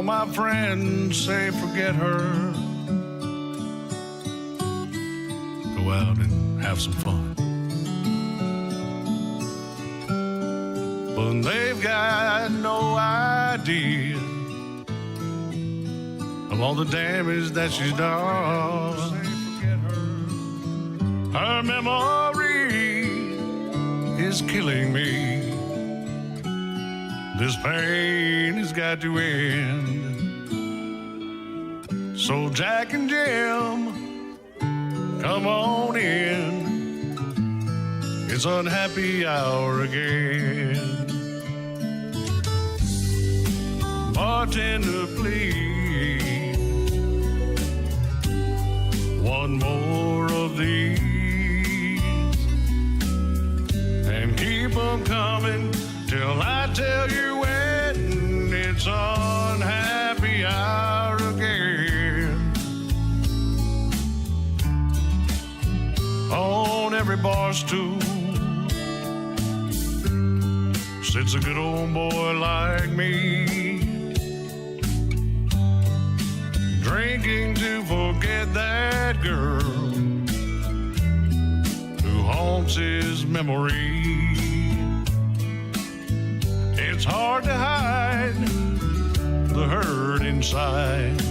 my friends say forget her. Go out and have some fun. But they've got no idea of all the damage that she's done. Her memory is killing me. This pain has got to end. So Jack and Jim, come on in. It's unhappy hour again. Bartender, please, one more of these, and keep them coming till I tell you when. It's unhappy hour again. On every bar stool sits a good old boy like me, drinking to forget that girl who haunts his memory. It's hard to hide the hurt inside,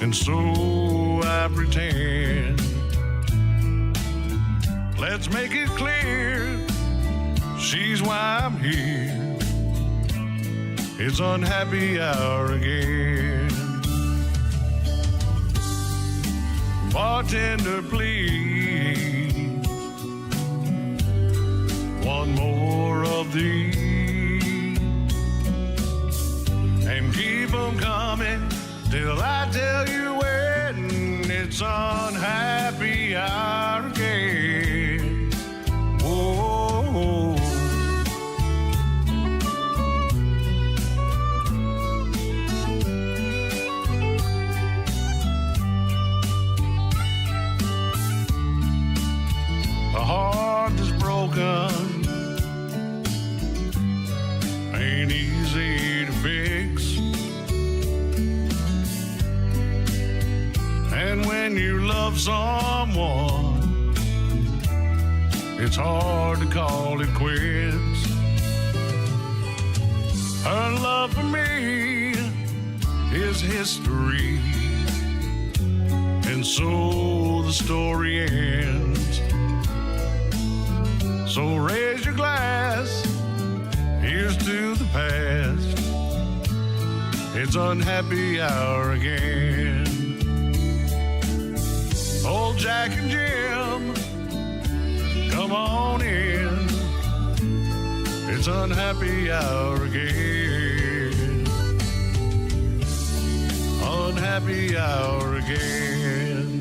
and so I pretend. Let's make it clear, she's why I'm here. It's unhappy hour again. Bartender, please, one more of these, and keep them coming till I tell you when. It's unhappy hour again. Whoa. The heart is broken, ain't easy to fix. And when you love someone, it's hard to call it quits. Her love for me is history, and so the story ends. So raise your glass, here's to the past. It's unhappy hour again. Old Jack and Jim, come on in. It's unhappy hour again. Unhappy hour again.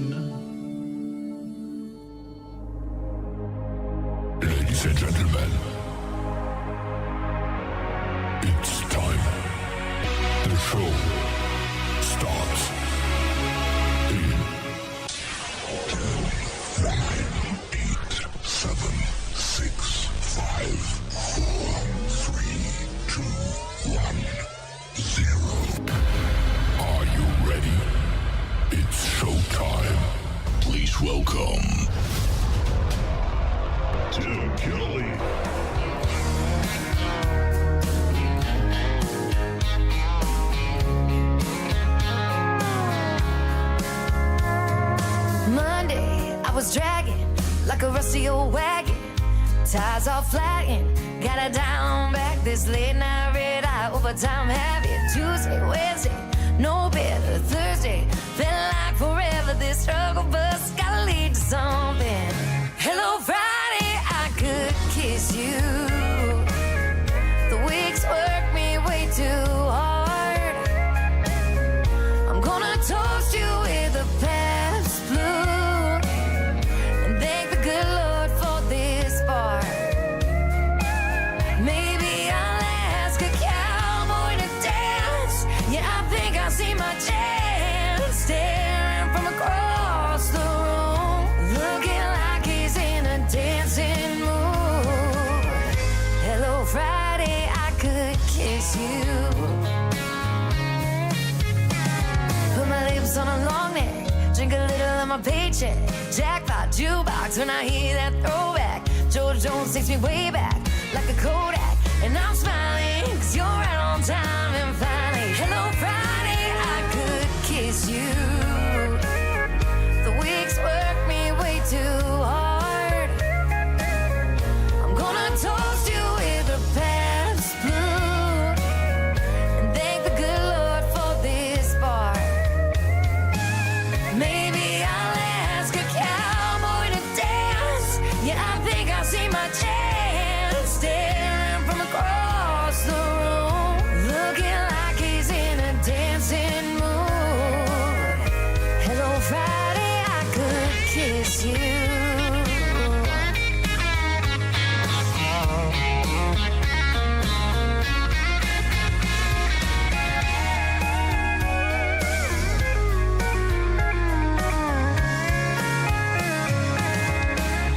Ladies and gentlemen, it's time. The show starts in 10, 9, 8, 7, 6, 5, 4, 3, 2, 1, 0. Are you ready? It's showtime. Please welcome Tim Kelly. Monday, I was dragging like a rusty old wagon. Tires all flagging, got it down back. This late night red eye overtime heavy. Tuesday, Wednesday, no better. Thursday, felt like forever. This struggle bus gotta lead to something. Hello, Friday, I could kiss you. The weeks work me way too hard. I'm gonna toast you with a past blue and thank the good Lord for this bar. Maybe I'll ask a cowboy to dance. Yeah, I think I see my chance. Staring from across the room, looking like he's in a dancing mood. Hello, Friday, I could kiss you. Christmas on a long neck. Drink a little of my paycheck. Jackpot, jukebox, when I hear that throwback. George Jones takes me way back, like a Kodak. And I'm smiling, cause you're right on time. And finally, hello Friday, I could kiss you. The weeks work me way too hard. I'm gonna toast you with a Pabst Blue and thank the good Lord for this bar. Maybe I'll ask a cowboy to dance. Yeah, I think I'll see my chance. Staring from across the room, looking like he's in a dancing mood. Hello Friday, I could kiss you.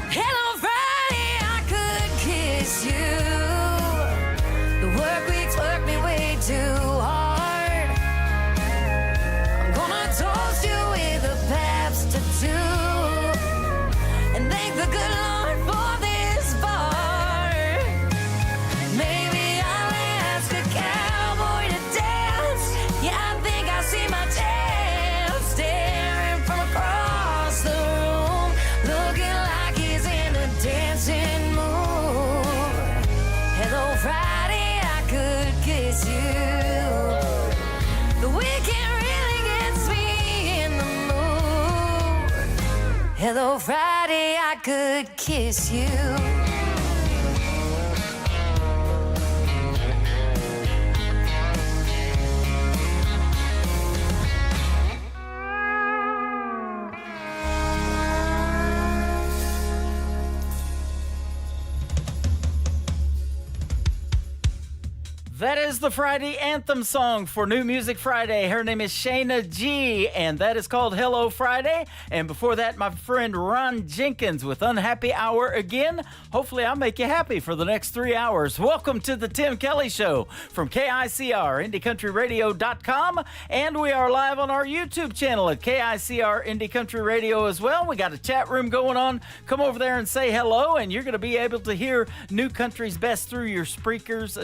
Hello Friday, I could kiss you. The work weeks work me way too hard. I'm gonna toast you with a Pabst tattoo and thank the good Lord for this bar. Maybe I'll ask a cowboy to dance. Yeah, I think I see my chance. Staring from across the room, looking like he's in a dancing mood. Hello Friday, I could kiss you. The weekend really gets me in the mood. Hello Friday, I could kiss you. That is the Friday anthem song for New Music Friday. Her name is Shayna G, and that is called Hello Friday. And before that, my friend Ron Jenkins with Unhappy Hour again. Hopefully, I'll make you happy for the next 3 hours. Welcome to the Tim Kelly Show from KICR, IndieCountryRadio.com. And we are live on our YouTube channel at KICR Indie Country Radio as well. We got a chat room going on. Come over there and say hello, and you're going to be able to hear New Country's Best through your speakers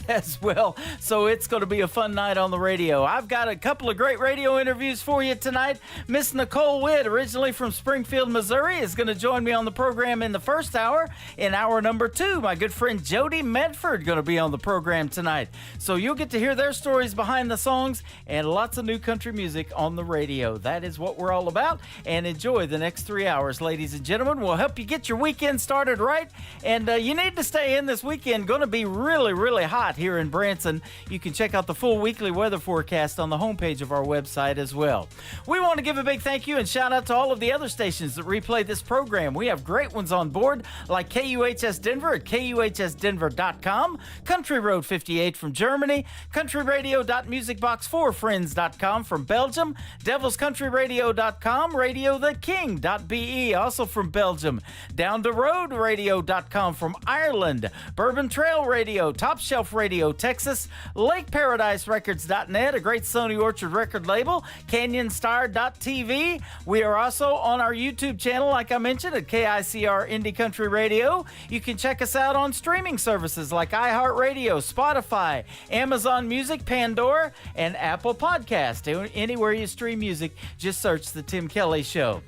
as well. So it's going to be a fun night on the radio. I've got a couple of great radio interviews for you tonight. Miss Nicole Witt, originally from Springfield, Missouri, is going to join me on the program in the first hour. In hour number 2, my good friend Jody Medford going to be on the program tonight. So you'll get to hear their stories behind the songs and lots of new country music on the radio. That is what we're all about. And enjoy the next 3 hours, ladies and gentlemen. We'll help you get your weekend started right. And you need to stay in this weekend. Going to be really, really hot here in Branson. You can check out the full weekly weather forecast on the homepage of our website as well. We want to give a big thank you and shout out to all of the other stations that replay this program. We have great ones on board like KUHS Denver at KUHSdenver.com, Country Road 58 from Germany, countryradio.musicbox4friends.com from Belgium, devilscountryradio.com, radiotheking.be also from Belgium, downtheroadradio.com from Ireland, Bourbon Trail Radio, Top Shelf Radio, Texas, LakeParadiseRecords.net, a great Sony Orchard record label, CanyonStar.tv. We are also on our YouTube channel, like I mentioned, at KICR Indie Country Radio. You can check us out on streaming services like iHeartRadio, Spotify, Amazon Music, Pandora, and Apple Podcast. Anywhere you stream music, just search The Tim Kelly Show.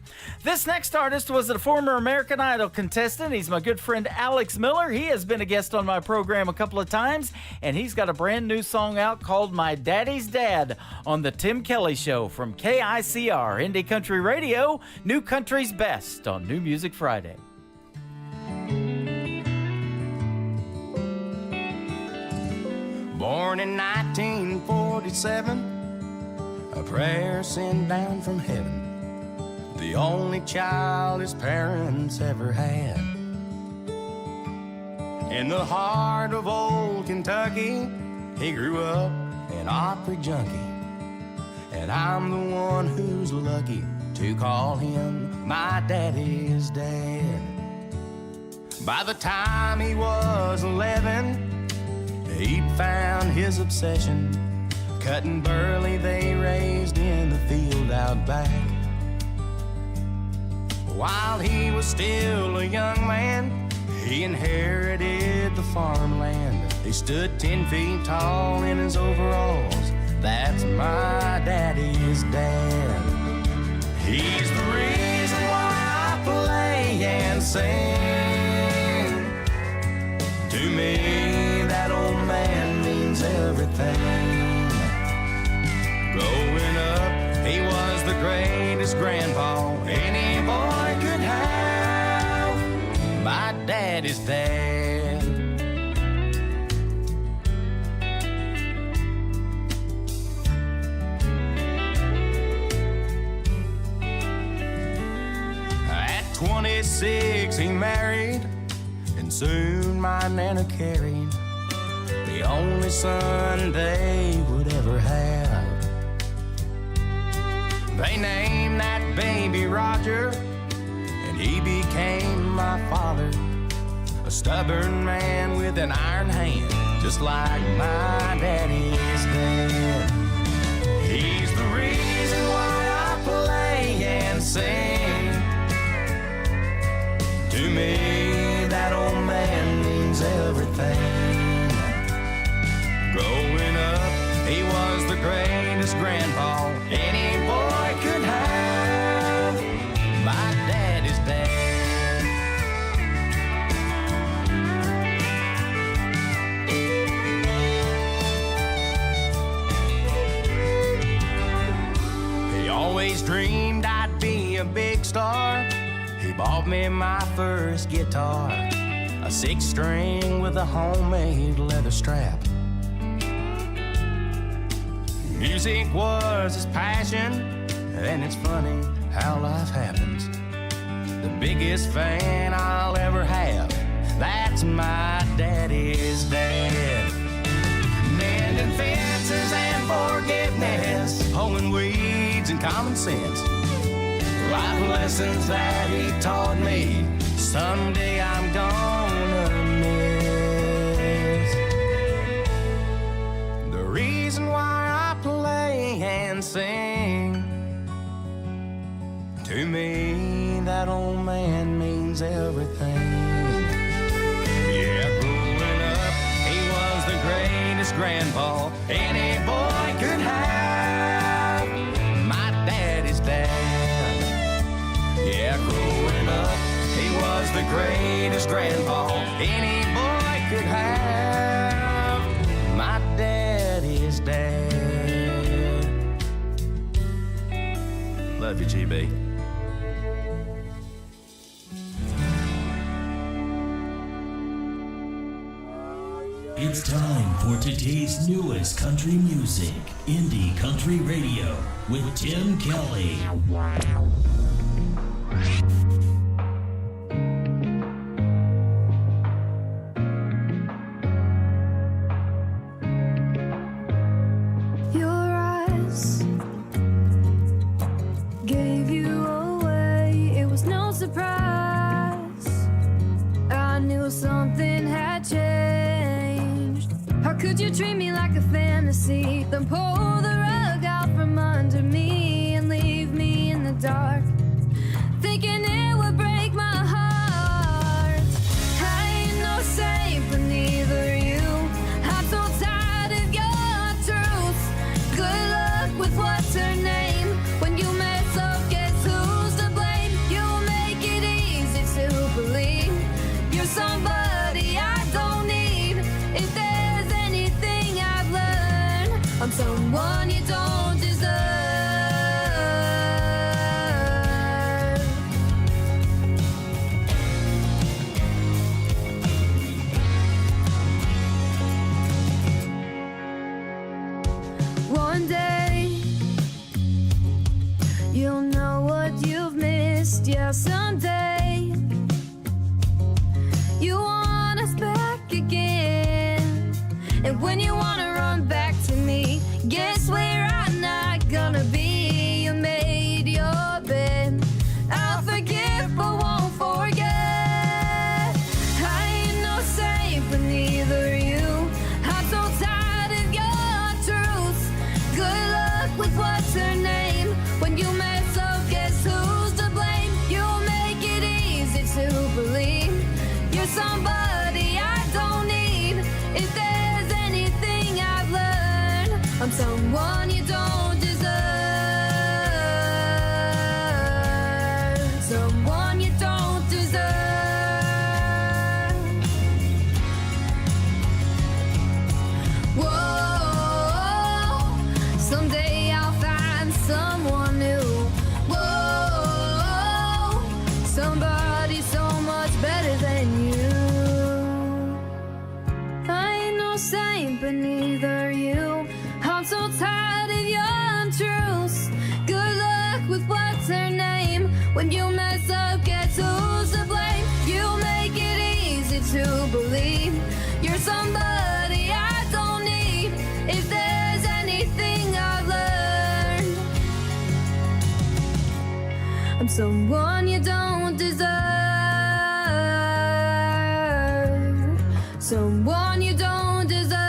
This next artist was a former American Idol contestant. He's my good friend Alex Miller. He has been a guest on my program a couple of times, and he's got a brand new song out called My Daddy's Dad on The Tim Kelly Show from KICR Indie Country Radio, New Country's Best on New Music Friday. Born in 1947, a prayer sent down from heaven, the only child his parents ever had. In the heart of old Kentucky, he grew up an Opry junkie, and I'm the one who's lucky to call him my daddy's dad. By the time he was 11, he'd found his obsession, cutting burley they raised in the field out back. While he was still a young man, he inherited the farmland. He stood 10 feet tall in his overalls. That's my daddy's dad. He's the reason why I play and sing. To me, that old man means everything. Growing up, he was the greatest grandpa any boy could have. My daddy's dad. At 26, he married, and soon my Nana carried the only son they would ever have. They named that baby Roger, and he became my father. A stubborn man with an iron hand, just like my daddy's dad. He's the reason why I play and sing. To me, that old man means everything. Growing up, he was the greatest grandpa any boy could have. My daddy's dad. He always dreamed I'd be a big star. He bought me my first guitar, a 6-string with a homemade leather strap. Music was his passion, and it's funny how life happens. The biggest fan I'll ever have, that's my daddy's dad. Mending fences and forgiveness, pulling weeds and common sense. Life lessons that he taught me, someday I'm gonna miss. The reason why I play and sing, to me that old man means everything. Yeah, growing up, he was the greatest grandpa any boy could have. My daddy's dad. Yeah, growing up, he was the greatest grandpa any boy could have. My daddy's dad. Love you, GB. It's time for today's newest country music, Indie Country Radio, with Tim Kelly. Your eyes gave you away. It was no surprise. I knew something had changed. How could you treat me like a fantasy, then pull the rug out from under me and leave me in the dark, thinking it would break my heart? I ain't no saint for neither you. I'm so tired of your truth. Good luck with what's her name. When you mess up, guess who's to blame? You make it easy to believe you're somebody I don't need. If there's anything I've learned, I'm someone you don't deserve. One day you'll know what you've missed. Yeah, someday you want us back again. And when you wanna run back to me, guess where I'm not gonna someone you don't deserve. Someone you don't deserve. Whoa, someday I'll find someone new. Whoa, somebody so much better than you. I ain't no saint, but neither you. I'm so tired of your untruths. Good luck with what's her name. When you mess up, guess who's to blame? You make it easy to believe you're somebody I don't need. If there's anything I've learned, I'm someone you don't deserve. Someone you don't deserve.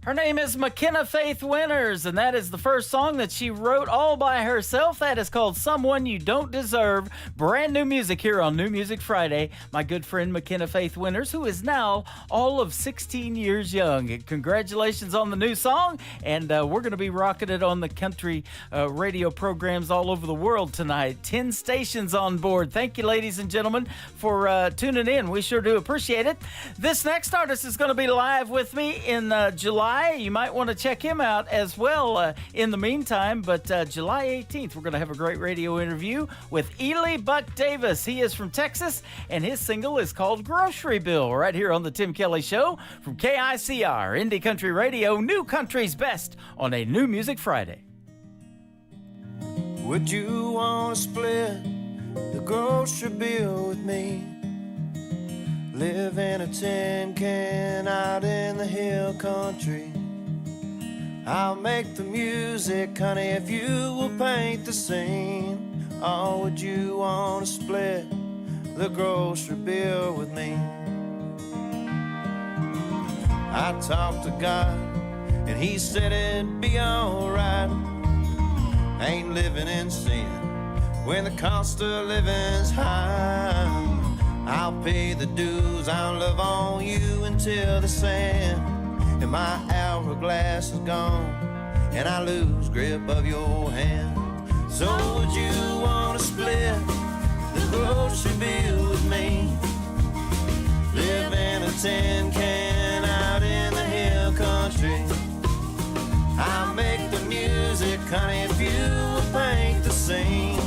Her name is McKenna Faith Winters, and that is the first song that she wrote all by herself. That is called Someone You Don't Deserve. Brand new music here on New Music Friday. My good friend McKenna Faith Winters, who is now all of 16 years young. And congratulations on the new song, and we're going to be rocking it on the country radio programs all over the world tonight. 10 stations on board. Thank you, ladies and gentlemen, for tuning in. We sure do appreciate it. This next artist is going to be live with me in July. You might want to check him out as well in the meantime. But July 18th, we're going to have a great radio interview with Ely Buck Davis. He is from Texas, and his single is called Grocery Bill, right here on the Tim Kelly Show from KICR, Indie Country Radio, New Country's Best on a New Music Friday. Would you want to split the grocery bill with me? Live in a tin can out in the hill country. I'll make the music, honey, if you will paint the scene. Or would you want to split the grocery bill with me? I talked to God, and He said it'd be alright. Ain't living in sin when the cost of living's high. I'll pay the dues, I'll love on you until the sand and my hourglass is gone and I lose grip of your hand. So would you want to split the grocery bill with me? Live in a tin can out in the hill country. I'll make the music, honey, if you will paint the scene.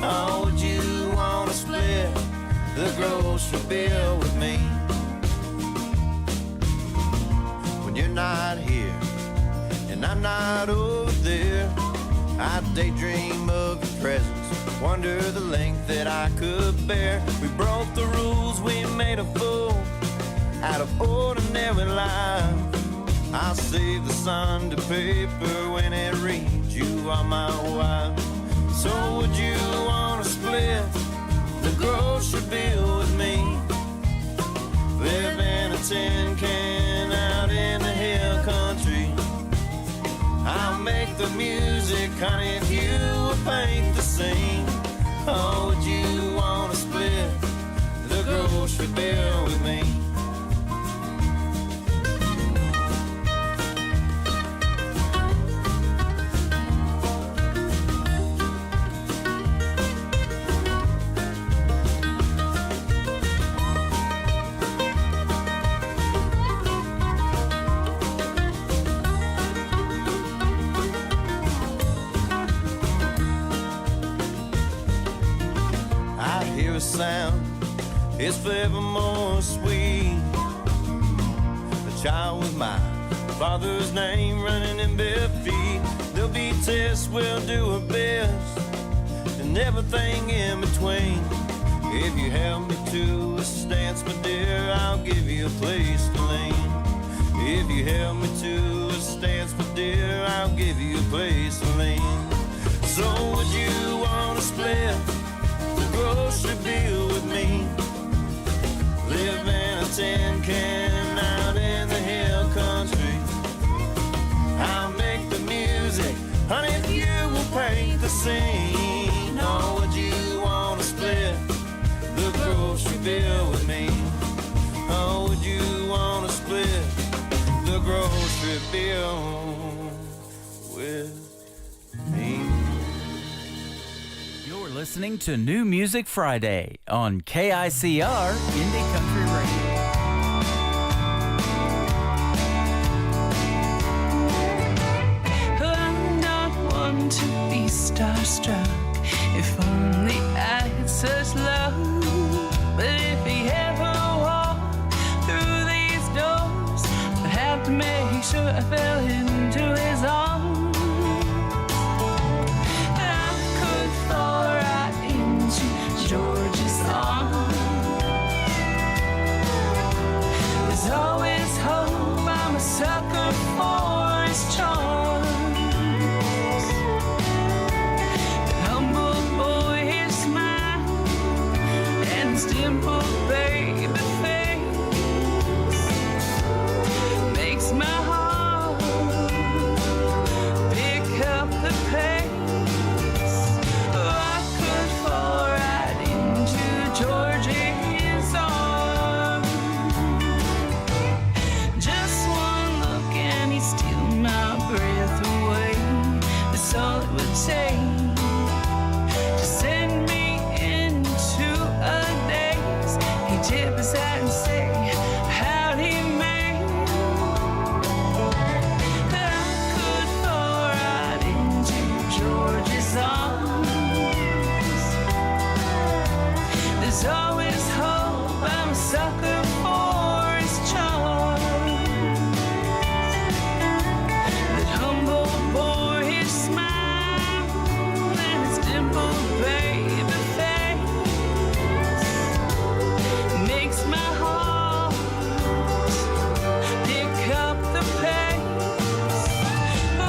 Oh, would you want to split the grocery bill with me? When you're not here and I'm not over there, I daydream of your presence, wonder the length that I could bear. We broke the rules, we made a fool out of ordinary life. I'll save the sun to paper when it reads you are my wife. So would you want to split the grocery bill with me? Live in a tin can out in the hill country. I'll make the music, honey, if you will paint the scene. Oh, would you want to split the grocery bill with me? Sound is forevermore sweet. A child with my father's name running in bare feet. There'll be tests, we'll do our best, and everything in between. If you help me to a stance, my dear, I'll give you a place to lean. If you help me to a stance, my dear, I'll give you a place to lean. So would you want to split the grocery bill with me? Live in a tin can out in the hill country. I'll make the music, honey, if you will paint the scene. Or would you want to split the grocery bill with me? Or would you want deal with me. You're listening to New Music Friday on KICR Indie Country Radio. I'm not one to be starstruck. If only I had such love. But if he ever walked through these doors, I'd have to make sure I fell into his arms. I could fall right into George's arms. There's always hope. I'm a sucker for his charms. Humble boy, his smile and his dimpled baby face makes my heart pick up the pace. I could fall right into George's arms. Just one look and he'd steal my breath away. That's all it would take to send me into a daze. He'd tip his hat and say, howdy, man. I could fall right into George's arms. There's always hope. I'm a sucker for his charms. That humble boy, his smile and his dimpled baby face makes my heart pick up the pace. I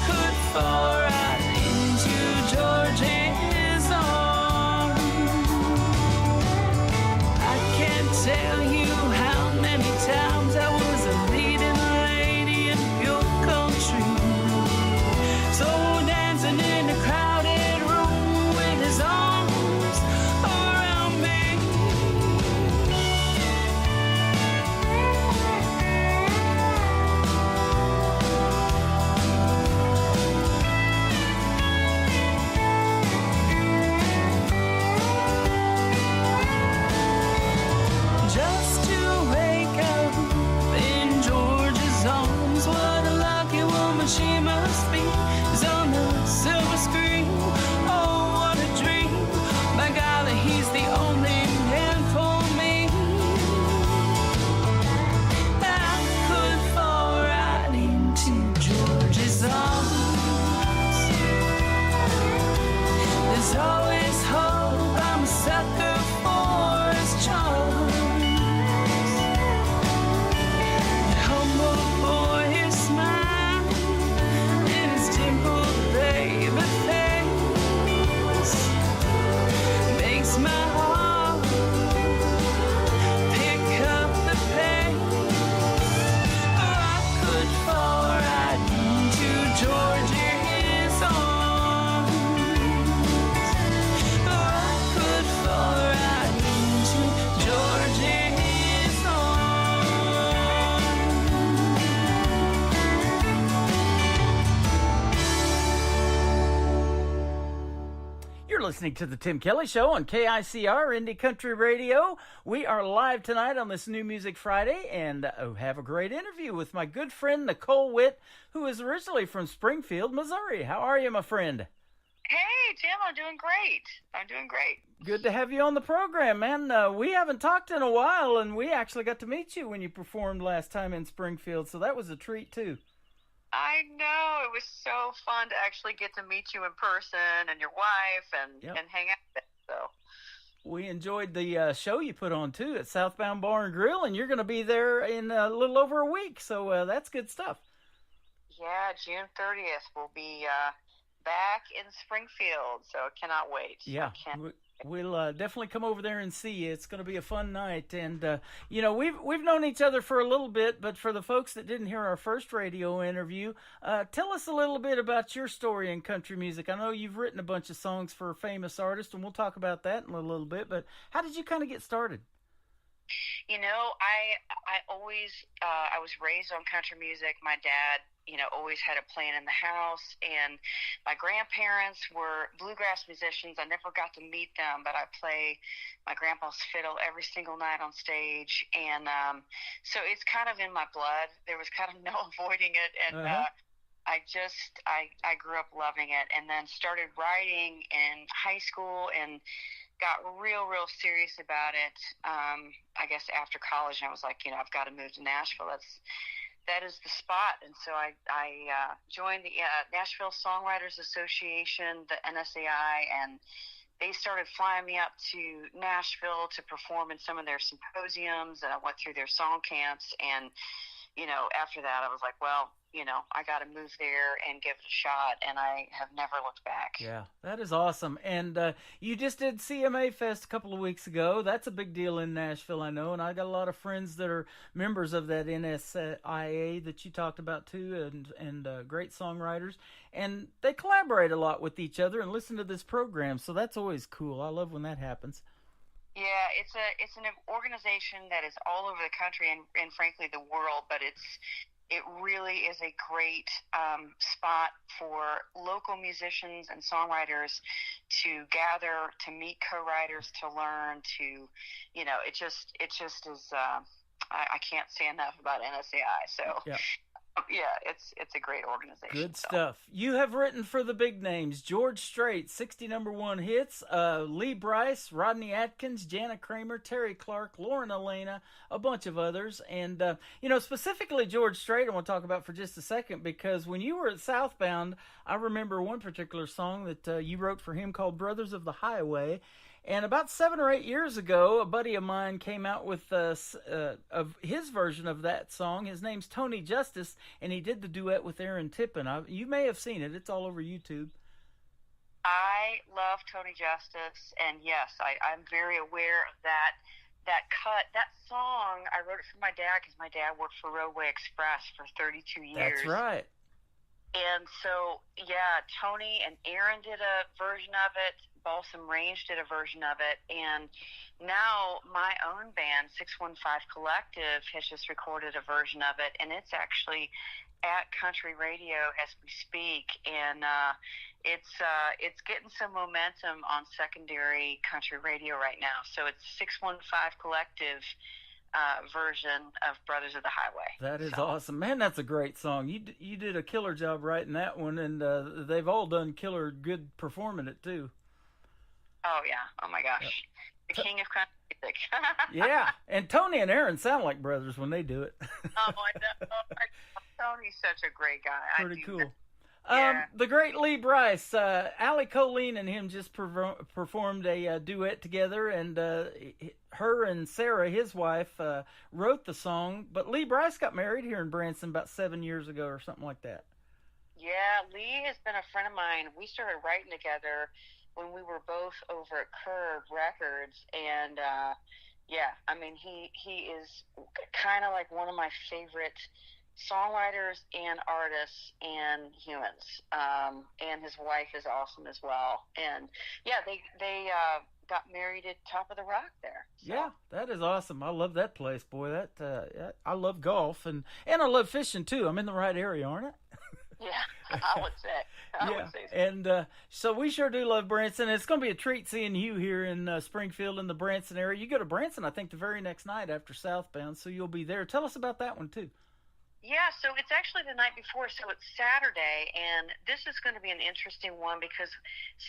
could fall right into George's arms. I can't tell you how many times I was a leading lady in pure country. So dancing in a crowded room with his arms around me. Just to wake up in George's arms. What a lucky woman she must be. Is on the silver screen. Oh, what a dream. My golly, he's the only man for me. I could fall right into George's arms. There's always hope. I'm a sucker for his charms. Humble boy, his smile and his dimpled baby face makes my heart pick up the pace. I could fall right into George's arms. I could fall right into George's arms. You're listening to the Tim Kelly Show on KICR Indie Country Radio. We are live tonight on this New Music Friday and have a great interview with my good friend Nicole Witt, who is originally from Springfield, Missouri. How are you, my friend? Hey, Tim, I'm doing great. I'm doing great. Good to have you on the program, man. We haven't talked in a while, and we actually got to meet you when you performed last time in Springfield, so that was a treat, too. I know. It was so fun to actually get to meet you in person and your wife and hang out. So We enjoyed the show you put on, too, at Southbound Bar and Grill, and you're going to be there in a little over a week, so that's good stuff. yeah, June 30th we'll be back in Springfield, so cannot wait. Yeah, we'll definitely come over there and see you. It's going to be a fun night, and you know, we've known each other for a little bit, but for the folks that didn't hear our first radio interview, tell us a little bit about your story in country music. I know you've written a bunch of songs for famous artists, and we'll talk about that in a little bit. But how did you kind of get started? You know, I always I was raised on country music. My dad, always had a plan in the house, and my grandparents were bluegrass musicians. I never got to meet them, but I play my grandpa's fiddle every single night on stage, and so it's kind of in my blood. There was kind of no avoiding it, and I grew up loving it, and then started writing in high school and got real serious about it. I guess after college, and I was like, I've got to move to Nashville. That is the spot. And so I joined the Nashville Songwriters Association, the NSAI, and they started flying me up to Nashville to perform in some of their symposiums, and I went through their song camps. And after that, I was like, well, I got to move there and give it a shot, and I have never looked back. Yeah, that is awesome. And you just did CMA Fest a couple of weeks ago. That's a big deal in Nashville, I know, and I got a lot of friends that are members of that NSIA that you talked about too, and great songwriters, and they collaborate a lot with each other and listen to this program, so that's always cool. I love when that happens. Yeah, it's an organization that is all over the country and frankly the world, but it really is a great spot for local musicians and songwriters to gather, to meet co-writers, to learn, to, it just is, I can't say enough about NSAI. So, yeah, it's a great organization. Good stuff. You have written for the big names: George Strait, 60 #1 hits, Lee Brice, Rodney Atkins, Jana Kramer, Terry Clark, Lauren Elena, a bunch of others. And, specifically George Strait I want to talk about for just a second, because when you were at Southbound, I remember one particular song that you wrote for him called Brothers of the Highway. And about 7 or 8 years ago, a buddy of mine came out with of his version of that song. His name's Tony Justice, and he did the duet with Aaron Tippin. You may have seen it. It's all over YouTube. I love Tony Justice, and yes, I'm very aware of that cut. That song, I wrote it for my dad because my dad worked for Roadway Express for 32 years. That's right. And so, yeah, Tony and Aaron did a version of it. Balsam Range did a version of it, and now my own band, 615 Collective, has just recorded a version of it, and it's actually at country radio as we speak, and it's getting some momentum on secondary country radio right now. So it's 615 Collective version of Brothers of the Highway. That is awesome. Man, that's a great song. You did a killer job writing that one, and they've all done killer good performing it too. Oh, yeah. Oh, my gosh. Yep. The king of country music. Yeah. And Tony and Aaron sound like brothers when they do it. Oh, I know. Tony's such a great guy. Pretty cool. Yeah. The great Lee Brice, Allie Colleen and him just performed a duet together, and her and Sarah, his wife, wrote the song. But Lee Brice got married here in Branson about 7 years ago or something like that. Yeah, Lee has been a friend of mine. We started writing together when we were both over at Curve Records, and he is kind of like one of my favorite songwriters and artists and humans, and his wife is awesome as well. And yeah, they got married at Top of the Rock there. So. Yeah, that is awesome. I love that place, boy. I love golf and I love fishing too. I'm in the right area, aren't I? Yeah, I would say. I would say so. And so we sure do love Branson. It's going to be a treat seeing you here in Springfield in the Branson area. You go to Branson, I think, the very next night after Southbound, so you'll be there. Tell us about that one, too. Yeah, so it's actually the night before, so it's Saturday, and this is going to be an interesting one because,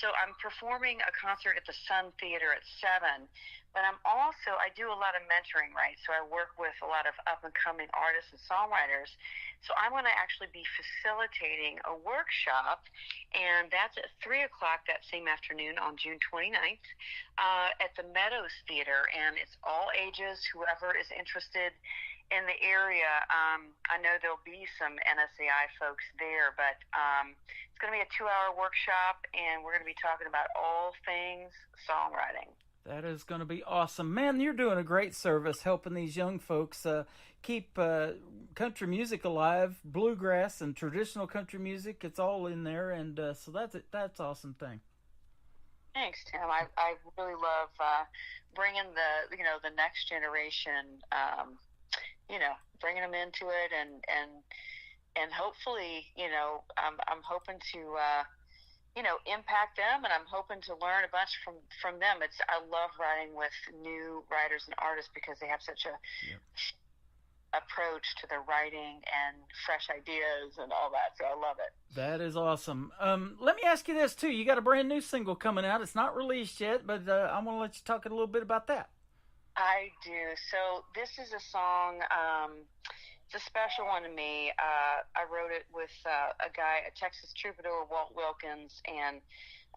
I'm performing a concert at the Sun Theater at 7, but I do a lot of mentoring, right? So I work with a lot of up-and-coming artists and songwriters, so I'm going to actually be facilitating a workshop, and that's at 3 o'clock that same afternoon on June 29th at the Meadows Theater, and it's all ages, whoever is interested in the area. I know there'll be some NSAI folks there, but it's going to be a 2-hour workshop, and we're going to be talking about all things songwriting. That is going to be awesome. Man, you're doing a great service helping these young folks keep country music alive, bluegrass and traditional country music. It's all in there, and so that's an awesome thing. Thanks, Tim. I really love bringing the next generation, bringing them into it, and hopefully, I'm hoping to, impact them, and I'm hoping to learn a bunch from them. I love writing with new writers and artists because they have such a approach to their writing and fresh ideas and all that. So I love it. That is awesome. Let me ask you this too. You got a brand new single coming out. It's not released yet, but I'm going to let you talk a little bit about that. I do. So this is a song. It's a special one to me. I wrote it with a Texas troubadour, Walt Wilkins, and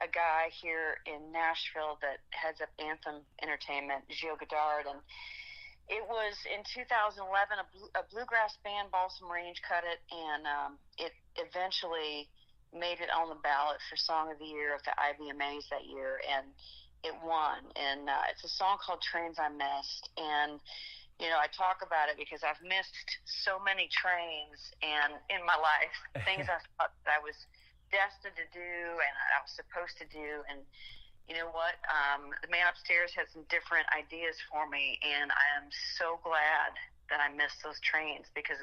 a guy here in Nashville that heads up Anthem Entertainment, Gilles Godard. And it was in 2011, a bluegrass band, Balsam Range, cut it, and it eventually made it on the ballot for Song of the Year of the IBMAs that year, and it won. And it's a song called Trains I Missed. And I talk about it because I've missed so many trains and in my life, things I thought that I was destined to do and I was supposed to do. And you know what? The man upstairs had some different ideas for me, and I am so glad that I missed those trains because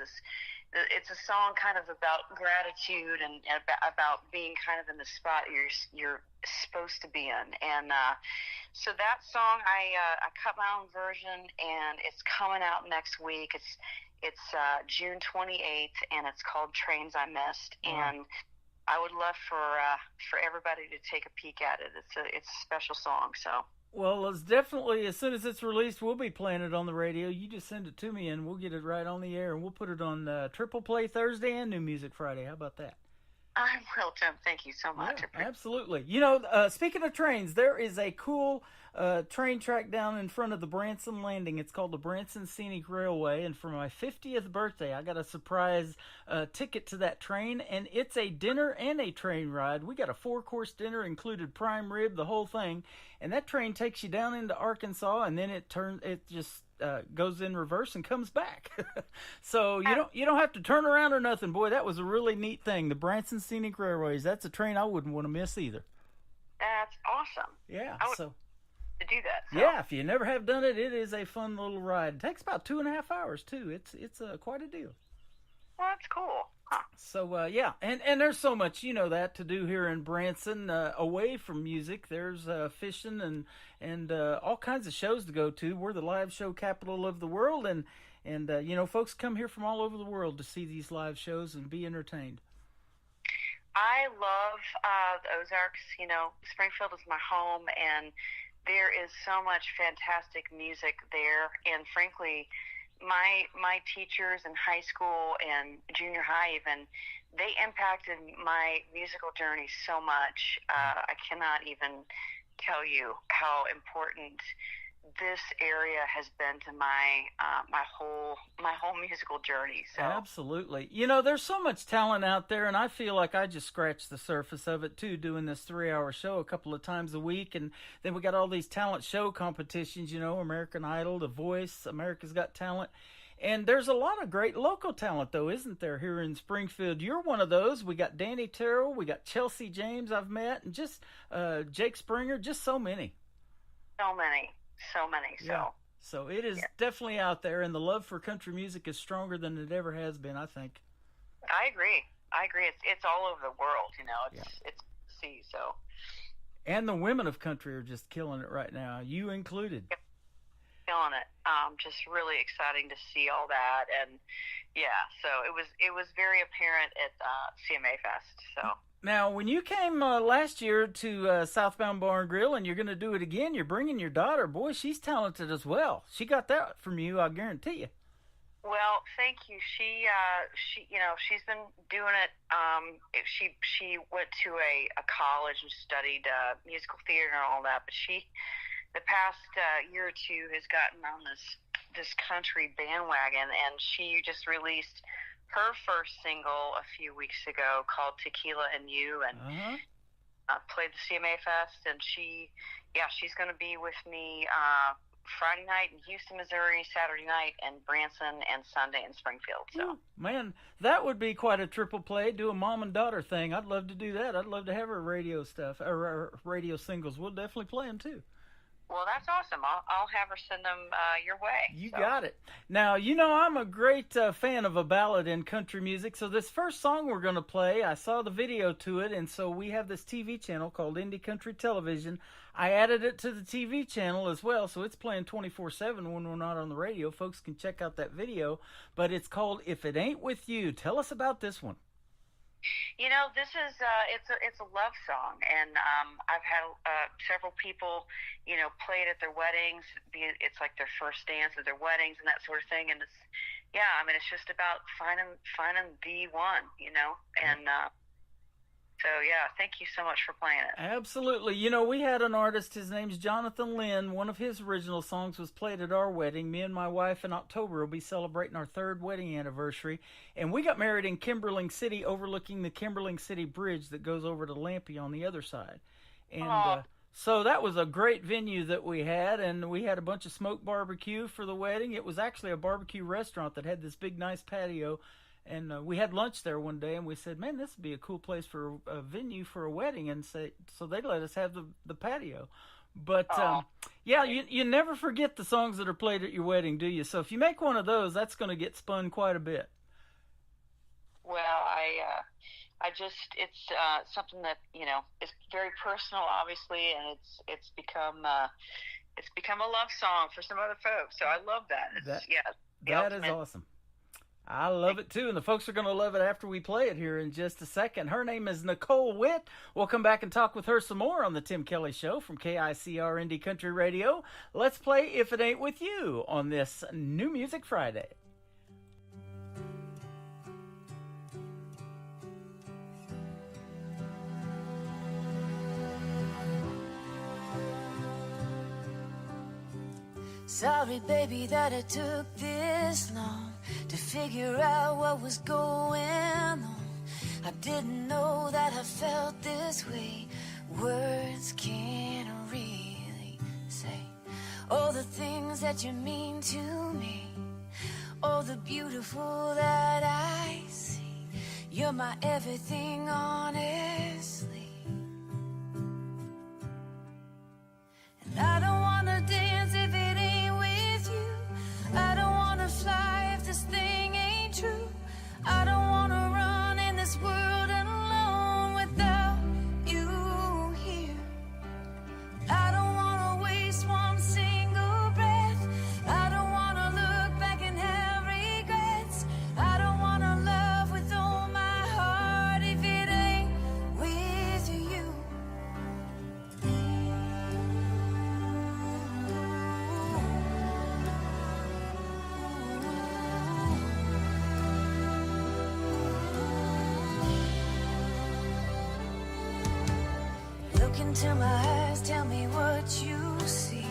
it's a song kind of about gratitude and about being kind of in the spot you're supposed to be in. And so that song, I cut my own version, and it's coming out next week. It's June 28th, and it's called Trains I Missed. And I would love for everybody to take a peek at it. It's a special song. So. Well, it's definitely, as soon as it's released, we'll be playing it on the radio. You just send it to me, and we'll get it right on the air, and we'll put it on Triple Play Thursday and New Music Friday. How about that? I will, Tim. Thank you so much. Yeah, absolutely. Speaking of trains, there is a cool train track down in front of the Branson Landing. It's called the Branson Scenic Railway, and for my 50th birthday, I got a surprise ticket to that train, and it's a dinner and a train ride. We got a 4-course dinner, included prime rib, the whole thing, and that train takes you down into Arkansas, and then it just goes in reverse and comes back. So you don't have to turn around or nothing. Boy, that was a really neat thing. The Branson Scenic Railways, that's a train I wouldn't want to miss either. That's awesome. Yeah, to do that. So. Yeah, if you never have done it, it is a fun little ride. It takes about 2.5 hours too. It's quite a deal. Well, that's cool. Huh. So yeah, and there's so much that to do here in Branson. Away from music, there's fishing and all kinds of shows to go to. We're the live show capital of the world, and folks come here from all over the world to see these live shows and be entertained. I love the Ozarks. Springfield is my home, and there is so much fantastic music there. And frankly, my teachers in high school and junior high even, they impacted my musical journey so much. I cannot even tell you how important this area has been to my whole musical journey. So absolutely. There's so much talent out there, and I feel like I just scratched the surface of it too, doing this 3-hour show a couple of times a week. And then we got all these talent show competitions, American Idol, The Voice, America's Got Talent. And there's a lot of great local talent, though, isn't there, here in Springfield? You're one of those. We got Danny Terrell, we got Chelsea James I've met, and just Jake Springer, just so many. So many. So. Yeah. So it is definitely out there, and the love for country music is stronger than it ever has been, I think. I agree. It's all over the world, It's see, so. And the women of country are just killing it right now, you included. Yep. Killing it. Just really exciting to see all that, and so it was very apparent at CMA Fest. So. Now, when you came last year to Southbound Bar and Grill, and you're going to do it again, you're bringing your daughter. Boy, she's talented as well. She got that from you, I guarantee you. Well, thank you. She's been doing it. She went to a college and studied musical theater and all that, but the past year or two has gotten on this country bandwagon, and she just released her first single a few weeks ago called Tequila and You, and played the CMA Fest, and she's going to be with me Friday night in Houston, Missouri, Saturday night in Branson, and Sunday in Springfield. So, man, that would be quite a triple play. Do a mom and daughter thing. I'd love to do that. I'd love to have her radio stuff or radio singles. We'll definitely play them too. well, that's awesome. I'll have her send them your way. You got it. Now, I'm a great fan of a ballad in country music. So this first song we're going to play, I saw the video to it, and so we have this TV channel called Indie Country Television. I added it to the TV channel as well, so it's playing 24/7 when we're not on the radio. Folks can check out that video, but it's called If It Ain't With You. Tell us about this one. This is it's a love song, and I've had several people, play it at their weddings. It's like their first dance at their weddings and that sort of thing. And it's just about finding the one, and. So, thank you so much for playing it. Absolutely. We had an artist, his name's Jonathan Lynn. One of his original songs was played at our wedding. Me and my wife in October will be celebrating our 3rd wedding anniversary. And we got married in Kimberling City, overlooking the Kimberling City Bridge that goes over to Lampe on the other side. And so that was a great venue that we had, and we had a bunch of smoked barbecue for the wedding. It was actually a barbecue restaurant that had this big, nice patio. And we had lunch there one day, and we said, man, this would be a cool place for a venue for a wedding. And so they let us have the patio. But, you never forget the songs that are played at your wedding, do you? So if you make one of those, that's going to get spun quite a bit. Well, it's something that, is very personal, obviously, and it's become a love song for some other folks. So I love that. That is awesome. I love it too, and the folks are going to love it after we play it here in just a second. Her name is Nicole Witt. We'll come back and talk with her some more on the Tim Kelly Show from KICR Indie Country Radio. Let's play If It Ain't With You on this New Music Friday. Sorry, baby, that it took this long to figure out what was going on. I didn't know that I felt this way. Words can't really say all the things that you mean to me, all the beautiful that I see. You're my everything, honestly. And I don't wanna dance if it ain't with you. I don't wanna fly if this thing ain't true. I don't wanna run in this world alone without you here. I don't wanna waste one single breath. I don't wanna look back and have regrets. I don't wanna love with all my heart if it ain't with you. Look into my eyes, tell me what you see.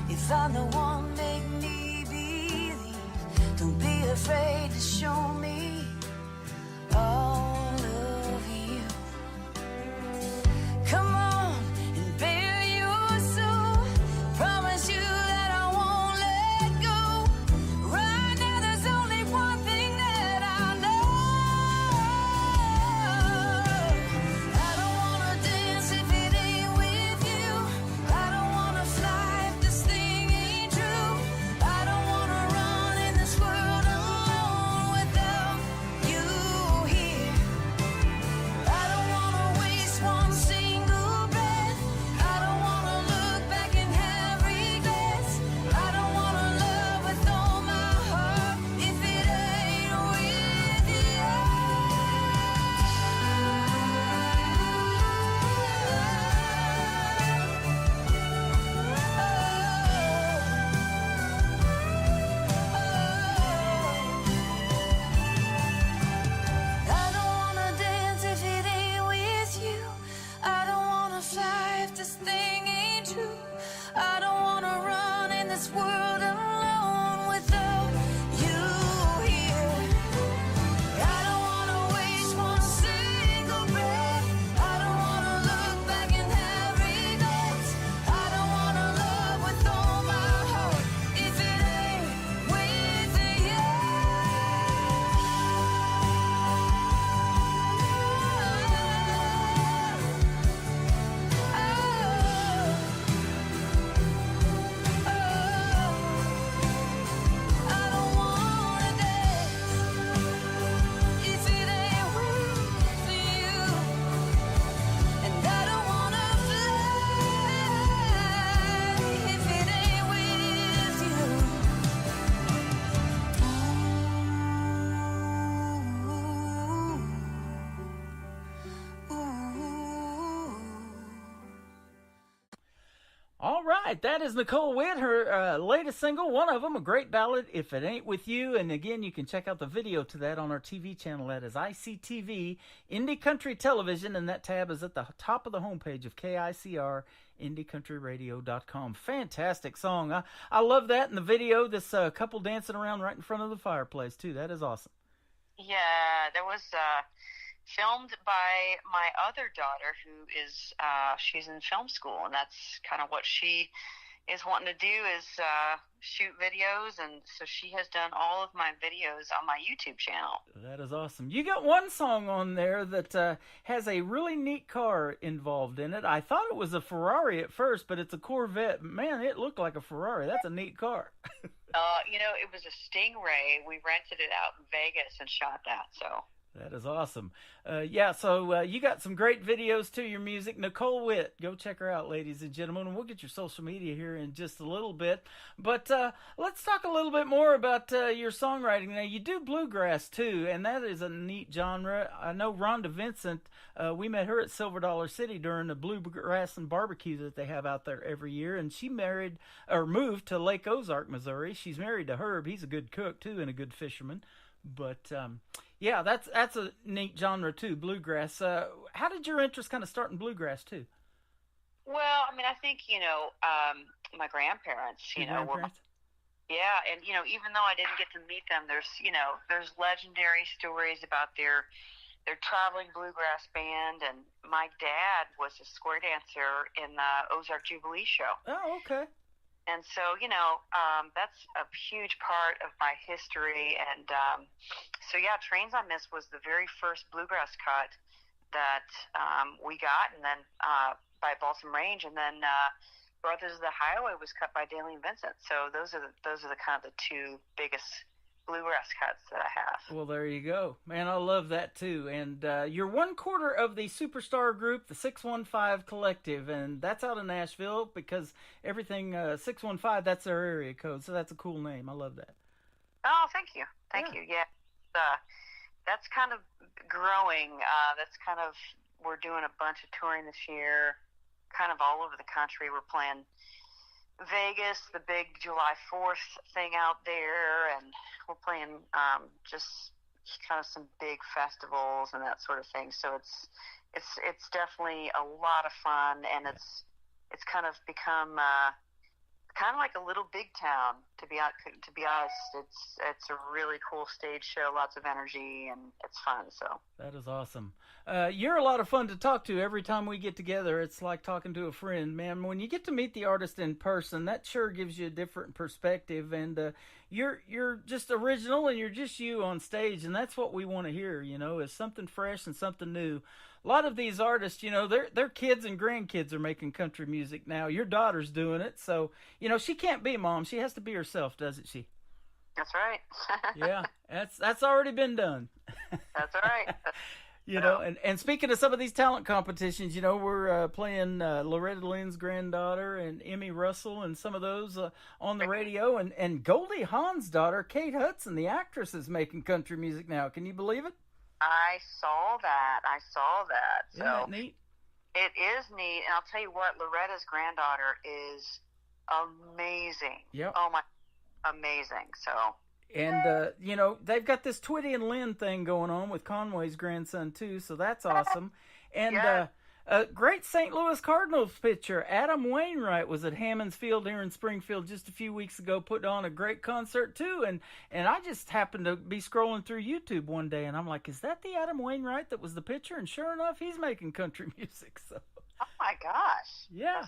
If I'm the one, make me believe. Don't be afraid to show me all of you. Come on and bare your soul. Promise you that I won't let go. Right now there's only one thing that I know. I don't wanna dance if it ain't with you. I don't wanna fly if this thing ain't true. I don't wanna run in this world alone without right, that is Nicole Witt, her latest single, one of them, a great ballad, If It Ain't With You. And again, you can check out the video to that on our TV channel. That is ICTV, Indie Country Television, and that tab is at the top of the homepage of KICR, IndieCountryRadio.com. Fantastic song. I love that in the video, this couple dancing around right in front of the fireplace, too. That is awesome. Yeah, that was filmed by my other daughter, who is she's in film school, and that's kind of what she is wanting to do, is shoot videos, and so she has done all of my videos on my YouTube channel. That is awesome. You got one song on there that has a really neat car involved in it. I thought it was a Ferrari at first, but it's a Corvette. Man, it looked like a Ferrari. That's a neat car. It was a Stingray. We rented it out in Vegas and shot that, so... That is awesome. So you got some great videos to your music. Nicole Witt, go check her out, ladies and gentlemen. And we'll get your social media here in just a little bit. But let's talk a little bit more about your songwriting. Now, you do bluegrass, too, and that is a neat genre. I know Rhonda Vincent, we met her at Silver Dollar City during the bluegrass and barbecue that they have out there every year. And she moved to Lake Ozark, Missouri. She's married to Herb. He's a good cook, too, and a good fisherman. But... yeah, that's a neat genre too, bluegrass. How did your interest kind of start in bluegrass too? Well, I mean, I think my grandparents, yeah, and even though I didn't get to meet them, there's legendary stories about their traveling bluegrass band, and my dad was a square dancer in the Ozark Jubilee show. Oh, okay. And so, that's a huge part of my history. And Trains I Miss was the very first bluegrass cut that we got, and then by Balsam Range, and then Brothers of the Highway was cut by Dailey and Vincent. So those are the kind of the two biggest bluegrass cuts that I have. Well, there you go, man. I love that too. And you're one quarter of the superstar group, the 615 Collective, and that's out of Nashville because everything 615, that's their area code. So that's a cool name. I love that. Oh, thank you. Thank you. Yeah. That's kind of growing. We're doing a bunch of touring this year, kind of all over the country. We're playing Vegas, the big July 4th thing out there, and we're playing just kind of some big festivals and that sort of thing. So it's definitely a lot of fun, and it's kind of become kind of like a little big town, to be honest. It's a really cool stage show, lots of energy, and it's fun. So that is awesome. You're a lot of fun to talk to every time we get together. It's like talking to a friend, man. When you get to meet the artist in person, that sure gives you a different perspective, and you're just original, and you're just you on stage, and that's what we want to hear, is something fresh and something new. A lot of these artists, their kids and grandkids are making country music now. Your daughter's doing it, so, she can't be mom. She has to be herself, doesn't she? That's right. Yeah, that's already been done. That's all right. And speaking of some of these talent competitions, we're playing Loretta Lynn's granddaughter and Emmy Russell and some of those on the radio. And Goldie Hawn's daughter, Kate Hudson, the actress, is making country music now. Can you believe it? I saw that. So isn't that neat? It is neat. And I'll tell you what, Loretta's granddaughter is amazing. Yep. Oh, my, amazing. So... And, they've got this Twitty and Lynn thing going on with Conway's grandson, too, so that's awesome. And a great St. Louis Cardinals pitcher, Adam Wainwright, was at Hammons Field here in Springfield just a few weeks ago, putting on a great concert, too. And I just happened to be scrolling through YouTube one day, and I'm like, is that the Adam Wainwright that was the pitcher? And sure enough, he's making country music. So. Oh, my gosh. Yeah.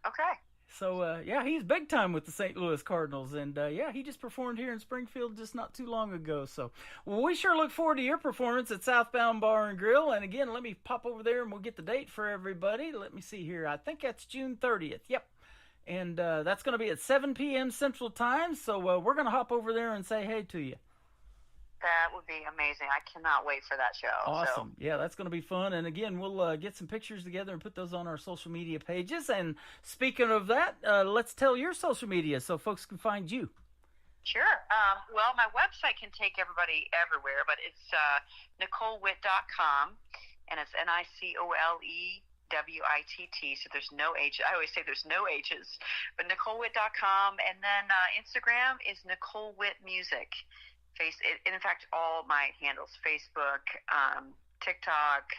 Okay. So, he's big time with the St. Louis Cardinals, and, he just performed here in Springfield just not too long ago. So, we sure look forward to your performance at Southbound Bar and Grill, and again, let me pop over there and we'll get the date for everybody. Let me see here. I think that's June 30th. Yep. And that's going to be at 7 p.m. Central Time, so we're going to hop over there and say hey to you. That would be amazing. I cannot wait for that show. Awesome. So. Yeah, that's going to be fun. And again, we'll get some pictures together and put those on our social media pages. And speaking of that, let's tell your social media so folks can find you. Sure. Well, my website can take everybody everywhere, but it's NicoleWitt.com, and it's NicoleWitt.com. WITT, so there's no H. I always say there's no H's, but NicoleWitt.com, and then Instagram is Nicole Witt Music. In fact, all my handles, Facebook, TikTok,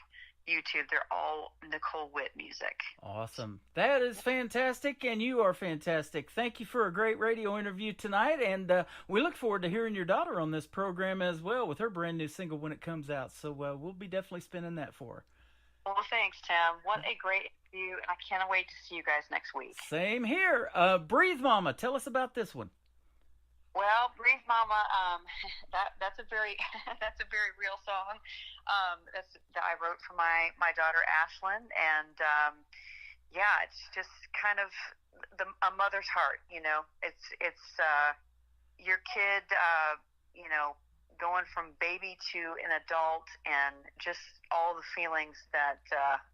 YouTube, they're all Nicole Witt Music. Awesome. That is fantastic, and you are fantastic. Thank you for a great radio interview tonight, and we look forward to hearing your daughter on this program as well with her brand new single when it comes out, so we'll be definitely spinning that for her. Well, thanks, Tim. What a great interview, and I can't wait to see you guys next week. Same here. Breathe Mama, tell us about this one. Well, Breathe Mama, that's a very real song. That I wrote for my daughter Ashlyn, and it's just kind of a mother's heart. You know, it's your kid, going from baby to an adult, and just all the feelings that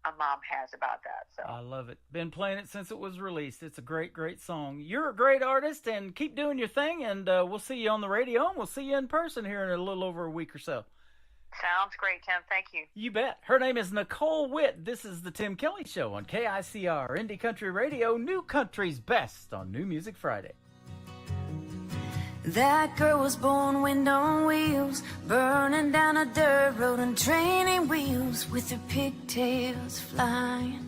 a mom has about that. So I love it. Been playing it since it was released. It's a great, great song. You're a great artist, and keep doing your thing, and we'll see you on the radio, and we'll see you in person here in a little over a week or so. Sounds great, Tim. Thank you. You bet. Her name is Nicole Witt. This is the Tim Kelly Show on KICR, Indie Country Radio, New Country's Best on New Music Friday. That girl was born wind on wheels, burning down a dirt road on training wheels with her pigtails flying.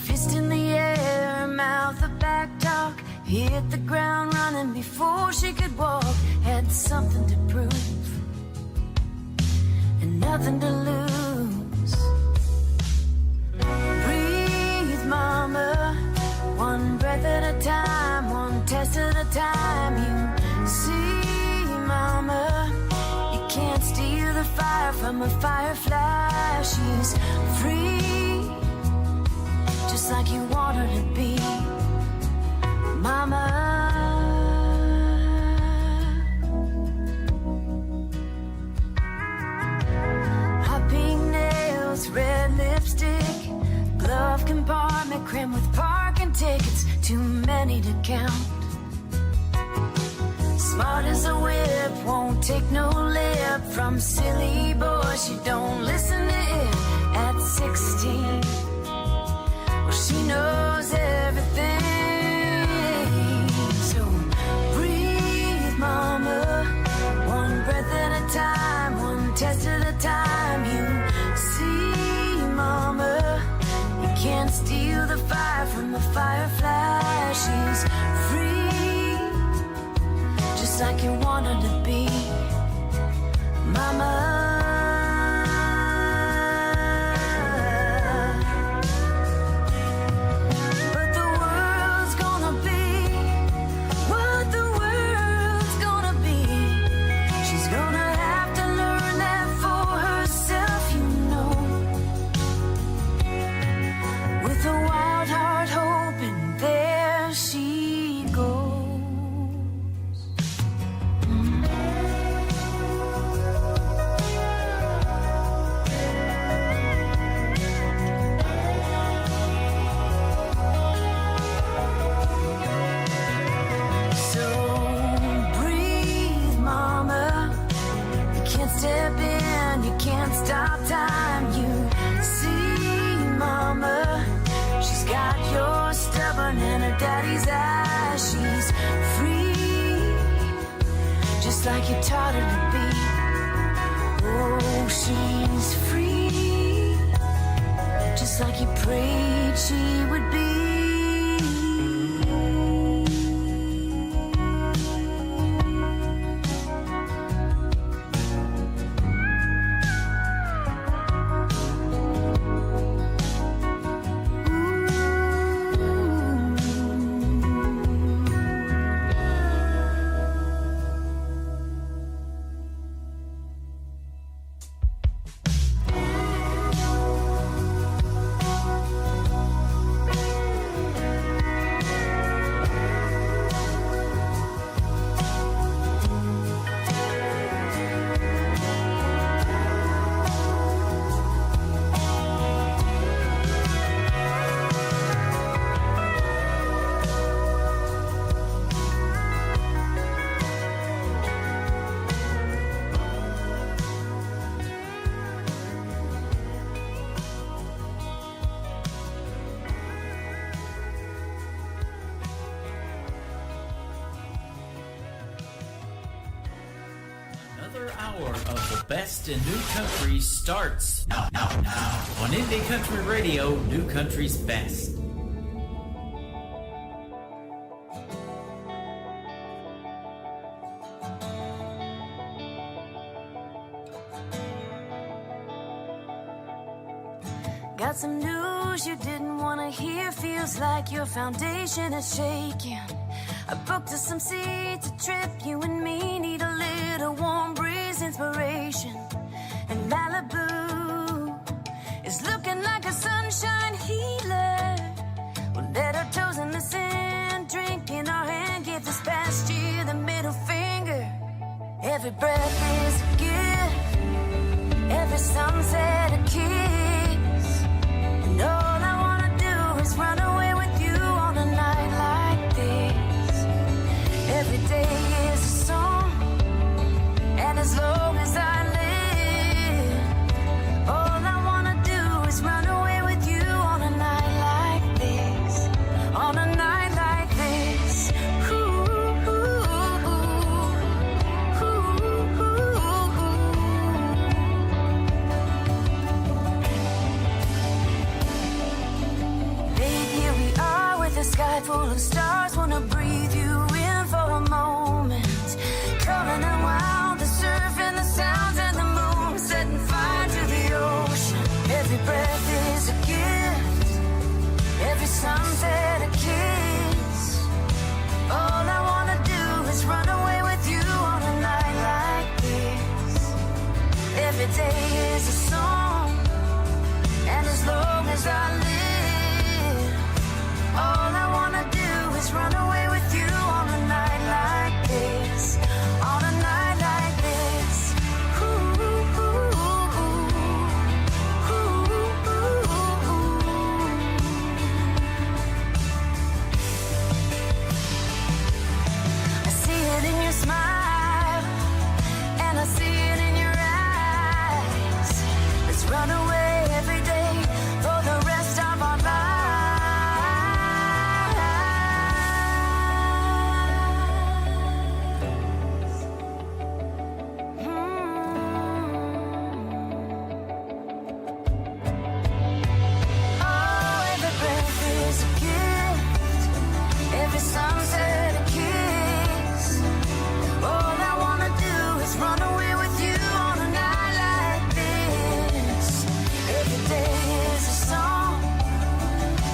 Fist in the air, mouth a back talk, hit the ground running before she could walk. Had something to prove and nothing to lose. Breathe, mama, one breath at a time, one test at a time. You see, mama, you can't steal the fire from a firefly. She's free, just like you want her to be, mama. Hot pink nails, red lipstick, glove compartment crammed with parking tickets, too many to count. Smart as a whip, won't take no lip from silly boy. She don't listen to it at 16. Well, she knows everything. So breathe, mama, one breath at a time, one test at a time. You see, mama, you can't steal the fire from a firefly. She's free, just like you want her to be, mama. But the world's gonna be what the world's gonna be. She's gonna have to learn that for herself, you know. With a wild heart hoping, there she goes. So breathe, mama. You can't step in, you can't stop time. You see, mama, she's got your stubborn and her daddy's eyes. She's free, just like you taught her to be. Oh, she's free, just like you prayed she would be. Hour of the best in new country starts now on Indie Country Radio, New Country's Best. Got some news you didn't want to hear. Feels like your foundation is shaking. I booked us some seats, a trip. You and me need a little warm breeze, inspiration. And Malibu is looking like a sunshine healer. We'll let our toes in the sand, drink in our hand, give this past year the middle finger. Every breath is a gift, every sunset a kiss. And all I wanna do is run away with you on a night like this. Every day is a song, and as long as I live, all I wanna do is run away with you on a night like this. On a night like this. Ooh, ooh, ooh, ooh, ooh, ooh. The sky full of stars, wanna breathe you in for a moment. Coming and wild, the surf and the sounds and the moon, setting fire to the ocean. Every breath is a gift, every sunset a kiss. All I wanna do is run away with you on a night like this. Every day is a song, and as long as I live, all I wanna do is run away with you on a night like this. On a night like this. Ooh, ooh, ooh, ooh, ooh, ooh. I see it in your smile, and I see it in your eyes. Let's run away every day for the rest of our lives. Every sunset a kiss. All I wanna do is run away with you on a night like this. Every day is a song,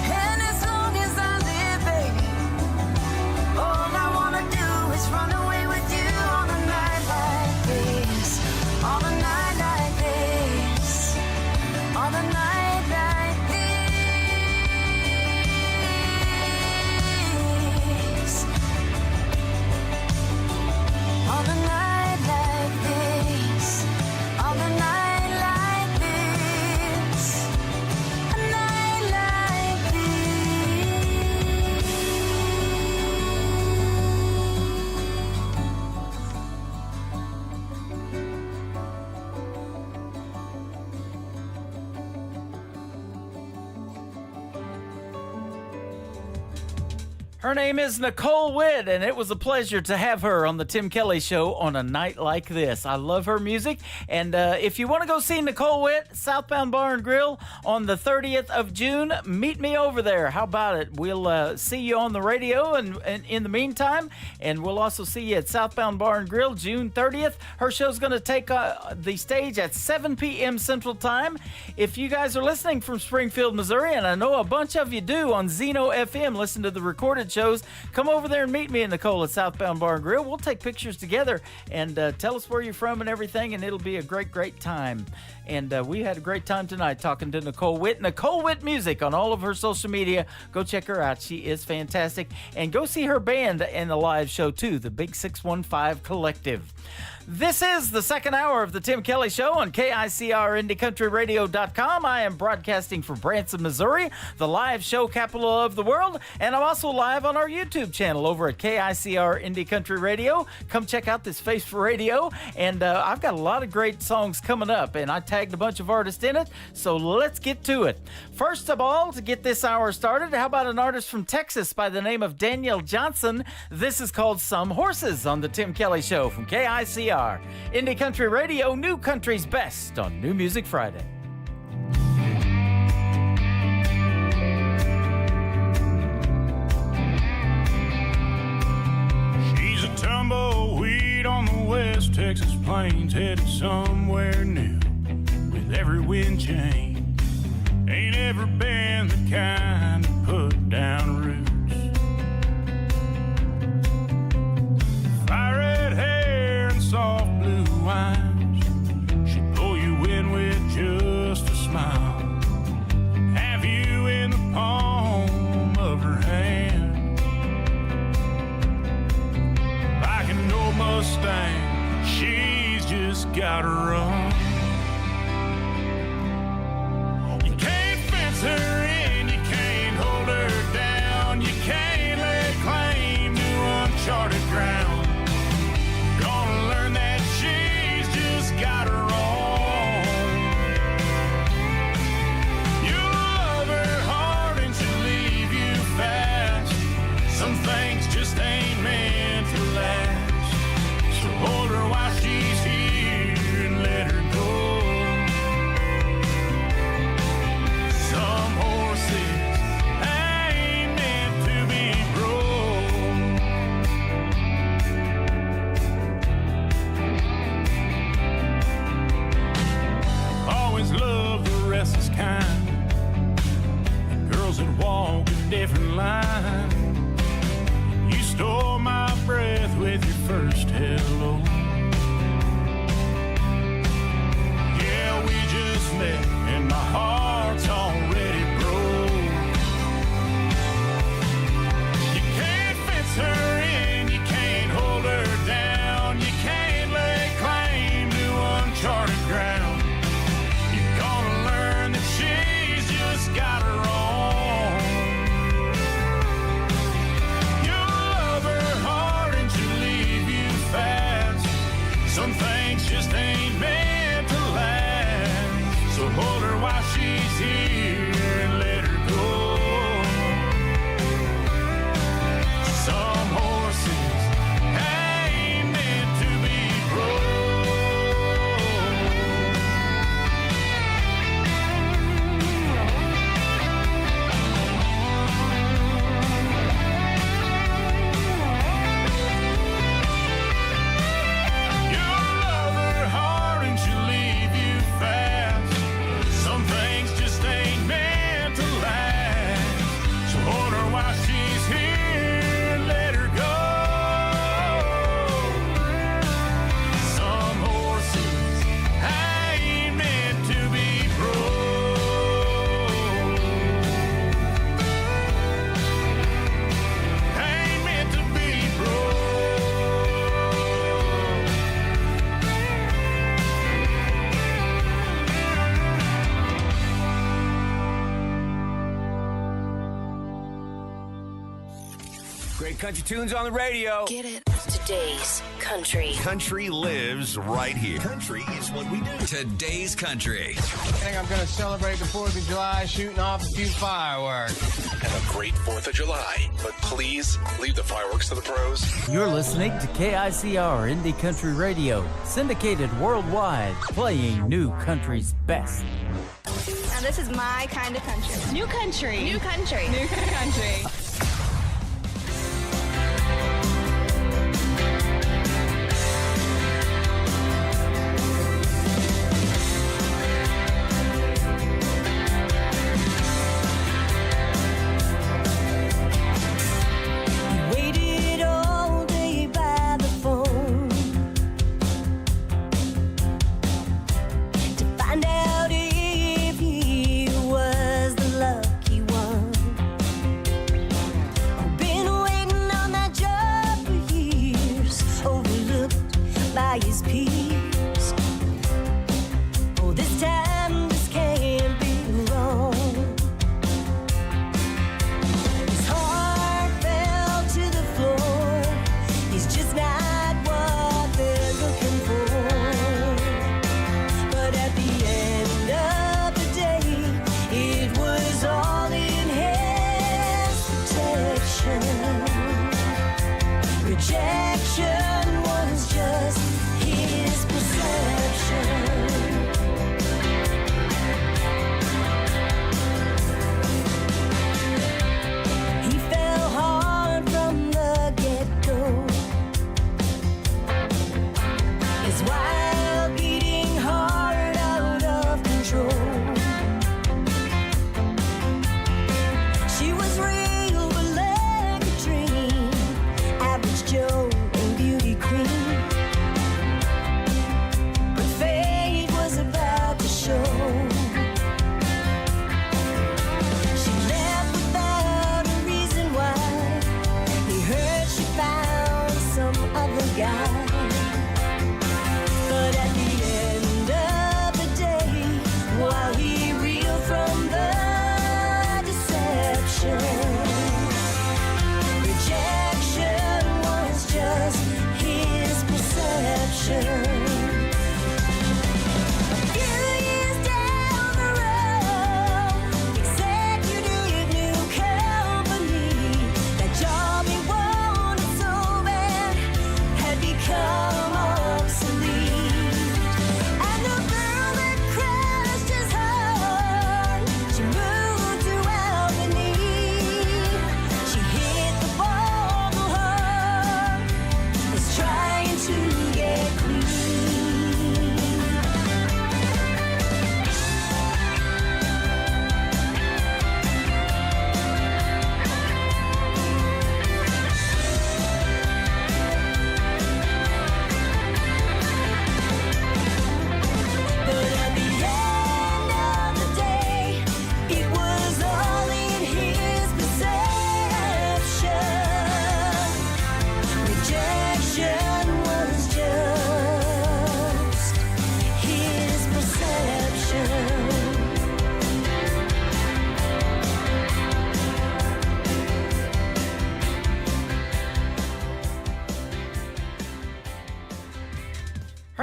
and as long as I live, baby, all I wanna do is run away with you on a night like this. On a night like this. On a night like this. On a night like this, on a night like this, a night like Her name is Nicole Witt, and it was a pleasure to have her on the Tim Kelly Show on a night like this. I love her music, and if you want to go see Nicole Witt, Southbound Bar and Grill on the 30th of June, meet me over there. How about it? We'll see you on the radio and in the meantime, and we'll also see you at Southbound Bar and Grill June 30th. Her show's going to take the stage at 7 p.m. Central Time. If you guys are listening from Springfield, Missouri, and I know a bunch of you do on Zeno FM, listen to the recorded shows, come over there and meet me and Nicole at Southbound Bar and Grill. We'll take pictures together and tell us where you're from and everything, and it'll be a great time. And we had a great time tonight talking to Nicole Witt. Nicole Witt Music on all of her social media. Go check her out. She is fantastic. And go see her band in the live show, too, the Big 615 Collective. This is the second hour of the Tim Kelly Show on KICRIndieCountryRadio.com. I am broadcasting from Branson, Missouri, the live show capital of the world, and I'm also live on our YouTube channel over at KICR Indie Country Radio. Come check out this Face for Radio, and I've got a lot of great songs coming up, and I tagged a bunch of artists in it, so let's get to it. First of all, to get this hour started, how about an artist from Texas by the name of Danielle Johnson? This is called Some Horses on the Tim Kelly Show from KICR. KICR. Indie Country Radio, New Country's Best on New Music Friday. She's a tumbleweed on the West Texas plains, headed somewhere new with every wind change. Ain't ever been the kind to put down roots. Fire red hair and soft blue eyes, she'll pull you in with just a smile. Have you in the palm of her hand. Like an old Mustang, she's just gotta run. Her in, you can't hold her down, you can't lay claim to uncharted ground. Gonna learn that she's just got her own. You'll love her hard and she'll leave you fast. Some things just ain't meant to last. So hold her while she's here and let her go. Kind. Girls that walk a different line. You stole my breath with your first hello. Yeah, we just met and my heart's already broke. You can't fence her in, you can't hold her down, you can't lay claim to uncharted ground. Got her on. You'll love her hard and she'll leave you fast. Some things just ain't meant to last. So hold her while she's here and let her go. Some horses ain't meant to be broke. Great country tunes on the radio. Get it? Today's country. Country lives right here. Country is what we do. Today's country. I think I'm going to celebrate the 4th of July shooting off a few fireworks. Have a great 4th of July, but please leave the fireworks to the pros. You're listening to KICR Indie Country Radio, syndicated worldwide, playing New Country's best. Now this is my kind of country. New country. New country. New country. If he was the lucky one.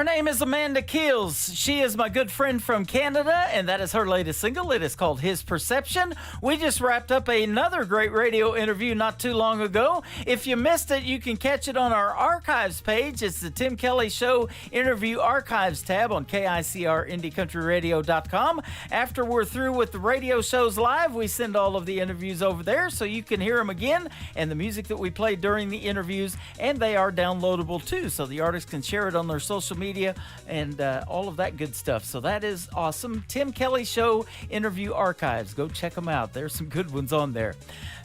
Her name is Amanda Keels. She is my good friend from Canada, and that is her latest single. It is called His Perception. We just wrapped up another great radio interview not too long ago. If you missed it, you can catch it on our archives page. It's the Tim Kelly Show Interview Archives tab on KICRIndieCountryRadio.com. After we're through with the radio shows live, we send all of the interviews over there so you can hear them again, and the music that we played during the interviews, and they are downloadable too, so the artists can share it on their social media and all of that good stuff. So that is awesome. Tim Kelly Show Interview Archives. Go check them out. There's some good ones on there.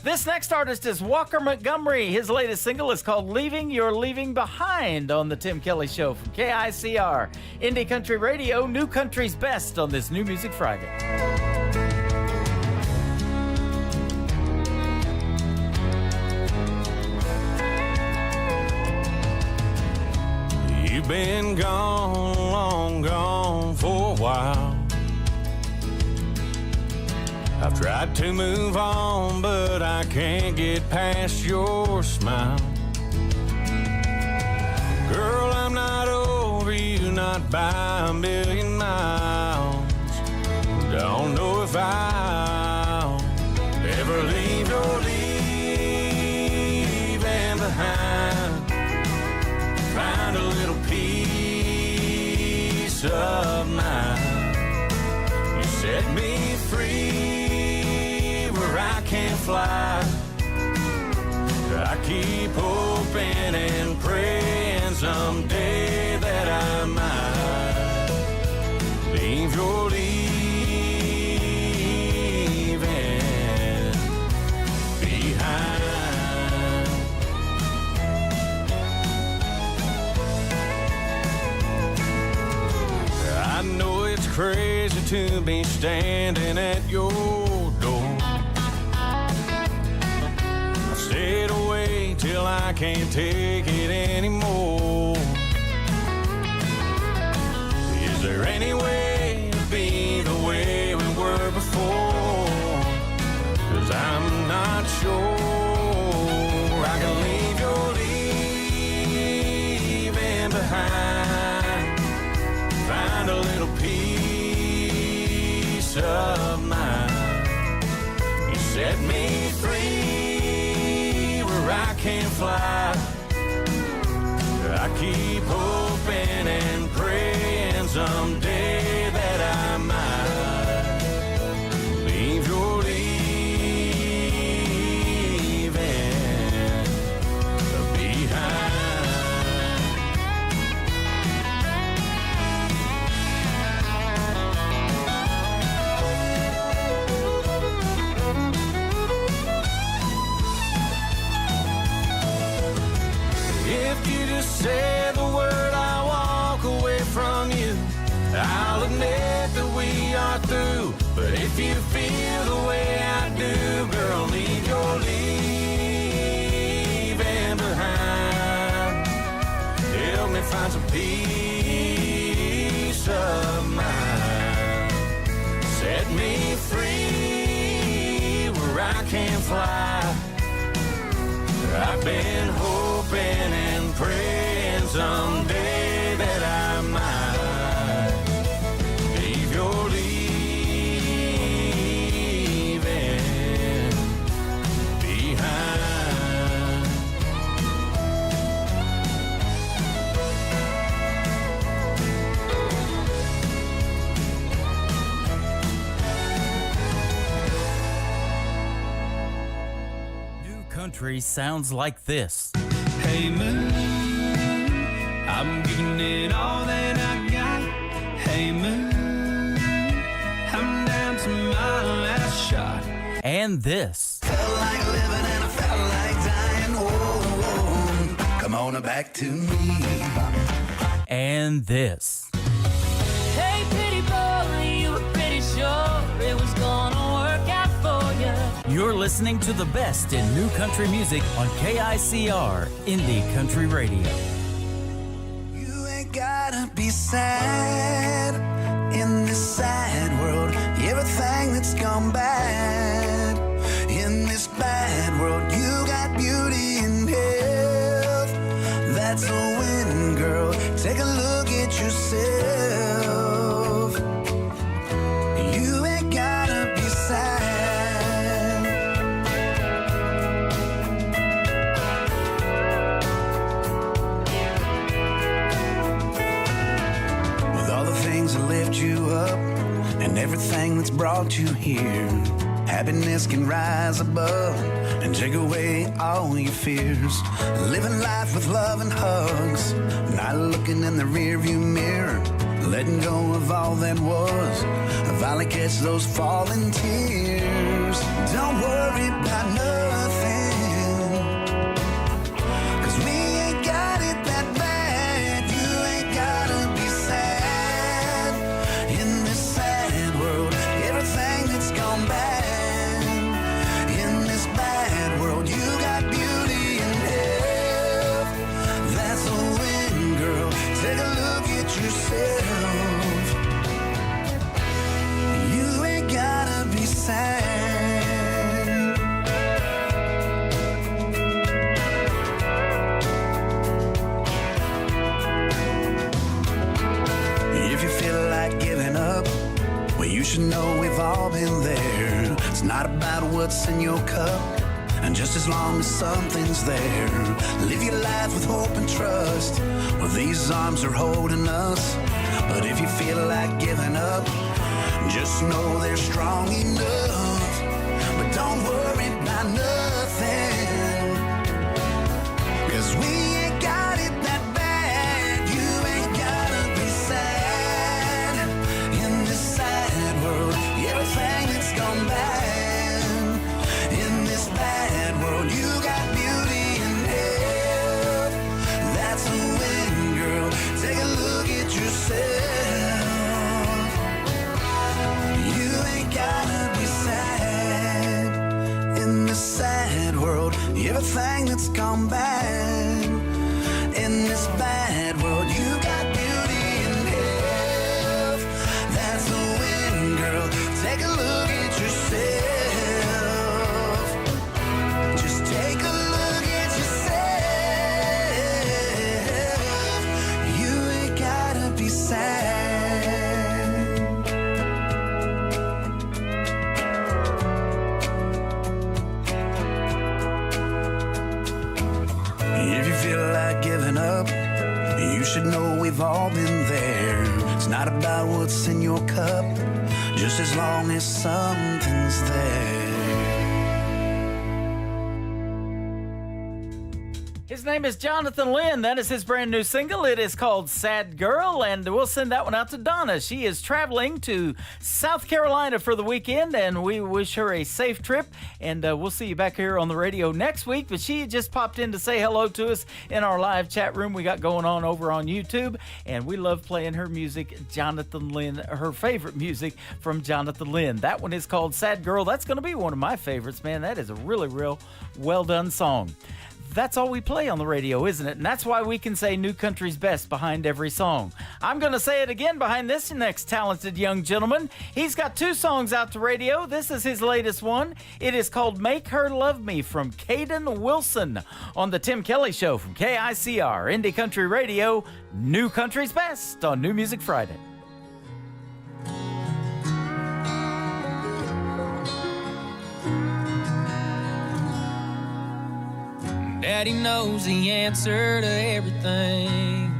This next artist is Walker Montgomery. His latest single is called Leaving You're Leaving Behind on the Tim Kelly Show from KICR. Indie Country Radio, New Country's Best on this New Music Friday. You've been gone, long gone for a while. I've tried to move on, but I can't get past your smile. Girl, I'm not over you, not by a million miles. Don't know if I'll ever leave your leaving behind. Find a little peace of mind. You set me free where I can't fly. I keep hoping and praying someday that I might leave your leaving behind. I know it's crazy to be standing at your door. I stayed away till I can't take it anymore. Is there any way to be the way we were before? 'Cause I'm not sure I can leave your leaving behind. Find a little peace of mind. You set me free where I can't fly. I keep hoping and praying someday that I might leave your leaving behind. If you just say the word, I walk away from you. I'll admit that we are through. But if you feel the way I do, girl, leave your leaving behind. Help me find some peace of mind. Set me free where I can't fly. I've been hoping and praying someday that I might leave your leaving behind. New country sounds like this. Hey moon, I'm giving it all that I got. Hey moon, I'm down to my last shot. And this. Felt like living and I felt like dying. Oh, come on back to me. And this. Hey pretty boy, you were pretty sure it was gonna work out for you. You're listening to the best in new country music on KICR Indie Country Radio. You ain't gotta be sad in this sad world. Everything that's gone bad in this bad world. You got beauty and health. That's a win, girl. Take a look at yourself. up and everything that's brought you here. Happiness can rise above and take away all your fears. Living life with love and hugs, not looking in the rearview mirror. Letting go of all that was, finally catch those falling tears. Don't worry about nothing, 'cause we ain't got it that bad. You ain't gotta be sad in this sad world. Everything that's gone bad in this bad world. You got beauty and health. That's a win, girl. Take a look at yourself. You ain't gotta be sad. If you feel like giving up, well, you should know we've all been there. It's not about what's in your cup, and just as long as something's there, live your life with hope and trust. Well, these arms are holding us. But if you feel like giving up, just know they're strong enough. But don't worry about nothing, 'cause we ain't got it that bad. You ain't gotta be sad in this sad world. Everything that's gone bad in this bad world. You got beauty and health. That's a win, girl. Take a look at yourself. You ain't gotta be sad in this sad world. Everything that's gone bad in this bad world. You got beauty and health. That's a win, girl. Take a look at yourself. Just take a look at yourself. You ain't gotta be sad. If you feel like giving up, you should know we've all been there. It's not about what's in your cup, just as long as something's there. His name is Jonathan Lynn. That is his brand new single. It is called Sad Girl, and we'll send that one out to Donna. She is traveling to South Carolina for the weekend, and we wish her a safe trip, and we'll see you back here on the radio next week. But she just popped in to say hello to us in our live chat room we got going on over on YouTube, and we love playing her music, Jonathan Lynn, her favorite music from Jonathan Lynn. That one is called Sad Girl. That's going to be one of my favorites, man. That is a really real well-done song. That's all we play on the radio, isn't it? And that's why we can say New Country's best behind every song. I'm going to say it again behind this next talented young gentleman. He's got 2 songs out to radio. This is his latest one. It is called Make Her Love Me from Caden Wilson on the Tim Kelly Show from KICR, Indie Country Radio, New Country's best on New Music Friday. Daddy knows the answer to everything.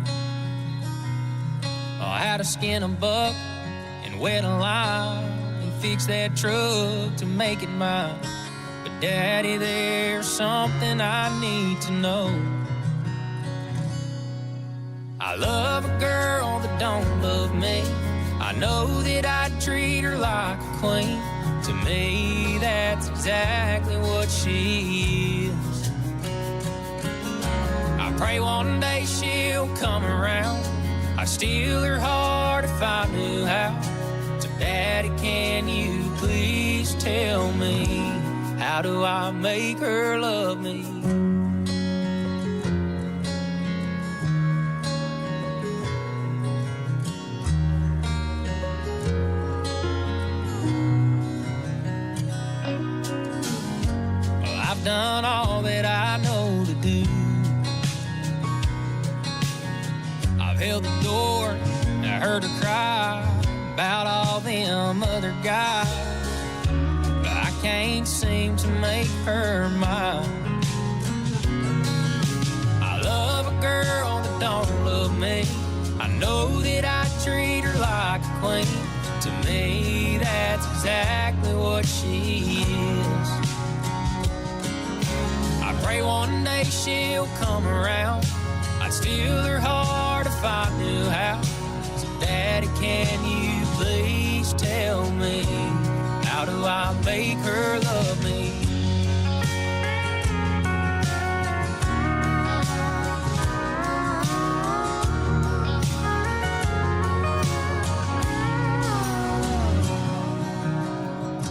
How to skin a buck and wet a lime and fix that truck to make it mine. But Daddy, there's something I need to know. I love a girl that don't love me. I know that I'd treat her like a queen. To me, that's exactly what she is. I pray one day she'll come around. I'd steal her heart if I knew how. So Daddy, can you please tell me, how do I make her love me? Well, I've done all that I know to do. Held the door, I heard her cry about all them other guys, but I can't seem to make her mine. I love a girl that don't love me. I know that I treat her like a queen. To me, that's exactly what she is. I pray one day she'll come around. I'd steal her heart if I knew how. So Daddy, can you please tell me, how do I make her love me?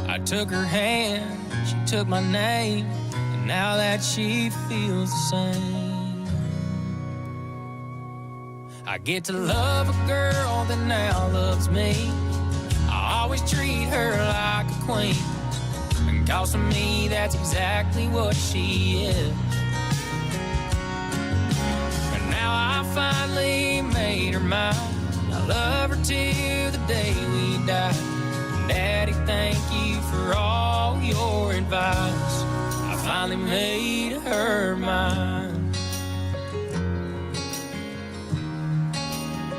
I took her hand, she took my name, and now that she feels the same, I get to love a girl that now loves me. I always treat her like a queen, and cause to me that's exactly what she is. And now I finally made her mine. I love her till the day we die. Daddy, thank you for all your advice. I finally made her mine.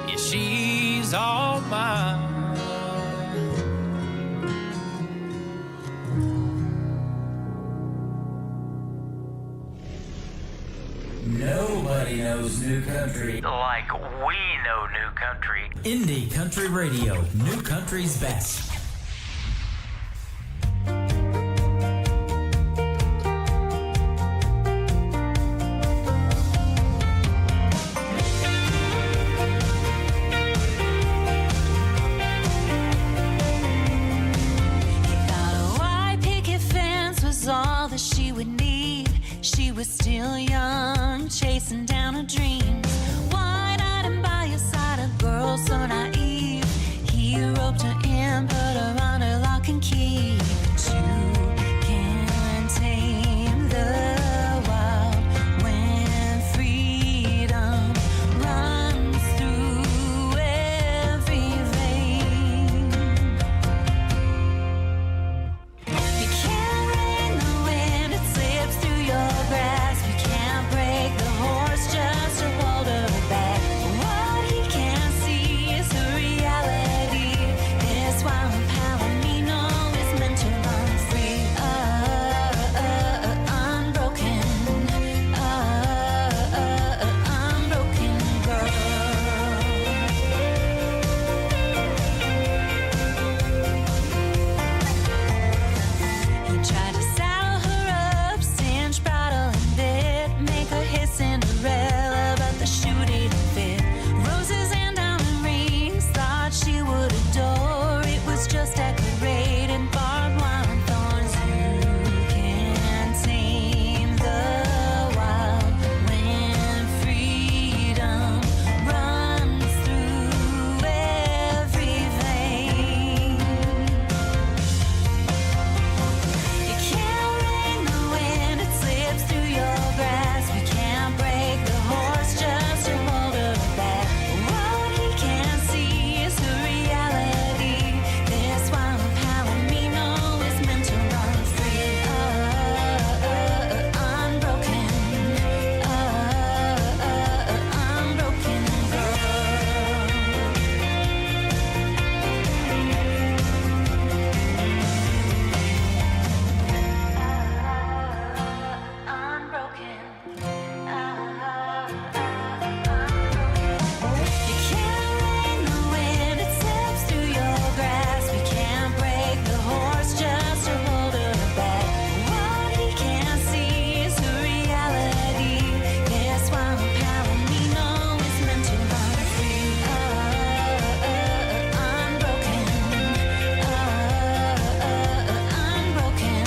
Yeah, she's all mine. Nobody knows new country like we know new country. Indie Country Radio, new country's best. All that she would need. She was still young, chasing down her dreams. Wide-eyed and by your side, a girl so naive. He roped her in, put her under lock and key. But you can't tame the wild when freedom runs through every vein. You can't rein the wind, it slips through your grasp. You can't break the horse just to hold her back. What he can't see is the reality. This wild Palomino is meant to run free. Unbroken, unbroken girl. He tried to saddle her up, cinch bridle and bit, make her his Cinderella, but the shoe didn't fit. Roses and diamond rings, thought she would adore. It was just decorated, barbed wire and thorns. You can't tame the wild when freedom runs through every vein. You can't rein the wind, it slips through your grasp. You can't break the horse just to hold her back. What he can't see is the reality. This wild Palomino is meant to run free. Unbroken, unbroken girl. Unbroken. You can't rein the wind, it slips through your grasp. You can't break the horse just to hold her back. What he can't see is the reality. This wild Palomino is meant to run free. Unbroken, unbroken,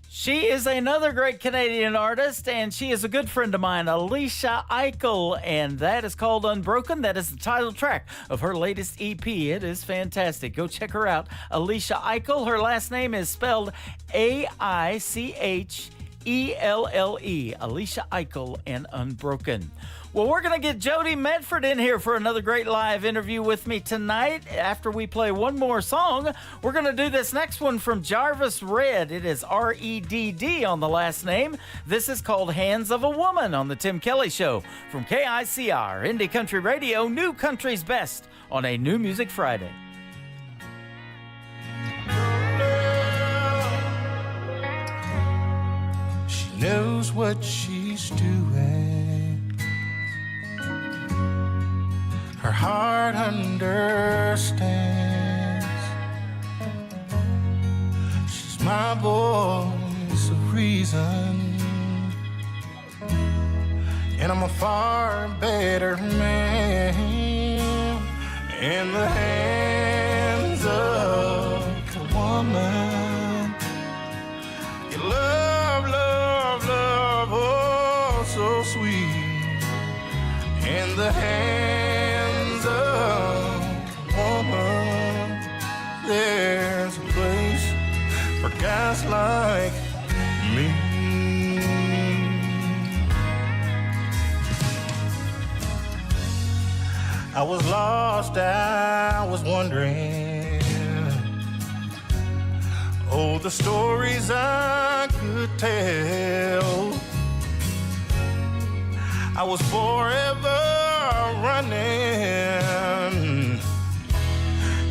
She is another great Canadian artist, and she is a good friend of mine, Alicia Eichel, and that is called Unbroken. That is the title track of her latest EP. It is fantastic. Go check her out. Alicia Eichel. Her last name is spelled Aichel. ELLE, Alicia Eichel and Unbroken. Well, we're going to get Jody Medford in here for another great live interview with me tonight. After we play one more song, we're going to do this next one from Jarvis Redd. It is R-E-D-D on the last name. This is called Hands of a Woman on the Tim Kelly Show from KICR, Indie Country Radio, New Country's Best on a New Music Friday. She knows what she's doing. Her heart understands. She's my voice of reason, and I'm a far better man in the hands of a woman. You love, love, love, oh, so sweet in the hands of a woman. There's a place for guys like me. I was lost, I was wondering, oh, the stories I could tell. I was forever running,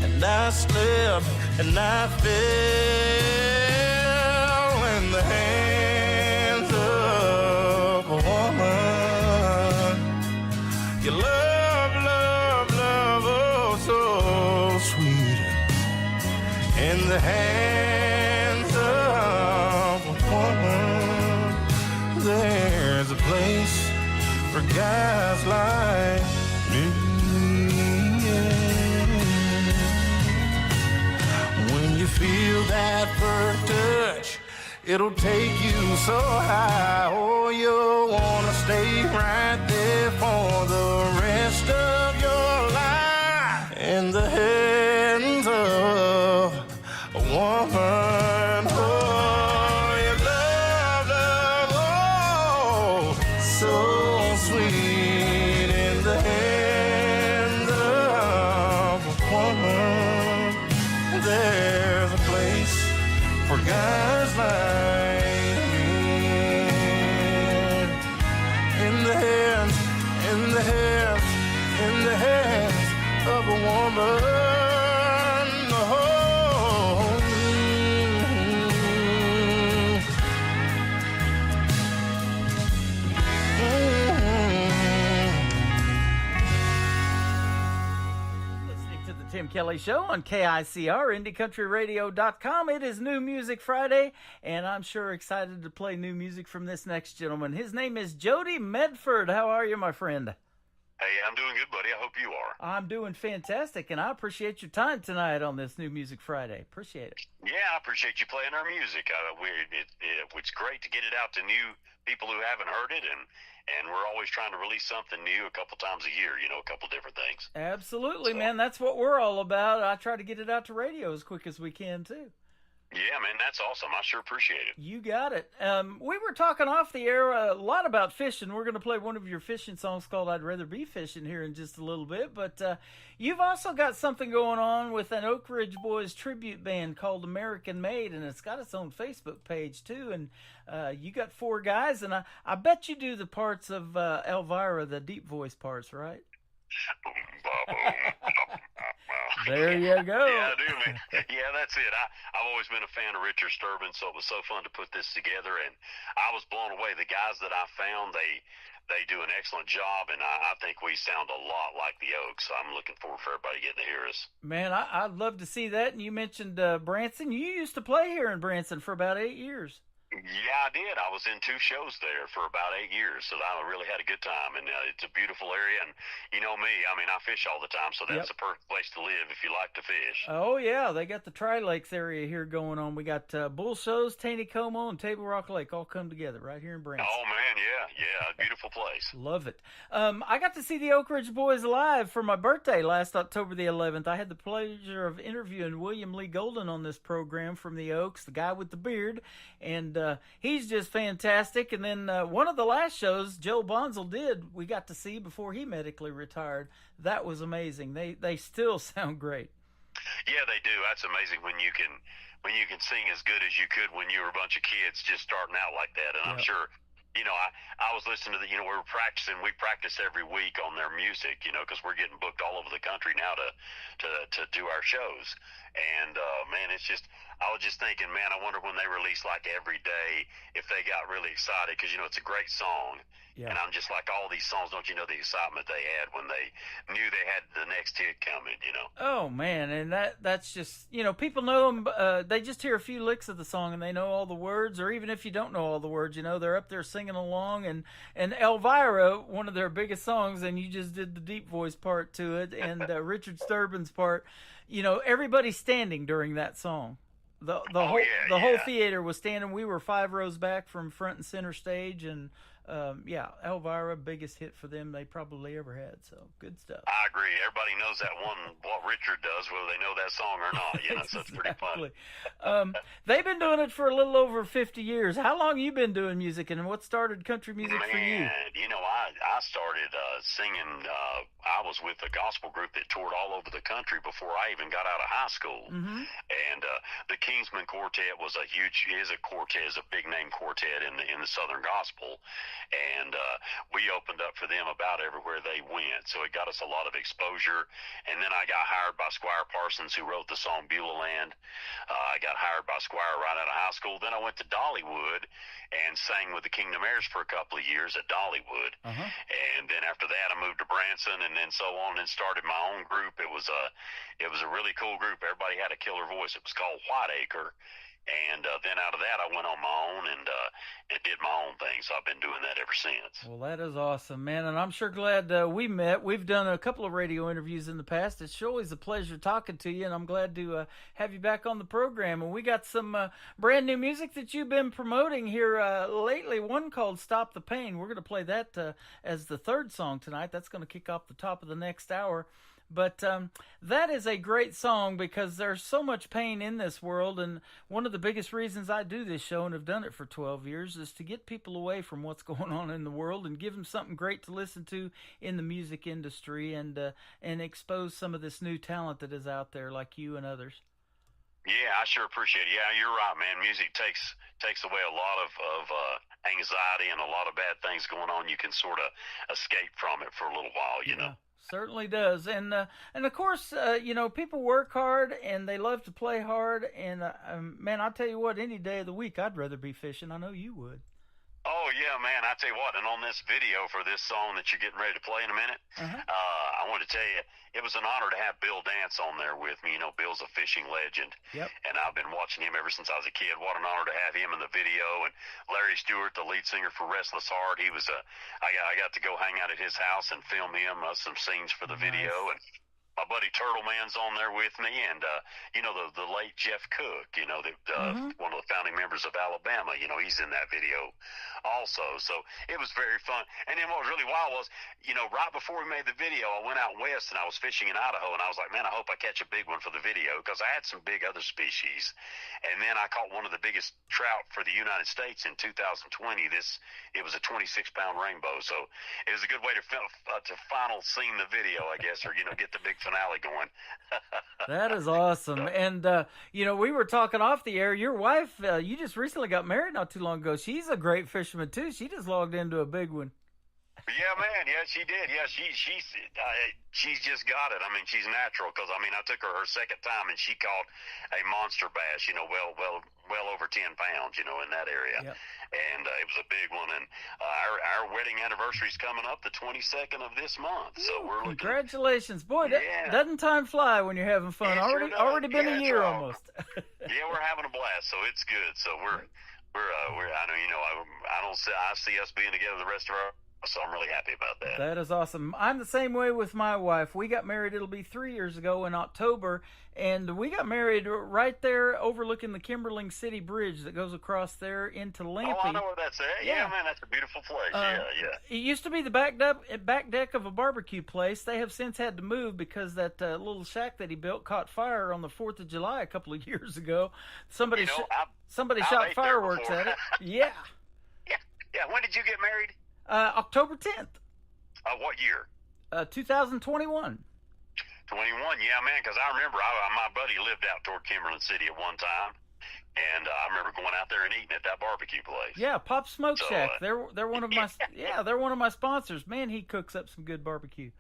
and I slipped and I fell in the hands of a woman. You love, love, love, oh, so sweet in the hands of a woman. There's a place for guys like me. When you feel that first touch, it'll take you so high. Oh, you'll wanna stay right there for the rest of your life in the hands of a woman. Oh, you love, love, oh, so sweet in the hands of a woman. There's a place for guys like me in the hands, in the hands, in the hands of a woman. Oh, Listening to the Tim Kelly Show on KICR, IndieCountryRadio.com. It is New Music Friday, and I'm sure excited to play new music from this next gentleman. His name is Jody Medford. How are you, my friend? Hey, I'm doing good, buddy. I hope you are. I'm doing fantastic, and I appreciate your time tonight on this New Music Friday. Appreciate it. Yeah, I appreciate you playing our music. It's great to get it out to new people who haven't heard it, and we're always trying to release something new a couple times a year, a couple different things. Absolutely, man. That's what we're all about. I try to get it out to radio as quick as we can, too. Yeah, man, that's awesome. I sure appreciate it. You got it. We were talking off the air a lot about fishing. We're going to play one of your fishing songs called I'd Rather Be Fishing here in just a little bit. But you've also got something going on with an Oak Ridge Boys tribute band called American Made, and it's got its own Facebook page, too. And you got 4 guys, and I bet you do the parts of Elvira, the deep voice parts, right? There you go. Yeah, I do, man. Yeah, that's it. I've always been a fan of Richard Sturban, so it was so fun to put this together, and I was blown away. The guys that I found, they do an excellent job, and I think we sound a lot like the Oaks, so I'm looking forward for everybody getting to hear us. Man, I'd love to see that. And you mentioned Branson. You used to play here in Branson for about 8 years. Yeah, I did. I was in 2 shows there for about 8 years, so I really had a good time. And it's a beautiful area, and you know me, I mean, I fish all the time, so that's a perfect place to live if you like to fish. Oh, yeah. They got the Tri-Lakes area here going on. We got Bull Shows, Taneycomo, and Table Rock Lake all come together right here in Branson. Oh, man, yeah. beautiful place. Love it. I got to see the Oak Ridge Boys live for my birthday last October the 11th. I had the pleasure of interviewing William Lee Golden on this program from the Oaks, the guy with the beard, and he's just fantastic. And then one of the last shows Joe Bonzel did, we got to see before he medically retired. That was amazing. They still sound great. Yeah, they do. That's amazing when you can sing as good as you could when you were a bunch of kids just starting out like that. And I'm sure, you know, I was listening to we were practicing. We practice every week on their music, you know, because we're getting booked all over the country now to do our shows. And man, it's just, I was just thinking, man, I wonder when they release like every day if they got really excited, because, you know, it's a great song. And I'm just like, all these songs, don't you know the excitement they had when they knew they had the next hit coming, you know? Oh, man, and that's just, you know, people know them, they just hear a few licks of the song and they know all the words, or even if you don't know all the words, you know, they're up there singing along. And Elvira, one of their biggest songs, and you just did the deep voice part to it, and Richard Sturbin's part, you know, everybody's standing during that song. The whole theater was standing. We were 5 rows back from front and center stage, and Elvira, biggest hit for them they probably ever had. So good stuff. I agree. Everybody knows that one, what Richard does, whether they know that song or not. You know, so it's pretty funny. They've been doing it for a little over 50 years. How long you been doing music, and what started country music for you? You know, I started singing. I was with a gospel group that toured all over the country before I even got out of high school. Mm-hmm. And the Kingsmen Quartet is a big name quartet in the Southern Gospel. And we opened up for them about everywhere they went. So it got us a lot of exposure. And then I got hired by Squire Parsons, who wrote the song Beulah Land. I got hired by Squire right out of high school. Then I went to Dollywood and sang with the Kingdom Heirs for a couple of years at Dollywood. Uh-huh. And then after that, I moved to Branson, and then so on, and started my own group. It was a really cool group. Everybody had a killer voice. It was called Whiteacre. And then out of that, I went on my own and did my own thing. So I've been doing that ever since. Well, that is awesome, man. And I'm sure glad we met. We've done a couple of radio interviews in the past. It's always a pleasure talking to you, and I'm glad to have you back on the program. And we got some brand new music that you've been promoting here lately, one called Stop the Pain. We're going to play that as the third song tonight. That's going to kick off the top of the next hour. But that is a great song because there's so much pain in this world, and one of the biggest reasons I do this show and have done it for 12 years is to get people away from what's going on in the world and give them something great to listen to in the music industry, and expose some of this new talent that is out there like you and others. Yeah, I sure appreciate it. Yeah, you're right, man. Music takes away a lot of anxiety and a lot of bad things going on. You can sort of escape from it for a little while, you know. Certainly does. And of course, you know, people work hard and they love to play hard. And man, I'll tell you what, any day of the week, I'd rather be fishing. I know you would. Oh, yeah, man. I tell you what, and on this video for this song that you're getting ready to play in a minute, I want to tell you, it was an honor to have Bill Dance on there with me. You know, Bill's a fishing legend. Yep. And I've been watching him ever since I was a kid. What an honor to have him in the video. And Larry Stewart, the lead singer for Restless Heart, he was I got to go hang out at his house and film him some scenes for the video. And my buddy Turtle Man's on there with me, and you know, the late Jeff Cook, you know, one of the founding members of Alabama, you know, he's in that video also. So it was very fun. And then what was really wild was, you know, right before we made the video, I went out west and I was fishing in Idaho, and I was like, man, I hope I catch a big one for the video, because I had some big other species. And then I caught one of the biggest trout for the United States in 2020. It was a 26-pound rainbow. So it was a good way to final scene the video, I guess, or, you know, get the big finale going. That is awesome. And, you know, we were talking off the air. Your wife, you just recently got married not too long ago. She's a great fisherman, too. She just logged into a big one. Yeah, man. Yeah, she did. Yeah, she's just got it. I mean, she's natural, because, I mean, I took her second time, and she caught a monster bass, you know, well over 10 pounds, you know, in that area. Yep. And it was a big one. And our wedding anniversary is coming up the 22nd of this month. So we're looking. Congratulations. Boy, doesn't time fly when you're having fun? Already been a year almost. Yeah, we're having a blast, so it's good. So we're I know, you know, I see us being together the rest of our So I'm really happy about that. That is awesome. I'm the same way with my wife. We got married, it'll be 3 years ago in October, and we got married right there overlooking the Kimberling City Bridge that goes across there into Lampe. Oh, I know where that's at. Yeah, man, that's a beautiful place. Yeah. It used to be the back deck of a barbecue place. They have since had to move because that little shack that he built caught fire on the 4th of July a couple of years ago. Somebody shot fireworks at it. Yeah. Yeah. When did you get married? October 10th. What year? 2021. 21, yeah, man, because I remember my buddy lived out toward Kimberling City at one time, and I remember going out there and eating at that barbecue place. Yeah, Pop Smoke Shack. They're one of my they're one of my sponsors. Man, he cooks up some good barbecue.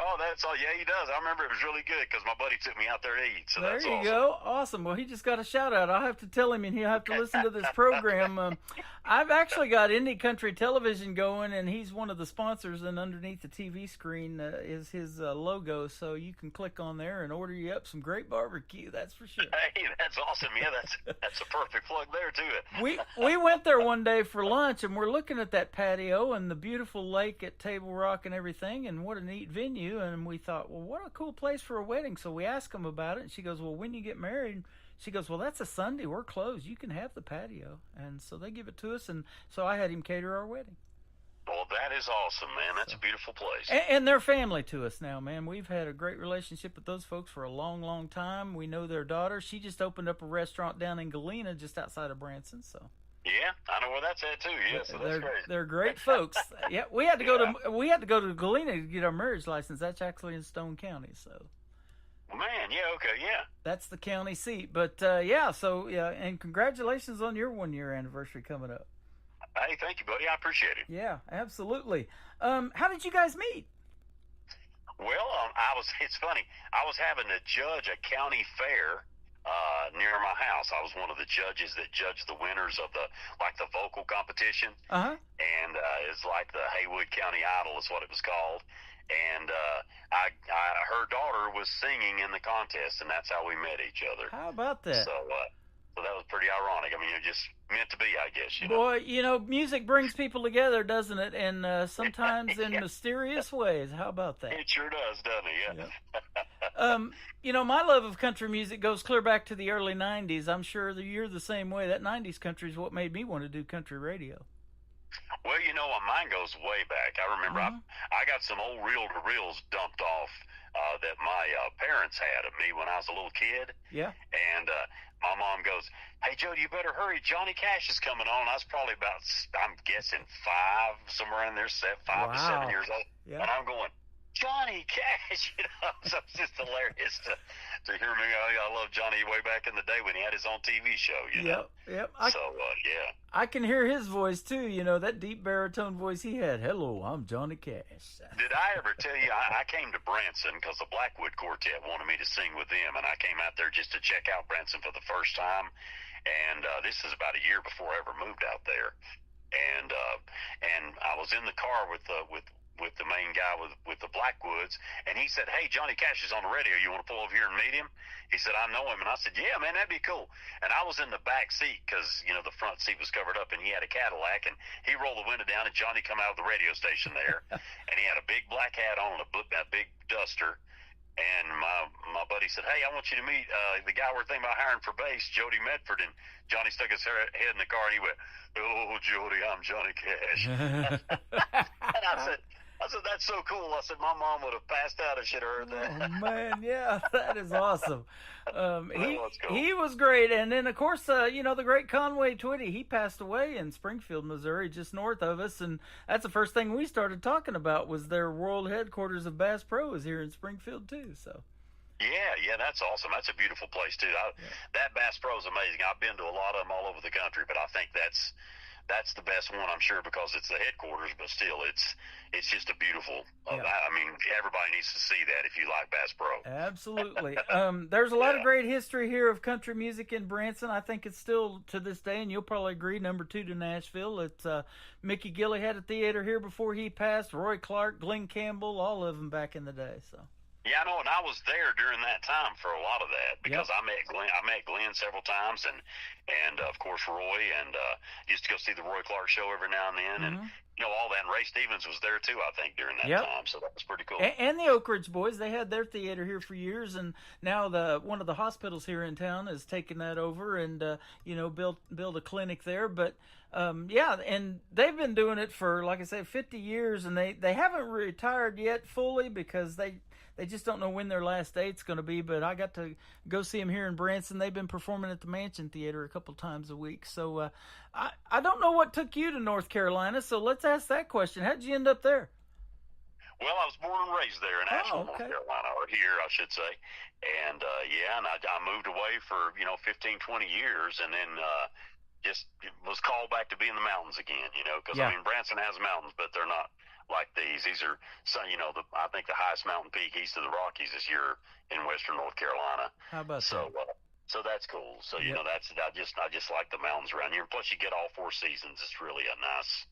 Oh, that's all. Yeah, he does. I remember it was really good because my buddy took me out there to eat. So there that's you awesome. go. Awesome. Well, he just got a shout out. I'll have to tell him, and he'll have to listen to this program. I've actually got Indie Country Television going, and he's one of the sponsors. And underneath the TV screen is his logo, so you can click on there and order you up some great barbecue. That's for sure. Hey, that's awesome. Yeah, that's a perfect plug there to it. We went there one day for lunch, and we're looking at that patio and the beautiful lake at Table Rock and everything, and what a neat venue. And we thought, well, what a cool place for a wedding. So we asked him about it, and she goes, well, when you get married, she goes, well, that's a Sunday. We're closed. You can have the patio. And so they give it to us, and so I had him cater our wedding. Well, that is awesome, man. That's a beautiful place. And they're family to us now, man. We've had a great relationship with those folks for a long, long time. We know their daughter. She just opened up a restaurant down in Galena just outside of Branson, so. Yeah, I know where that's at too. Yeah, so that's great. They're great folks. Yeah, we had to go to Galena to get our marriage license. That's actually in Stone County, so. Man, yeah, okay, yeah. That's the county seat, but yeah. So yeah, and congratulations on your 1 year anniversary coming up. Hey, thank you, buddy. I appreciate it. Yeah, absolutely. How did you guys meet? Well, it's funny. I was having to judge a county fair near my house. I was one of the judges that judged the winners of the vocal competition. Uh-huh. And it's like the Haywood County Idol is what it was called. And her daughter was singing in the contest, and that's how we met each other. How about that? So that was pretty ironic. I mean, it just meant to be, I guess. You know? Boy, music brings people together, doesn't it? And sometimes in mysterious ways. How about that? It sure does, doesn't it? Yeah. My love of country music goes clear back to the early 90s. I'm sure that you're the same way. That 90s country is what made me want to do country radio. Well, mine goes way back. I remember I got some old reel-to-reels dumped off that my parents had of me when I was a little kid. Yeah. And my mom goes, hey, Jody, you better hurry. Johnny Cash is coming on. I was probably about, I'm guessing 5, somewhere in there, 5 to 7 years old. Yeah. And I'm going, Johnny Cash, so it's just hilarious to hear me. I love Johnny way back in the day when he had his own TV show, know. Yep. Yeah. I can hear his voice too, that deep baritone voice he had. Hello, I'm Johnny Cash. Did I ever tell you, I came to Branson because the Blackwood Quartet wanted me to sing with them, and I came out there just to check out Branson for the first time, and this is about a year before I ever moved out there, and I was in the car with the main guy with the Blackwoods, and he said, hey, Johnny Cash is on the radio. You want to pull over here and meet him? He said, I know him. And I said, yeah, man, that'd be cool. And I was in the back seat because, the front seat was covered up, and he had a Cadillac, and he rolled the window down, and Johnny come out of the radio station there, and he had a big black hat on, a big duster. And my buddy said, hey, I want you to meet the guy we're thinking about hiring for bass, Jody Medford. And Johnny stuck his head in the car, and he went, oh, Jody, I'm Johnny Cash. And I said, that's so cool. I said, my mom would have passed out if she'd heard that. Oh, man, yeah, that is awesome. Cool. He was great. And then, of course, the great Conway Twitty, he passed away in Springfield, Missouri, just north of us. And that's the first thing we started talking about was their world headquarters of Bass Pro is here in Springfield, too. So. Yeah, that's awesome. That's a beautiful place, too. That Bass Pro is amazing. I've been to a lot of them all over the country, but I think that's the best one, I'm sure, because it's the headquarters, but still, it's just a beautiful, I mean, everybody needs to see that if you like Bass Pro. Absolutely. There's a lot of great history here of country music in Branson. I think it's still, to this day, and you'll probably agree, number 2 to Nashville. It's Mickey Gilley had a theater here before he passed, Roy Clark, Glenn Campbell, all of them back in the day, so. Yeah, I know, and I was there during that time for a lot of that because I met Glenn several times, and of course Roy, and used to go see the Roy Clark show every now and then, and all that. And Ray Stevens was there too, I think, during that time, so that was pretty cool. And the Oak Ridge Boys, they had their theater here for years, and now one of the hospitals here in town has taken that over and built a clinic there. But and they've been doing it for, like I said, 50 years, and they haven't retired yet fully because they just don't know when their last date's going to be. But I got to go see them here in Branson. They've been performing at the Mansion Theater a couple times a week. So I don't know what took you to North Carolina, so let's ask that question. How'd you end up there? Well, I was born and raised there in Asheville, North Carolina, or here, I should say. And, and I moved away for, 15, 20 years, and then just was called back to be in the mountains again, because, Branson has mountains, but they're not like these. These are, I think the highest mountain peak east of the Rockies is here in western North Carolina. How about that? So that's cool. So, that's, I just like the mountains around here. Plus you get all 4 seasons. It's really a nice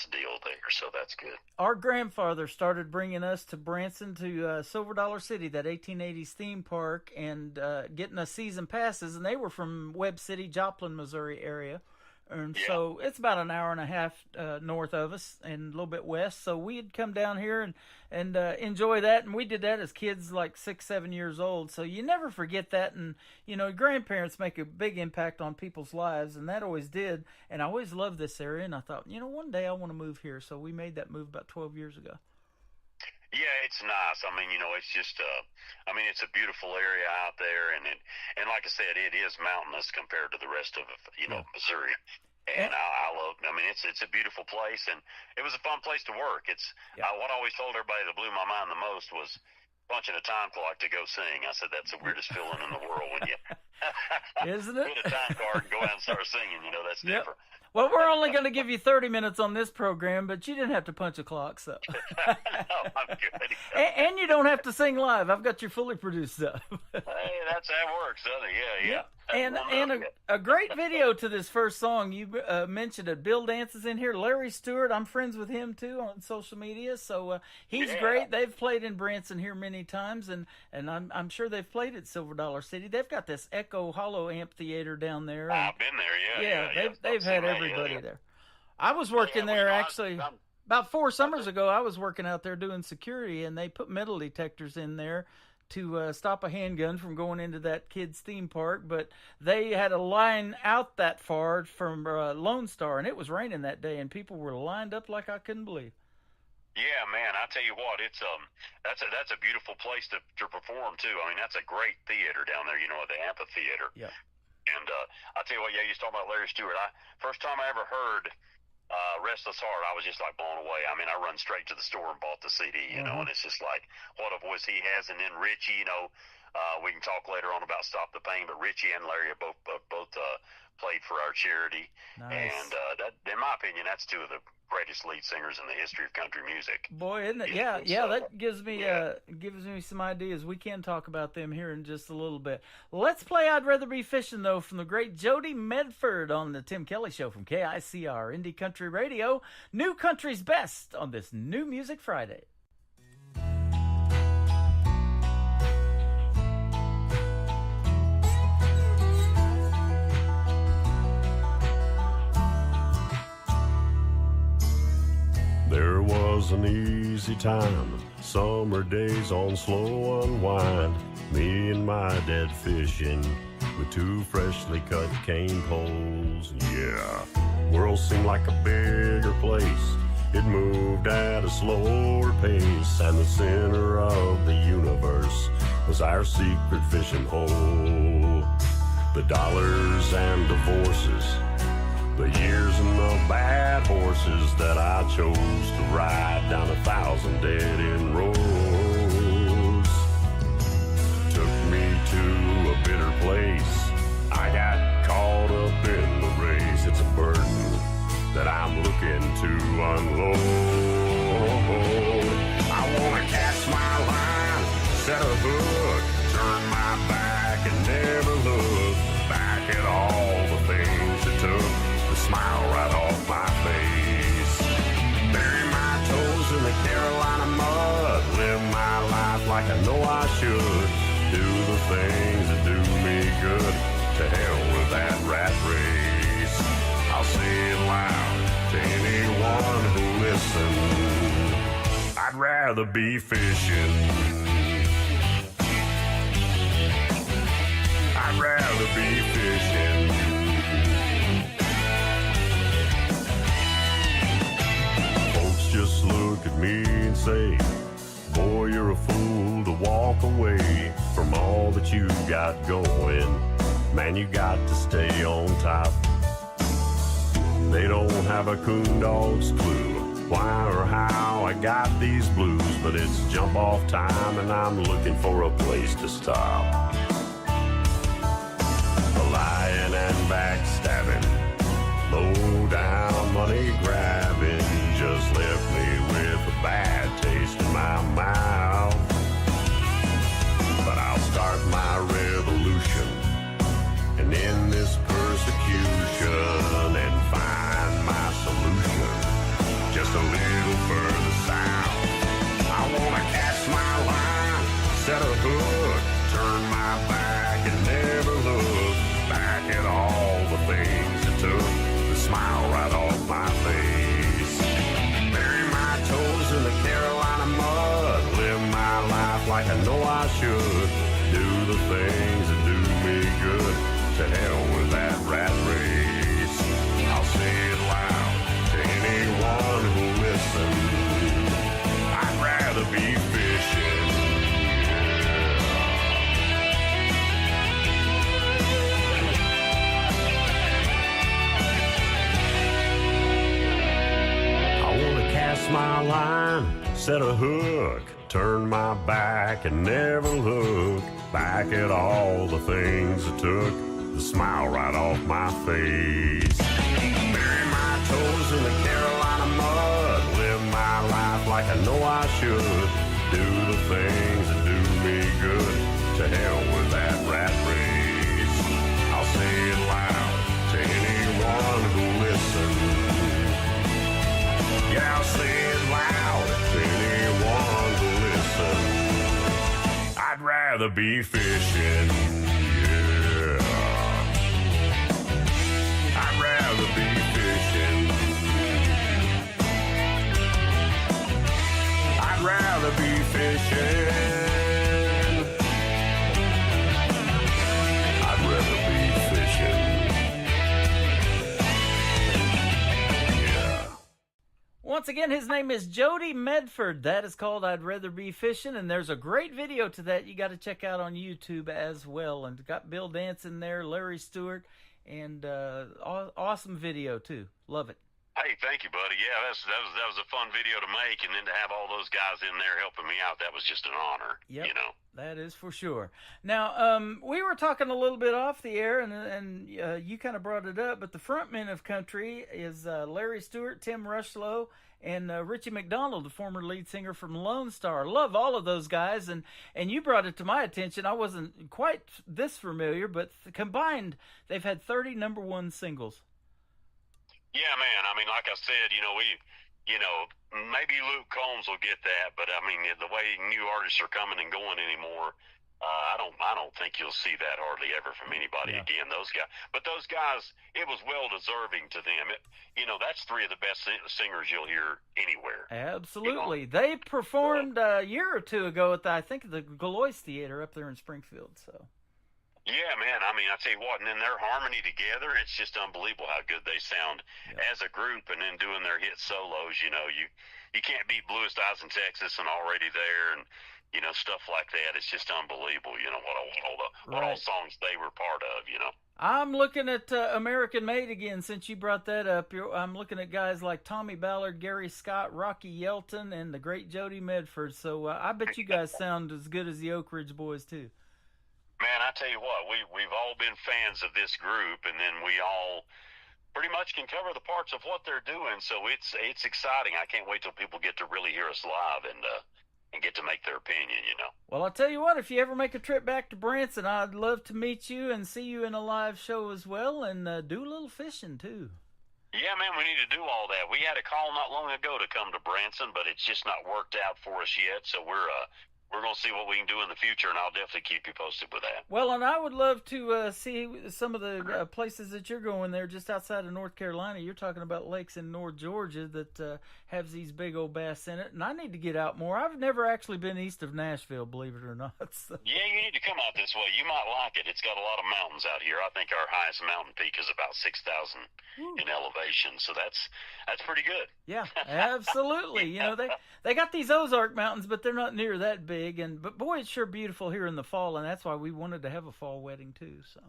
deal there. So that's good. Our grandfather started bringing us to Branson, to Silver Dollar City, that 1880s theme park, and getting us season passes. And they were from Webb City, Joplin, Missouri area. And so it's about an hour and a half north of us and a little bit west. So we'd come down here and enjoy that. And we did that as kids, like 6, 7 years old. So you never forget that. And, grandparents make a big impact on people's lives. And that always did. And I always loved this area. And I thought, one day I want to move here. So we made that move about 12 years ago. Yeah, it's nice. I mean, it's just, it's a beautiful area out there, and like I said, it is mountainous compared to the rest of, Missouri. And I love. It's a beautiful place, and it was a fun place to work. It's what I always told everybody that blew my mind the most was punching a time clock to go sing. I said that's the weirdest feeling in the world when you isn't it? Get a time card and go out and start singing. That's different. Well, we're only going to give you 30 minutes on this program, but you didn't have to punch a clock, so. No, I'm good. And you don't have to sing live. I've got your fully produced stuff. Hey, that's how it works, doesn't it? Yeah. And a great video to this first song. You mentioned it. Bill Dance is in here. Larry Stewart, I'm friends with him too on social media, so he's great. They've played in Branson here many times, and I'm sure they've played at Silver Dollar City. They've got this Echo Hollow amphitheater down there. I've been there, they've had everybody there. I was working there actually about 4 summers ago. I was working out there doing security, and they put metal detectors in there to stop a handgun from going into that kid's theme park. But they had a line out that far from Lone Star, and it was raining that day, and people were lined up like I couldn't believe. Yeah, man, I tell you what, it's that's a beautiful place to perform too. That's a great theater down there, the amphitheater. Yeah. And I tell you what, you was talking about Larry Stewart. First time I ever heard Restless Heart, I was just like blown away. I run straight to the store and bought the CD, and it's just like what a voice he has. And then Richie, we can talk later on about Stop the Pain, but Richie and Larry have both played for our charity. Nice. And that, in my opinion, that's 2 of the greatest lead singers in the history of country music. Boy, isn't it? Yeah, that gives me some ideas. We can talk about them here in just a little bit. Let's play I'd Rather Be Fishing, though, from the great Jody Medford on the Tim Kelly Show from KICR Indie Country Radio. New Country's Best on this New Music Friday. There was an easy time, summer days on slow unwind, me and my dad fishing with 2 freshly cut cane poles. Yeah, world seemed like a bigger place. It moved at a slower pace, and the center of the universe was our secret fishing hole. The dollars and divorces, the years and the bad horses that I chose to ride down 1,000 dead-end roads took me to a bitter place. I got caught up in the race. It's a burden that I'm looking to unload. I wanna catch my line, set a hook, turn my back and never look back at all the things it took. Smile right off my face. Bury my toes in the Carolina mud. Live my life like like I know I should. Do the things that do me good. To hell with that rat race. I'll say it loud to anyone who listens. I'd rather be fishing. I'd rather be fishing. Folks just look at me and say, boy, you're a fool to walk away from all that you got going. Man, you got to stay on top. They don't have a coon dog's clue why or how I got these blues, but it's jump off time and I'm looking for a place to stop. The lying and backstabbing, low down money grabbing just left me with a bad taste in my mouth. But I'll start my revolution and end this persecution and find my solution just a little further south. I wanna cast my line, set a hook, turn my back and never look back at all the things it took to smile right off my face. Bury my toes in the Carolina mud, live my life like I know I should. Do the things that do me good. To hell with that rat race. I'll say it loud to anyone who listens. I'd rather be fishing. I wanna cast my line, set a hook, turn my back and never look back at all the things it took to smile right off my face. Bury my toes in the Carolina mud, live my life like I know I should. Do the things that do me good. To hell with that rat race. I'll say it loud to anyone who listens. Yeah, I'll say it loud to anyone who listens. I'd rather be fishing. I'd rather be fishing. I'd rather be fishing. I'd rather be fishing. Yeah. Once again, his name is Jody Medford. That is called I'd Rather Be Fishing, and there's a great video to that you got to check out on YouTube as well. And got Bill Dance in there, Larry Stewart, and awesome video too. Love it. Hey, thank you, buddy. Yeah, that was a fun video to make, and then to have all those guys in there helping me out, that was just an honor. Yep, you know. That is for sure. Now, we were talking a little bit off the air, and you kind of brought it up, but the frontmen of country is Larry Stewart, Tim Rushlow, and Richie McDonald, the former lead singer from Lone Star. Love all of those guys, and you brought it to my attention. I wasn't quite this familiar, but combined, they've had 30 number one singles. Yeah, man. I mean, like I said, maybe Luke Combs will get that, but I mean, the way new artists are coming and going anymore, I don't think you'll see that hardly ever from anybody again. Those guys, it was well deserving to them. That's three of the best singers you'll hear anywhere. Absolutely, they performed a year or two ago at I think the Galois Theater up there in Springfield. So. Yeah, man. I mean, I tell you what, and then their harmony together, it's just unbelievable how good they sound as a group, and then doing their hit solos, you can't beat Bluest Eyes in Texas and Already There and, stuff like that. It's just unbelievable, what all songs they were part of, I'm looking at American Made again since you brought that up. I'm looking at guys like Tommy Ballard, Gary Scott, Rocky Yelton, and the great Jody Medford. So I bet you guys sound as good as the Oak Ridge Boys, too. Man, I tell you what, we've all been fans of this group, and then we all pretty much can cover the parts of what they're doing. So it's exciting. I can't wait till people get to really hear us live and get to make their opinion. Well, I'll tell you what, if you ever make a trip back to Branson, I'd love to meet you and see you in a live show as well, and do a little fishing too. Yeah, man, we need to do all that. We had a call not long ago to come to Branson, but it's just not worked out for us yet. So we're we're going to see what we can do in the future, and I'll definitely keep you posted with that. Well, and I would love to see some of the places that you're going there just outside of North Carolina. You're talking about lakes in North Georgia that have these big old bass in it, and I need to get out more. I've never actually been east of Nashville, believe it or not. So. Yeah, you need to come out this way. You might like it. It's got a lot of mountains out here. I think our highest mountain peak is about 6,000 in elevation, so that's pretty good. Yeah, absolutely. You know, they got these Ozark Mountains, but they're not near that big. But boy, it's sure beautiful here in the fall, and that's why we wanted to have a fall wedding too. So.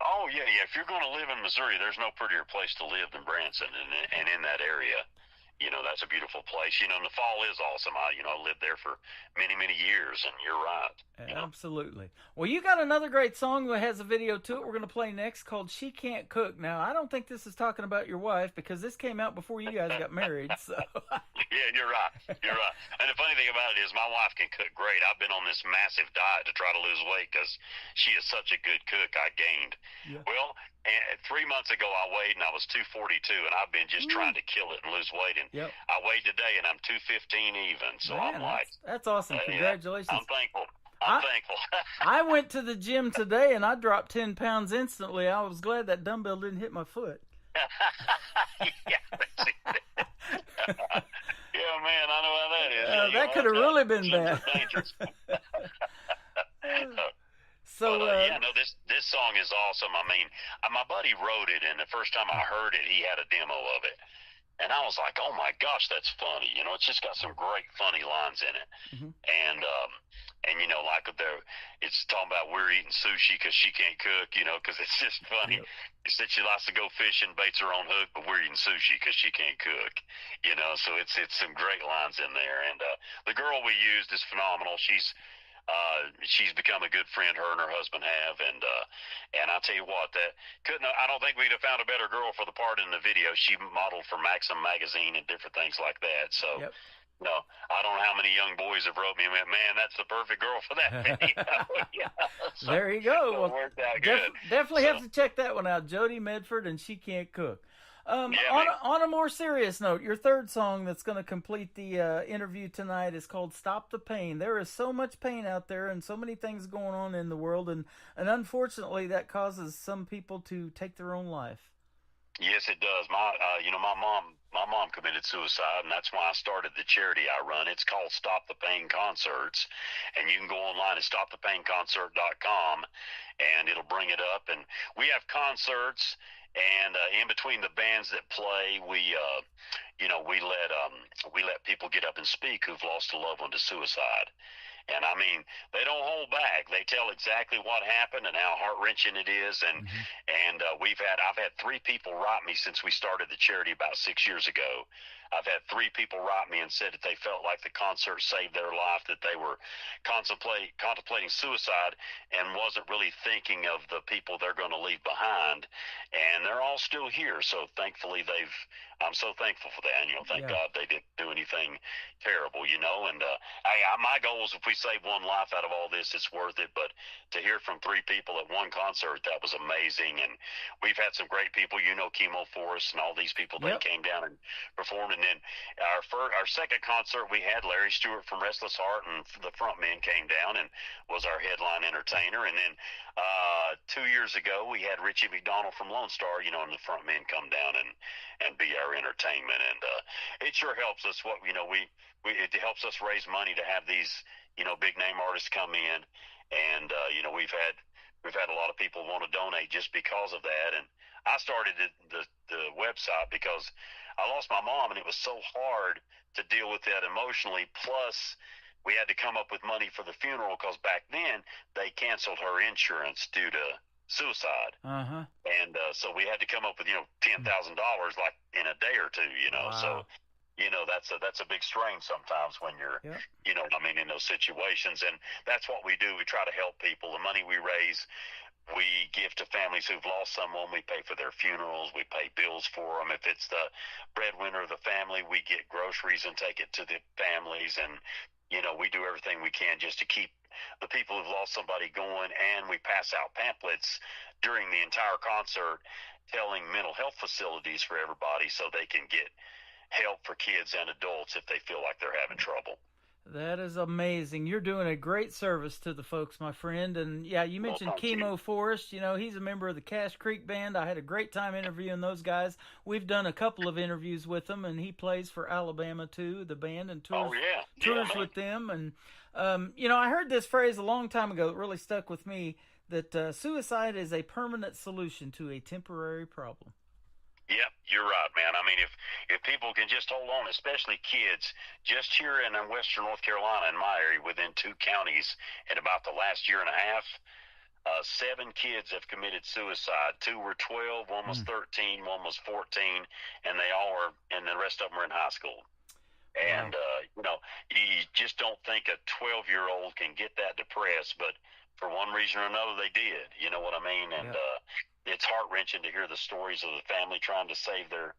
Oh yeah. If you're going to live in Missouri, there's no prettier place to live than Branson, and in that area. You know, that's a beautiful place. You know, and the fall is awesome. I lived there for many, many years, and you're right. Absolutely. Well, you got another great song that has a video to it we're going to play next called She Can't Cook. Now, I don't think this is talking about your wife because this came out before you guys got married. So. Yeah, you're right. You're right. And the funny thing about it is my wife can cook great. I've been on this massive diet to try to lose weight because she is such a good cook. I gained. Yeah. Well, and 3 months ago I weighed and I was 242, and I've been just trying to kill it and lose weight. And I weighed today and I'm 215 even. So Man, I'm like, that's awesome. Congratulations. I'm thankful. I'm thankful. I went to the gym today and I dropped 10 pounds instantly. I was glad that dumbbell didn't hit my foot. Yeah, man, I know how that is. That could have really been bad. So this song is awesome. I mean, my buddy wrote it, and the first time I heard it, he had a demo of it, and I was like, "Oh my gosh, that's funny!" You know, it's just got some great funny lines in it, and you know, like it's talking about we're eating sushi because she can't cook, you know, because it's just funny. He said she likes to go fishing, baits her own hook, but we're eating sushi because she can't cook, you know. So it's some great lines in there, and the girl we used is phenomenal. She's become a good friend, her and her husband have, and I tell you what, I don't think we'd have found a better girl for the part in the video. She modeled for Maxim magazine and different things like that. So, no, I don't know how many young boys have wrote me and went, "Man, that's the perfect girl for that video." So, there you go. So it worked out good. Definitely have to check that one out. Jody Medford and She Can't Cook. On a more serious note, your third song that's going to complete the interview tonight is called Stop the Pain. There is so much pain out there and so many things going on in the world, and unfortunately that causes some people to take their own life. Yes, it does. My mom committed suicide, and that's why I started the charity I run. It's called Stop the Pain Concerts, and you can go online at stopthepainconcert.com, and it'll bring it up. And we have concerts. And in between the bands that play, we let people get up and speak who've lost a loved one to suicide. And I mean, they don't hold back. They tell exactly what happened and how heart-wrenching it is. And I've had 3 people write me since we started the charity about 6 years ago. I've had 3 people write me and said that they felt like the concert saved their life, that they were contemplating suicide and wasn't really thinking of the people they're going to leave behind. And they're all still here. So thankfully I'm so thankful for that. And, thank God they didn't do anything terrible, and my goal is if we save one life out of all this, it's worth it. But to hear from 3 people at one concert, that was amazing. And we've had some great people, Chemo Forest and all these people that came down and performed. And then our second concert, we had Larry Stewart from Restless Heart, and the front man came down and was our headline entertainer. And then 2 years ago, we had Richie McDonald from Lone Star, and the front man come down and be our entertainment. And it sure helps us. It helps us raise money to have these big name artists come in, and we've had a lot of people want to donate just because of that. And I started the website because I lost my mom, and it was so hard to deal with that emotionally. Plus, we had to come up with money for the funeral because back then they canceled her insurance due to suicide. And so we had to come up with $10,000 like in a day or two. So that's a big strain sometimes when you're in those situations. And that's what we do. We try to help people. The money we raise, we give to families who've lost someone. We pay for their funerals. We pay bills for them. If it's the breadwinner of the family, we get groceries and take it to the families. And we do everything we can just to keep the people who've lost somebody going. And we pass out pamphlets during the entire concert telling mental health facilities for everybody so they can get help for kids and adults if they feel like they're having trouble. That is amazing. You're doing a great service to the folks, my friend. And yeah, you mentioned Chemo Forest. You know, he's a member of the Cash Creek Band. I had a great time interviewing those guys. We've done a couple of interviews with them, and he plays for Alabama too, the band, and tours with them. And you know, I heard this phrase a long time ago that really stuck with me, that suicide is a permanent solution to a temporary problem. Yep, you're right, man. I mean, if people can just hold on, especially kids, just here in western North Carolina, in my area, within 2 counties, in about the last year and a half, 7 kids have committed suicide. 2 were 12, one was 13, one was 14, and they all are, and the rest of them are in high school. And, you know, you just don't think a 12-year-old can get that depressed, but for one reason or another, they did. You know what I mean? And it's heart-wrenching to hear the stories of the family trying to save their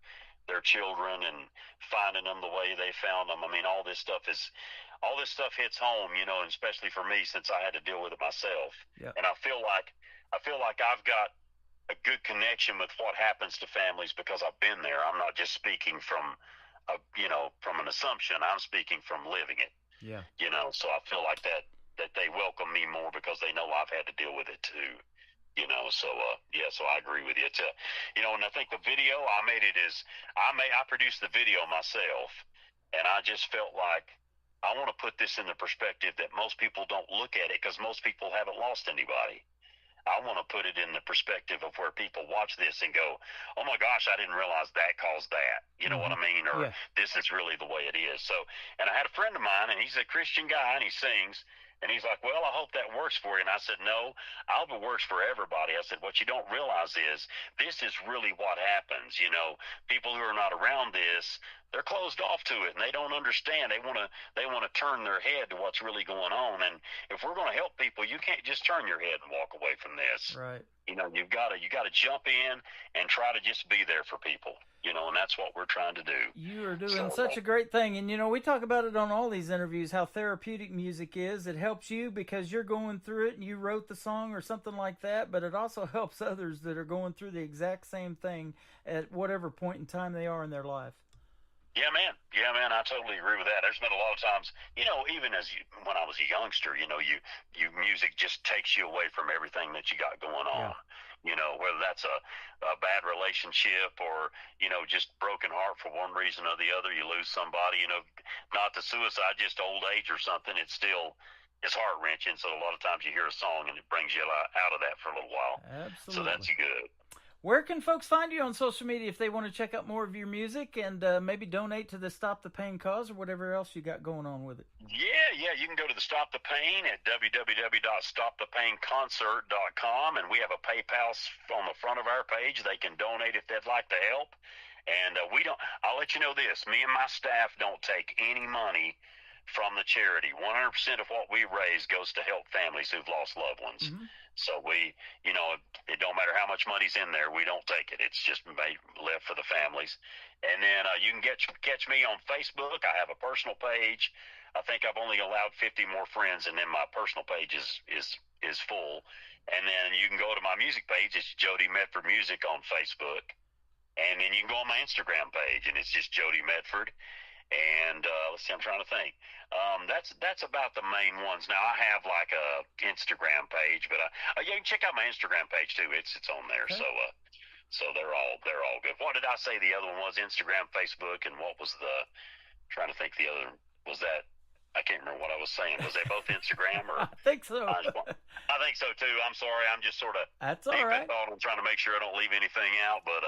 children and finding them the way they found them. I mean, all this stuff hits home, you know, and especially for me, since I had to deal with it myself. Yeah. And I feel like I've got a good connection with what happens to families because I've been there. I'm not just speaking from from an assumption. I'm speaking from living it. Yeah. You know, so I feel like that they welcome me more because they know I've had to deal with it too. You know, so so I agree with you. It's you know, and I think the video I produced the video myself, and I just felt like I want to put this in the perspective that most people don't look at it because most people haven't lost anybody. I want to put it in the perspective of where people watch this and go, oh my gosh, I didn't realize that caused that. You know what I mean? Or this is really the way it is. So, and I had a friend of mine, and he's a Christian guy, and he sings. And he's like, well, I hope that works for you. And I said, no, I hope it works for everybody. I said, what you don't realize is this is really what happens. You know, people who are not around this, they're closed off to it, and they don't understand. They want to turn their head to what's really going on. And if we're going to help people, you can't just turn your head and walk away from this. Right. You know, you got to jump in and try to just be there for people. You know, and that's what we're trying to do. You are doing such a great thing. And, you know, we talk about it on all these interviews, how therapeutic music is. It helps you because you're going through it and you wrote the song or something like that, but it also helps others that are going through the exact same thing at whatever point in time they are in their life. Yeah, man. I totally agree with that. There's been a lot of times, you know, even when I was a youngster, you know, music just takes you away from everything that you got going on. Yeah. You know, whether that's a bad relationship or, you know, just broken heart for one reason or the other, you lose somebody, you know, not the suicide, just old age or something. It's heart-wrenching. So a lot of times you hear a song and it brings you out of that for a little while. Absolutely. So that's good. Where can folks find you on social media if they want to check out more of your music and maybe donate to the Stop the Pain cause or whatever else you got going on with it? Yeah. You can go to the Stop the Pain at www.stopthepainconcert.com, and we have a PayPal on the front of our page. They can donate if they'd like to help. And I'll let you know this, me and my staff don't take any money from the charity. 100% of what we raise goes to help families who've lost loved ones. Mm-hmm. So we, you know, it don't matter how much money's in there, we don't take it. It's just left for the families. And then you can catch me on Facebook. I have a personal page. I think I've only allowed 50 more friends, and then my personal page is full. And then you can go to my music page. It's Jody Medford Music on Facebook. And then you can go on my Instagram page, and it's just Jody Medford. And let's see, I'm trying to think. That's about the main ones. Now I have like a Instagram page, but you can check out my Instagram page too. It's on there. Okay. So they're all good. What did I say the other one was? Instagram, Facebook, and what was trying to think the other was that? I can't remember what I was saying. Was they both Instagram or? I think so. I think so too. I'm sorry. I'm just sort of I'm trying to make sure I don't leave anything out. But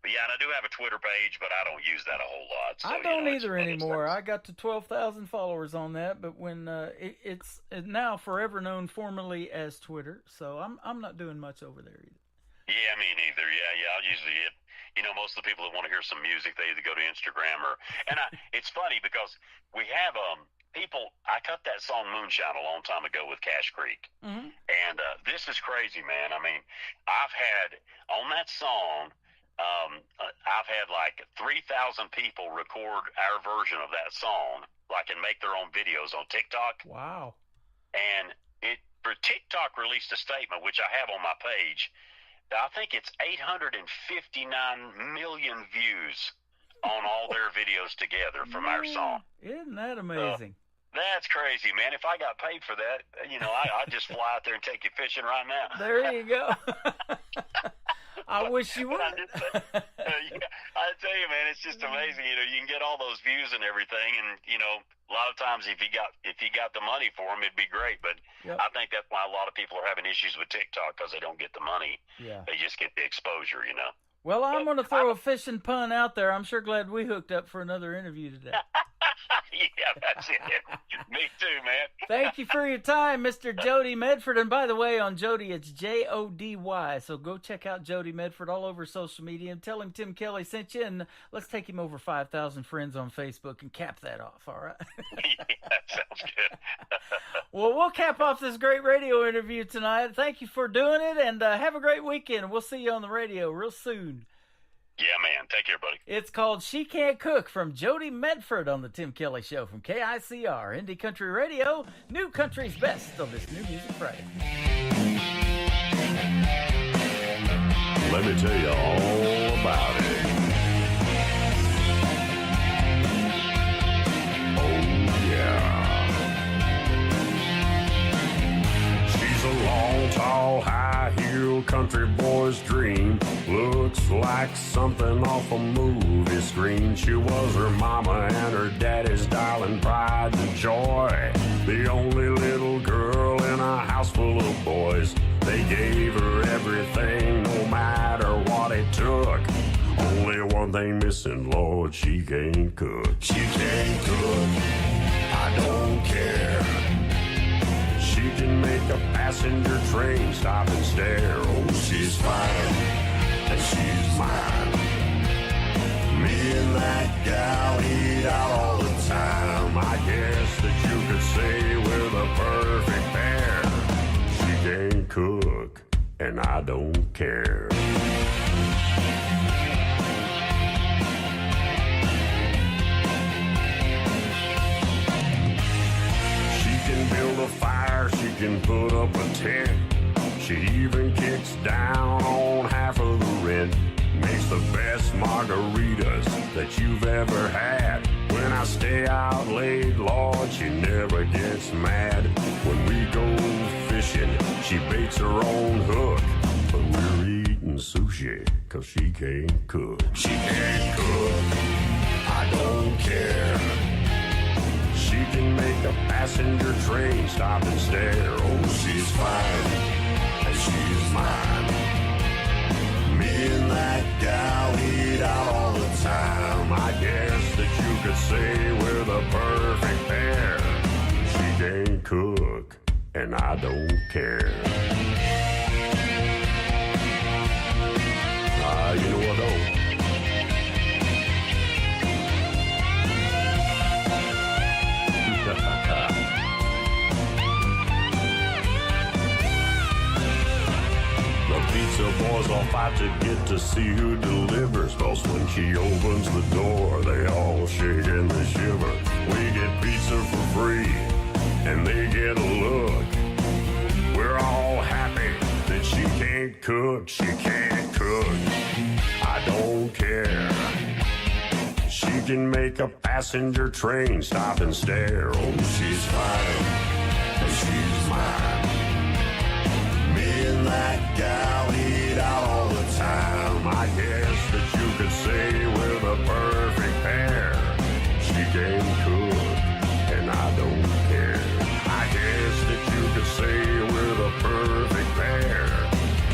yeah, and I do have a Twitter page, but I don't use that a whole lot. So, I don't either anymore. I got to 12,000 followers on that, but when it's now forever known formally as Twitter, so I'm not doing much over there either. Yeah, me neither. Yeah. I'll usually you know, most of the people that want to hear some music, they either go to Instagram it's funny because we have I cut that song Moonshine a long time ago with Cash Creek. Mm-hmm. And this is crazy, man. I mean, I've had, on that song, I've had like 3,000 people record our version of that song, like, and make their own videos on TikTok. Wow. And TikTok released a statement, which I have on my page. I think it's 859 million views on all their videos together from our song. Isn't that amazing? That's crazy, man. If I got paid for that, I'd just fly out there and take you fishing right now. There you go. I wish you would. I tell you, man, it's just amazing. You can get all those views and everything, and a lot of times if you got the money for them, it'd be great. But I think that's why a lot of people are having issues with TikTok, because they don't get the money. Yeah. They just get the exposure. Well, I'm going to throw a fishing pun out there. I'm sure glad we hooked up for another interview today. Yeah, that's it. Me too, man. Thank you for your time, Mr. Jody Medford. And by the way, on Jody, it's Jody. So go check out Jody Medford all over social media and tell him Tim Kelly sent you. And let's take him over 5,000 friends on Facebook and cap that off, all right? Yeah, that sounds good. Well, we'll cap off this great radio interview tonight. Thank you for doing it, and have a great weekend. We'll see you on the radio real soon. Yeah, man. Take care, buddy. It's called She Can't Cook from Jody Medford on the Tim Kelly Show from KICR, Indie Country Radio, New Country's Best on this New Music Friday. Let me tell you all about it. Oh, yeah. She's a long, tall, high-heel country boy's dream. Looks like something off a movie screen. She was her mama and her daddy's darling pride and joy. The only little girl in a house full of boys. They gave her everything, no matter what it took. Only one thing missing, Lord, she can't cook. She can't cook, I don't care. She can make a passenger train stop and stare. Oh, she's fine, and she's mine. Me and that gal eat out all the time. I guess that you could say we're the perfect pair. She can't cook, and I don't care. She can build a fire, she can put up a tent. She even kicks down on half of the rent. Makes the best margaritas that you've ever had. When I stay out late, Lord, she never gets mad. When we go fishing, she baits her own hook. But we're eating sushi, 'cause she can't cook. She can't cook, I don't care. She can make a passenger train stop and stare. Oh, she's fine, and she's mine. Me and that gal eat out all the time. I guess that you could say we're the perfect pair. She can't cook, and I don't care. You know I don't. The pizza boys all fight to get to see who delivers. 'Cause when she opens the door, they all shake and they shiver. We get pizza for free, and they get a look. We're all happy that she can't cook. She can't cook, I don't care. She can make a passenger train stop and stare. Oh, she's fine, and she's mine. Me and that gal eat out all the time. I guess that you could say we're the perfect pair. She can cook, and I don't care. I guess that you could say we're the perfect pair.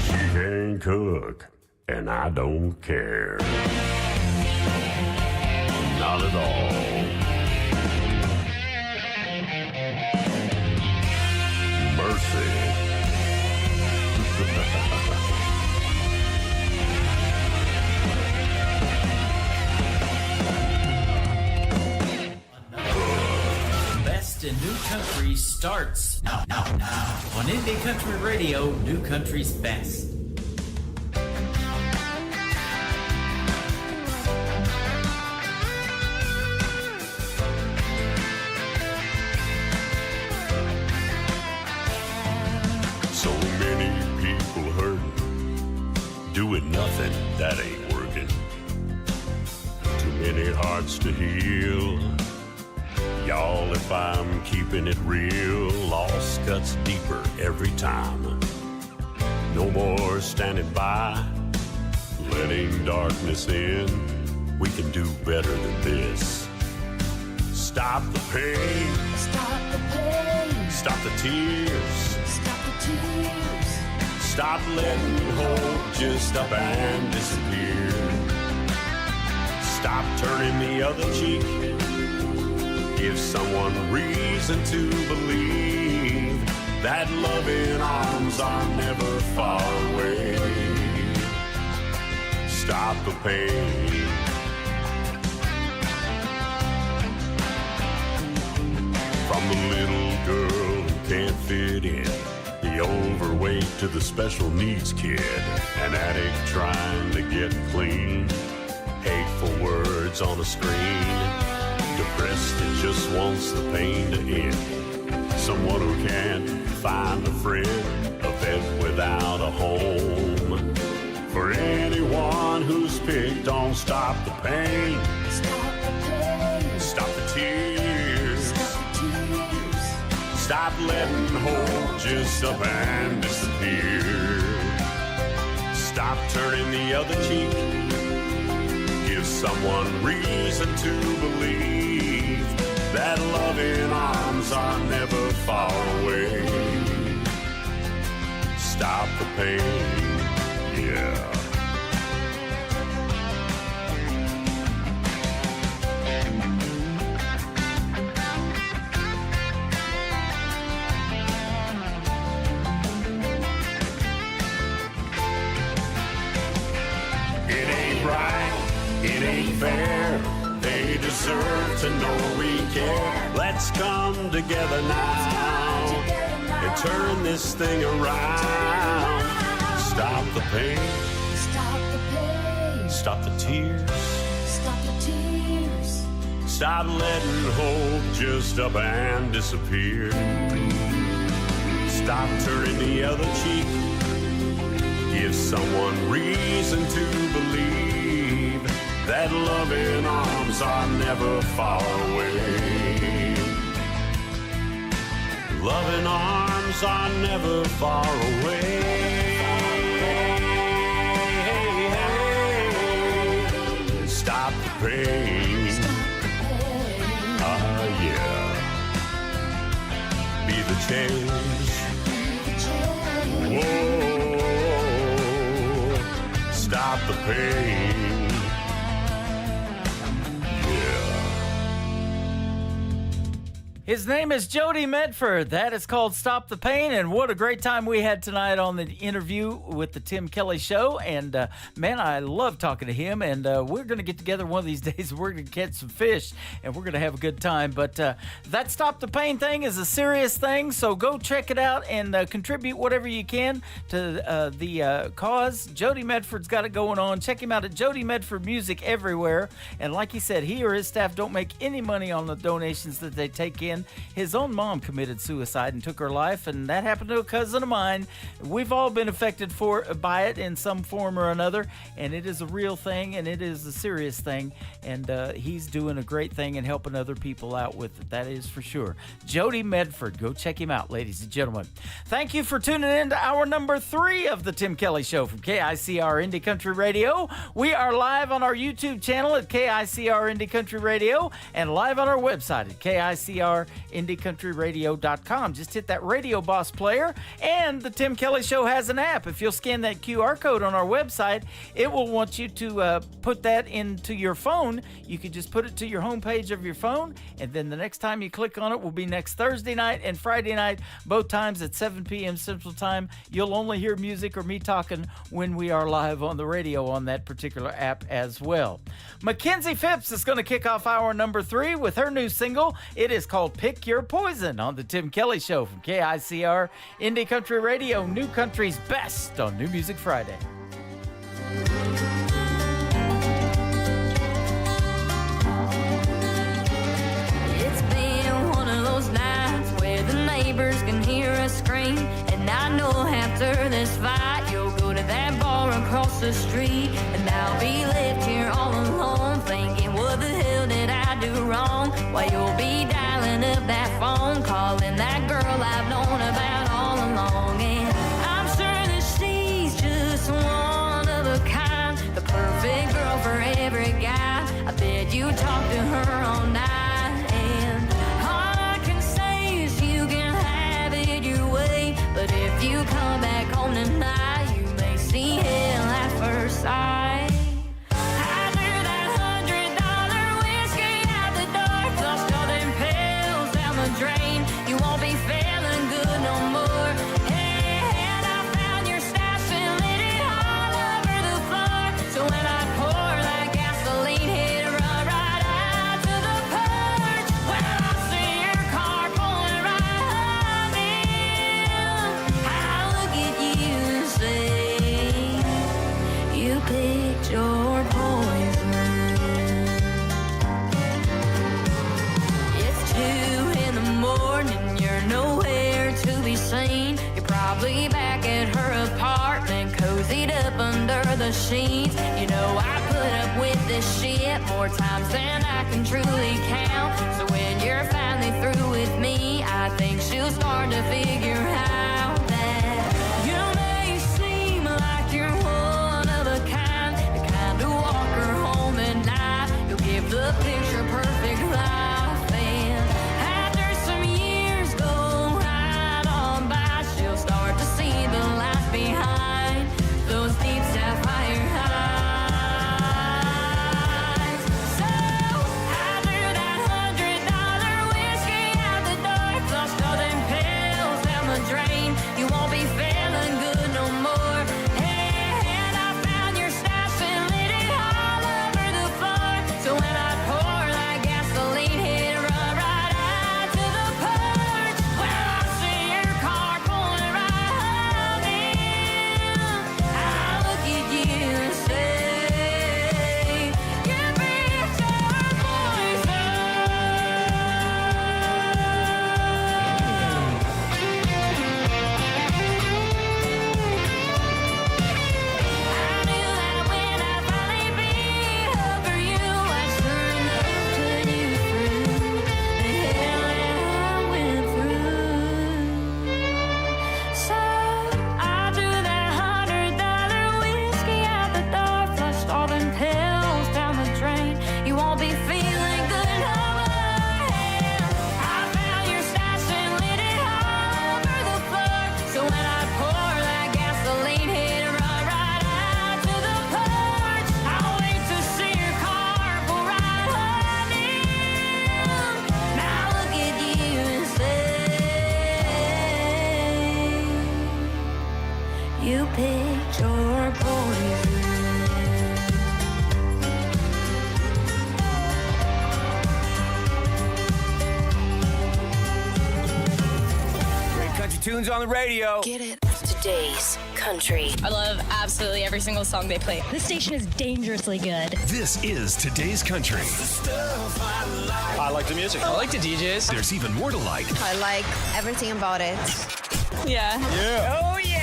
She can cook, and I don't care. Not at all. Mercy. Best in New Country starts now. On Indie Country Radio, New Country's Best. So many people hurting, doing nothing that ain't working. Too many hearts to heal. Y'all, if I'm keeping it real, loss cuts deeper every time. No more standing by, letting darkness in. We can do better than this. Stop the pain. Stop the pain. Stop the tears. Stop the tears. Stop letting hope just up and disappear. Stop turning the other cheek. Give someone reason to believe that loving arms are never far away. Stop the pain. From the little girl who can't fit in, the overweight to the special needs kid, an addict trying to get clean, hateful words on a screen, depressed that just wants the pain to end, someone who can't find a friend, a vet without a home. For anyone who's picked on stop the pain, Stop the pain. stop the tears, Stop the tears. stop letting hope just up and disappear. Stop turning the other cheek. Give someone reason to believe that loving arms are never far away. Stop the pain, yeah. It ain't right, it ain't fair. They deserve to know we care. Let's come together now and turn this thing around. Stop the pain, Stop the pain. stop the tears, Stop the tears. stop letting hope just up and disappear. Stop turning the other cheek. Give someone reason to believe that loving arms are never far away. Loving arms are never far away. Stop the pain. Ah, yeah. Be the change. Whoa. Stop the pain. His name is Jody Medford. That is called Stop the Pain, and what a great time we had tonight on the interview with the Tim Kelly Show. And man, I love talking to him, and we're going to get together one of these days. We're going to catch some fish, and we're going to have a good time. But that Stop the Pain thing is a serious thing, so go check it out and contribute whatever you can to the cause. Jody Medford's got it going on. Check him out at Jody Medford Music everywhere. And like he said, he or his staff don't make any money on the donations that they take in. His own mom committed suicide and took her life, and that happened to a cousin of mine. We've all been affected by it in some form or another, and it is a real thing, and it is a serious thing, and he's doing a great thing and helping other people out with it. That is for sure. Jody Medford, go check him out, ladies and gentlemen. Thank you for tuning in to hour number 3 of the Tim Kelly Show from KICR Indie Country Radio. We are live on our YouTube channel at KICR Indie Country Radio and live on our website at KICRIndieCountryRadio.com. Just hit that Radio Boss player, and the Tim Kelly Show has an app. If you'll scan that QR code on our website, it will want you to put that into your phone. You can just put it to your homepage of your phone, and then the next time you click on it will be next Thursday night and Friday night, both times at 7 p.m. Central Time. You'll only hear music or me talking when we are live on the radio on that particular app as well. Mackenzie Phipps is going to kick off hour number 3 with her new single. It is called Pick Your Poison on the Tim Kelly Show from KICR Indie Country Radio, New Country's best on New Music Friday. It's been one of those nights where the neighbors can hear us scream, and I know after this fight you'll go to that bar across the street, and I'll be left here all alone thinking, what the hell did I do wrong? Why, you'll be dialing up that phone, calling that girl I've known about all along. And I'm sure that she's just one of a kind, the perfect girl for every guy. I bet you talk to her all night, and all I can say is you can have it your way. But if you come back home tonight, you may see hell at first sight. After that $100 whiskey out the door, flushed all them pills down the drain, you won't be feeling good no more. Hey, and I found your stash and lit it all over the floor. So when I pour that gasoline, hit it run right out to the porch. When I see your car pulling right in, I look at you and say, you picked your poison. It's 2 in the morning, you're nowhere to be seen. You're probably back at her apartment, cozied up under the sheets. You know I put up with this shit more times than I can truly count. So when you're finally through with me, I think she'll start to figure out that you may seem like you're one of a kind, the kind to walk her home at night. You'll give the picture perfect life, and after some years go right on by, she'll start to see the light behind those deep sapphire eyes. So after that $100 whiskey out the door, flushed all them pills down the drain, you won't be feeling good no more. Hey, and I found your stash and lit it all over the floor. So when I pour that gasoline, hit it run right out to the porch. When I see your car pulling right in, I look at you and say, you picked your poison. I knew that when I finally beat up for you, I'd sure enough put you through the hell that I went through. So I drew that $100 whiskey out the door, flushed all them pills down the drain. You won't be feeling good no more. I found your stash and lit it all over the floor. So when I pour that gasoline, hit it run right out to the porch. I'll wait to see your car pull right on in. Now look at you and say, you picked your poison. Great country tunes on the radio. Get it? Today's country. I love absolutely every single song they play. This station is dangerously good. This is Today's Country. I like the music. I like the DJs. There's even more to like. I like everything about it. Yeah. Yeah. Oh, yeah.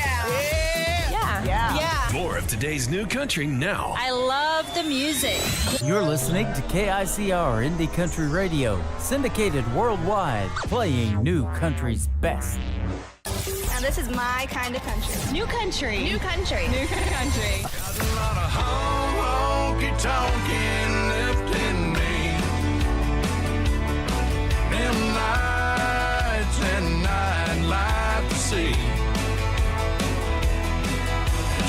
Yeah. More of today's new country now. I love the music. You're listening to KICR Indie Country Radio, syndicated worldwide, playing new country's best. Now this is my kind of country. New country. New country. New country. Got a lot of honky-tonkin' left in me. Them nights and I'd like to see.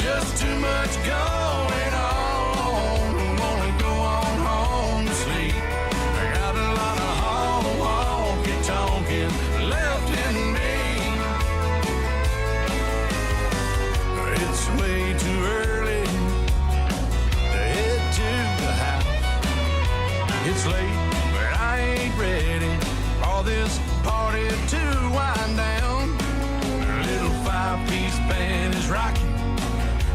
Just too much going on. Wanna go on home to sleep. I got a lot of honky-tonkin' left in me. It's way too early to head to the house. It's late, but I ain't ready for this party to wind down. A little five-piece band is rocking,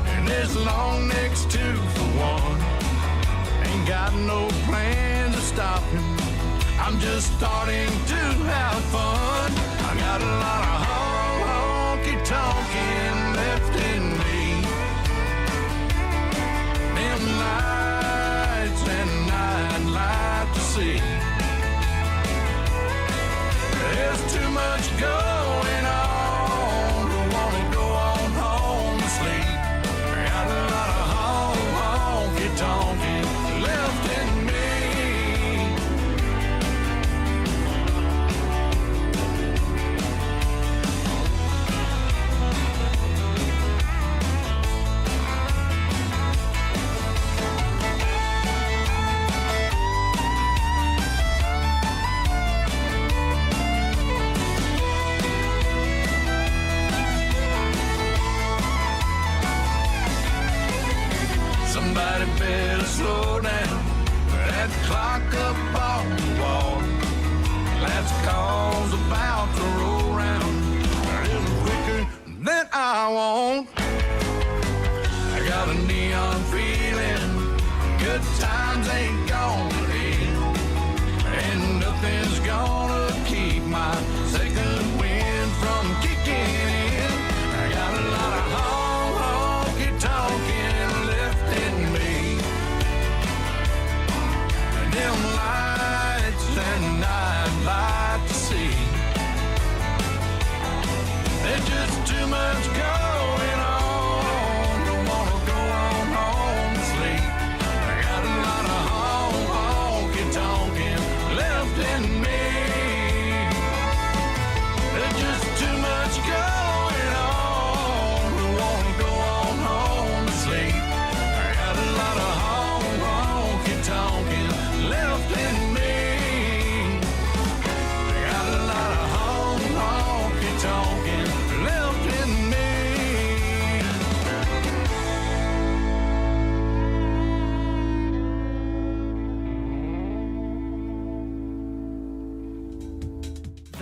and there's long necks two for one. Ain't got no plans of stopping. I'm just starting to have fun. I got a lot of honky-tonkin' left in me. Them nights and I'd like to see.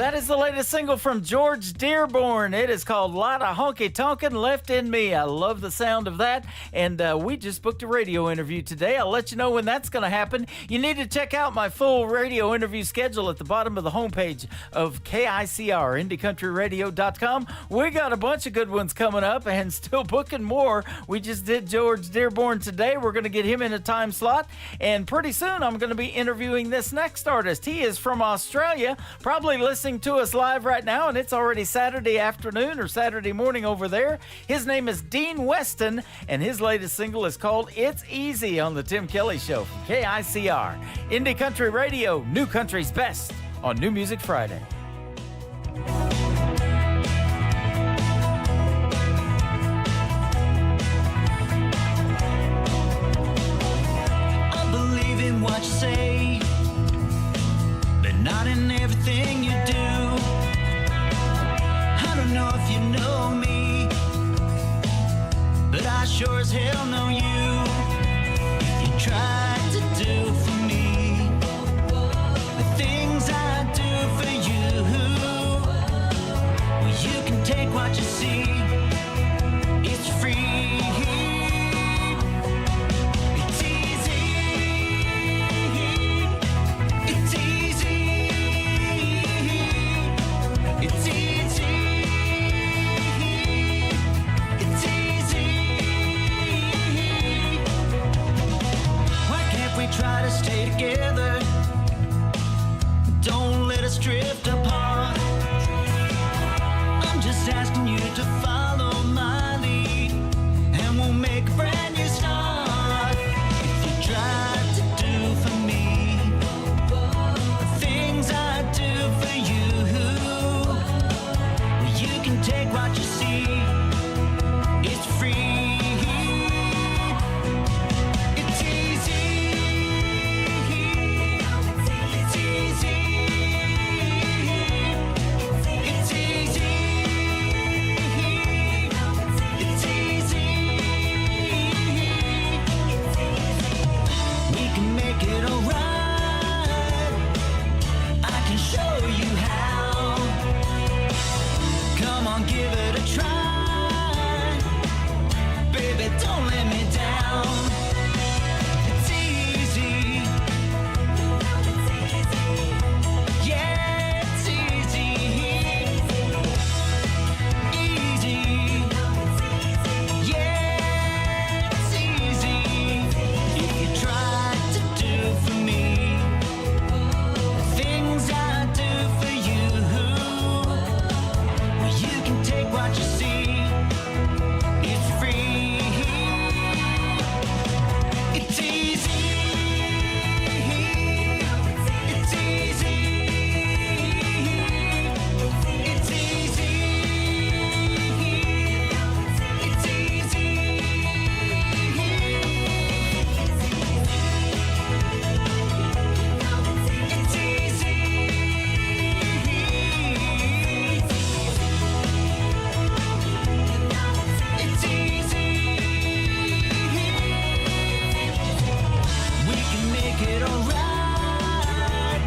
That is the latest single from George Dearborn. It is called Lotta Honky Tonkin' Left in Me. I love the sound of that. And we just booked a radio interview today. I'll let you know when that's going to happen. You need to check out my full radio interview schedule at the bottom of the homepage of KICR, IndieCountryRadio.com. We got a bunch of good ones coming up and still booking more. We just did George Dearborn today. We're going to get him in a time slot. And pretty soon I'm going to be interviewing this next artist. He is from Australia, probably listening to us live right now, and it's already Saturday afternoon or Saturday morning over there. His name is Dean Weston, and his latest single is called It's Easy on the Tim Kelly Show from KICR. Indie Country Radio, New Country's Best on New Music Friday. I believe in what you say, but not in everything you do. I don't know if you know me, but I sure as hell know you. If you tried to do for me the things I do for you, well, you can take what you see. It's free. It's easy. It's easy. It's easy. It's easy. Why can't we try to stay together? Don't let us drift apart. I'm just asking you to follow my lead, and we'll make a brand new start. If you tried to do for me the things I do for you, well, you can take what you see. It's free. It's easy. It's easy. It's easy. It's easy. We can make it alright. I can show you how. Come on, give it a try. Baby, don't let me down. It's easy. Yeah, it's easy. Easy. Yeah, it's easy. If you tried to do for me the things I do for you, well, you can take what you see. It's free. It's easy. It's easy. It's easy. It's easy. It's easy. It's easy. We can make it alright.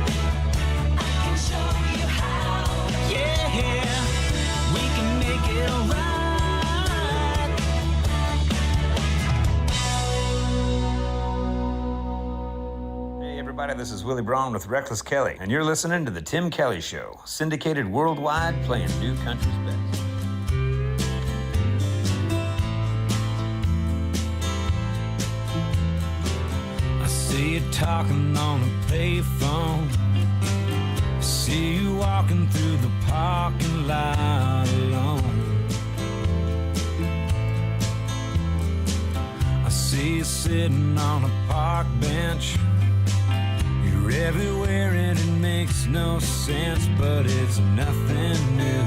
I can show you how. Yeah, we can make it alright. Hey everybody, this is Willie Braun with Reckless Kelly, and you're listening to The Tim Kelly Show, syndicated worldwide, playing New Country's best. I see you talking on the payphone. I see you walking through the parking lot alone. I see you sitting on a park bench. You're everywhere and it makes no sense, but it's nothing new.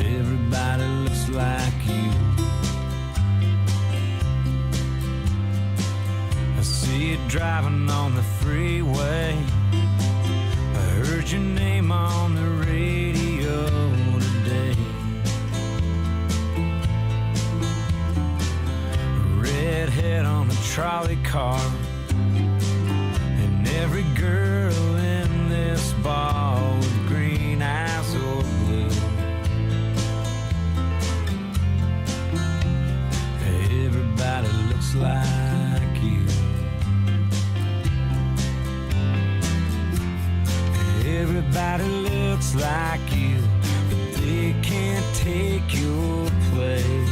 Everybody looks like you. I see you driving on the freeway. I heard your name on the radio today. Redhead on a trolley car, and every girl in this bar with green eyes or blue. Everybody looks like you. Everybody looks like you, but they can't take your place.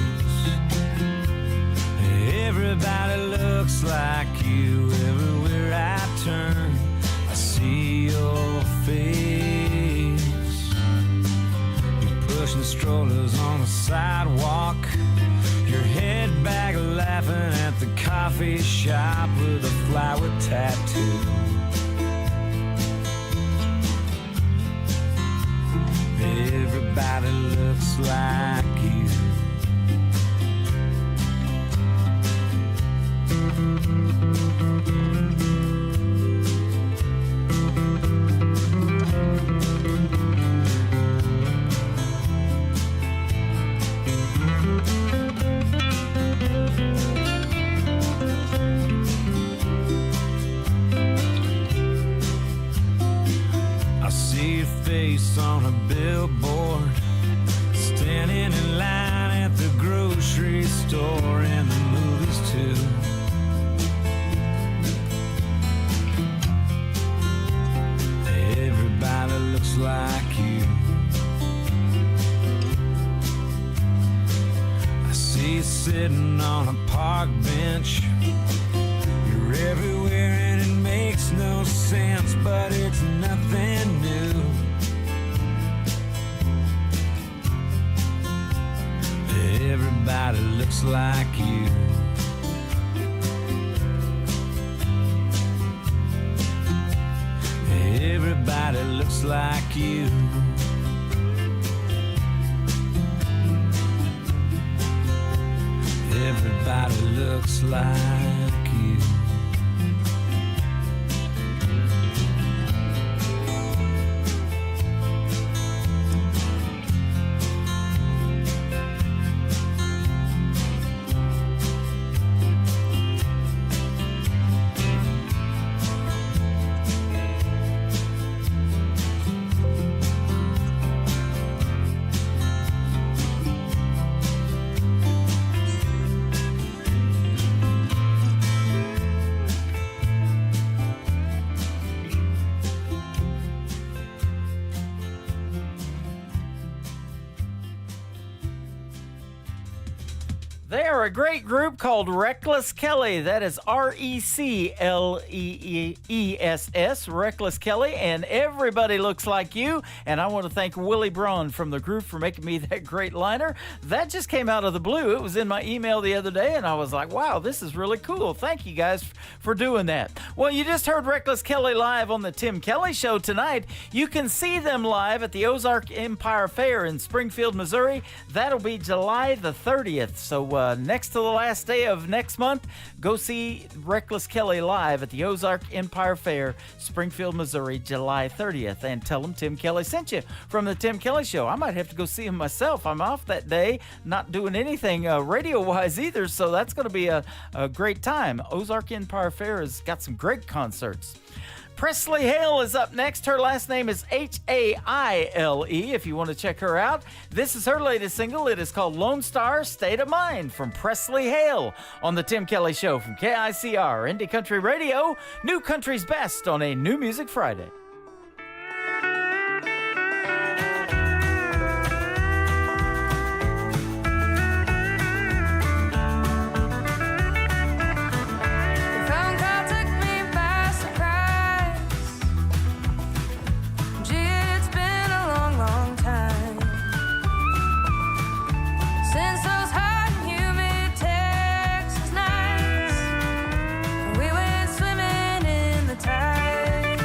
Everybody looks like you. Everywhere I turn, I see your face. You're pushing strollers on the sidewalk, your head back laughing at the coffee shop with a flower tattoo. Everybody looks like you. I see your face on a billboard, standing in line at the grocery store and the movies too. Everybody looks like you. I see you sitting on a park bench. You're everywhere and it makes no sense, but it's nothing new. Everybody looks like you. Everybody looks like you. Everybody looks like you. They are a great group called Reckless Kelly. That is R-E-C-L-E-E-S-S, Reckless Kelly, and Everybody Looks Like You. And I want to thank Willie Braun from the group for making me that great liner. That just came out of the blue. It was in my email the other day, and I was like, wow, this is really cool. Thank you guys for doing that. Well, you just heard Reckless Kelly live on the Tim Kelly Show tonight. You can see them live at the Ozark Empire Fair in Springfield, Missouri. That'll be July the 30th. So next to the last day of next month, go see Reckless Kelly live at the Ozark Empire Fair, Springfield, Missouri, July 30th. And tell them Tim Kelly sent you from the Tim Kelly Show. I might have to go see him myself. I'm off that day, not doing anything radio-wise either, so that's going to be a great time. Ozark Empire Fair has got some great concerts. Presley Hale is up next. Her last name is H-A-I-L-E, if you want to check her out. This is her latest single. It is called Lone Star State of Mind from Presley Hale on the Tim Kelly Show from KICR, Indie Country Radio, New Country's Best on a New Music Friday. We went swimming in the tide.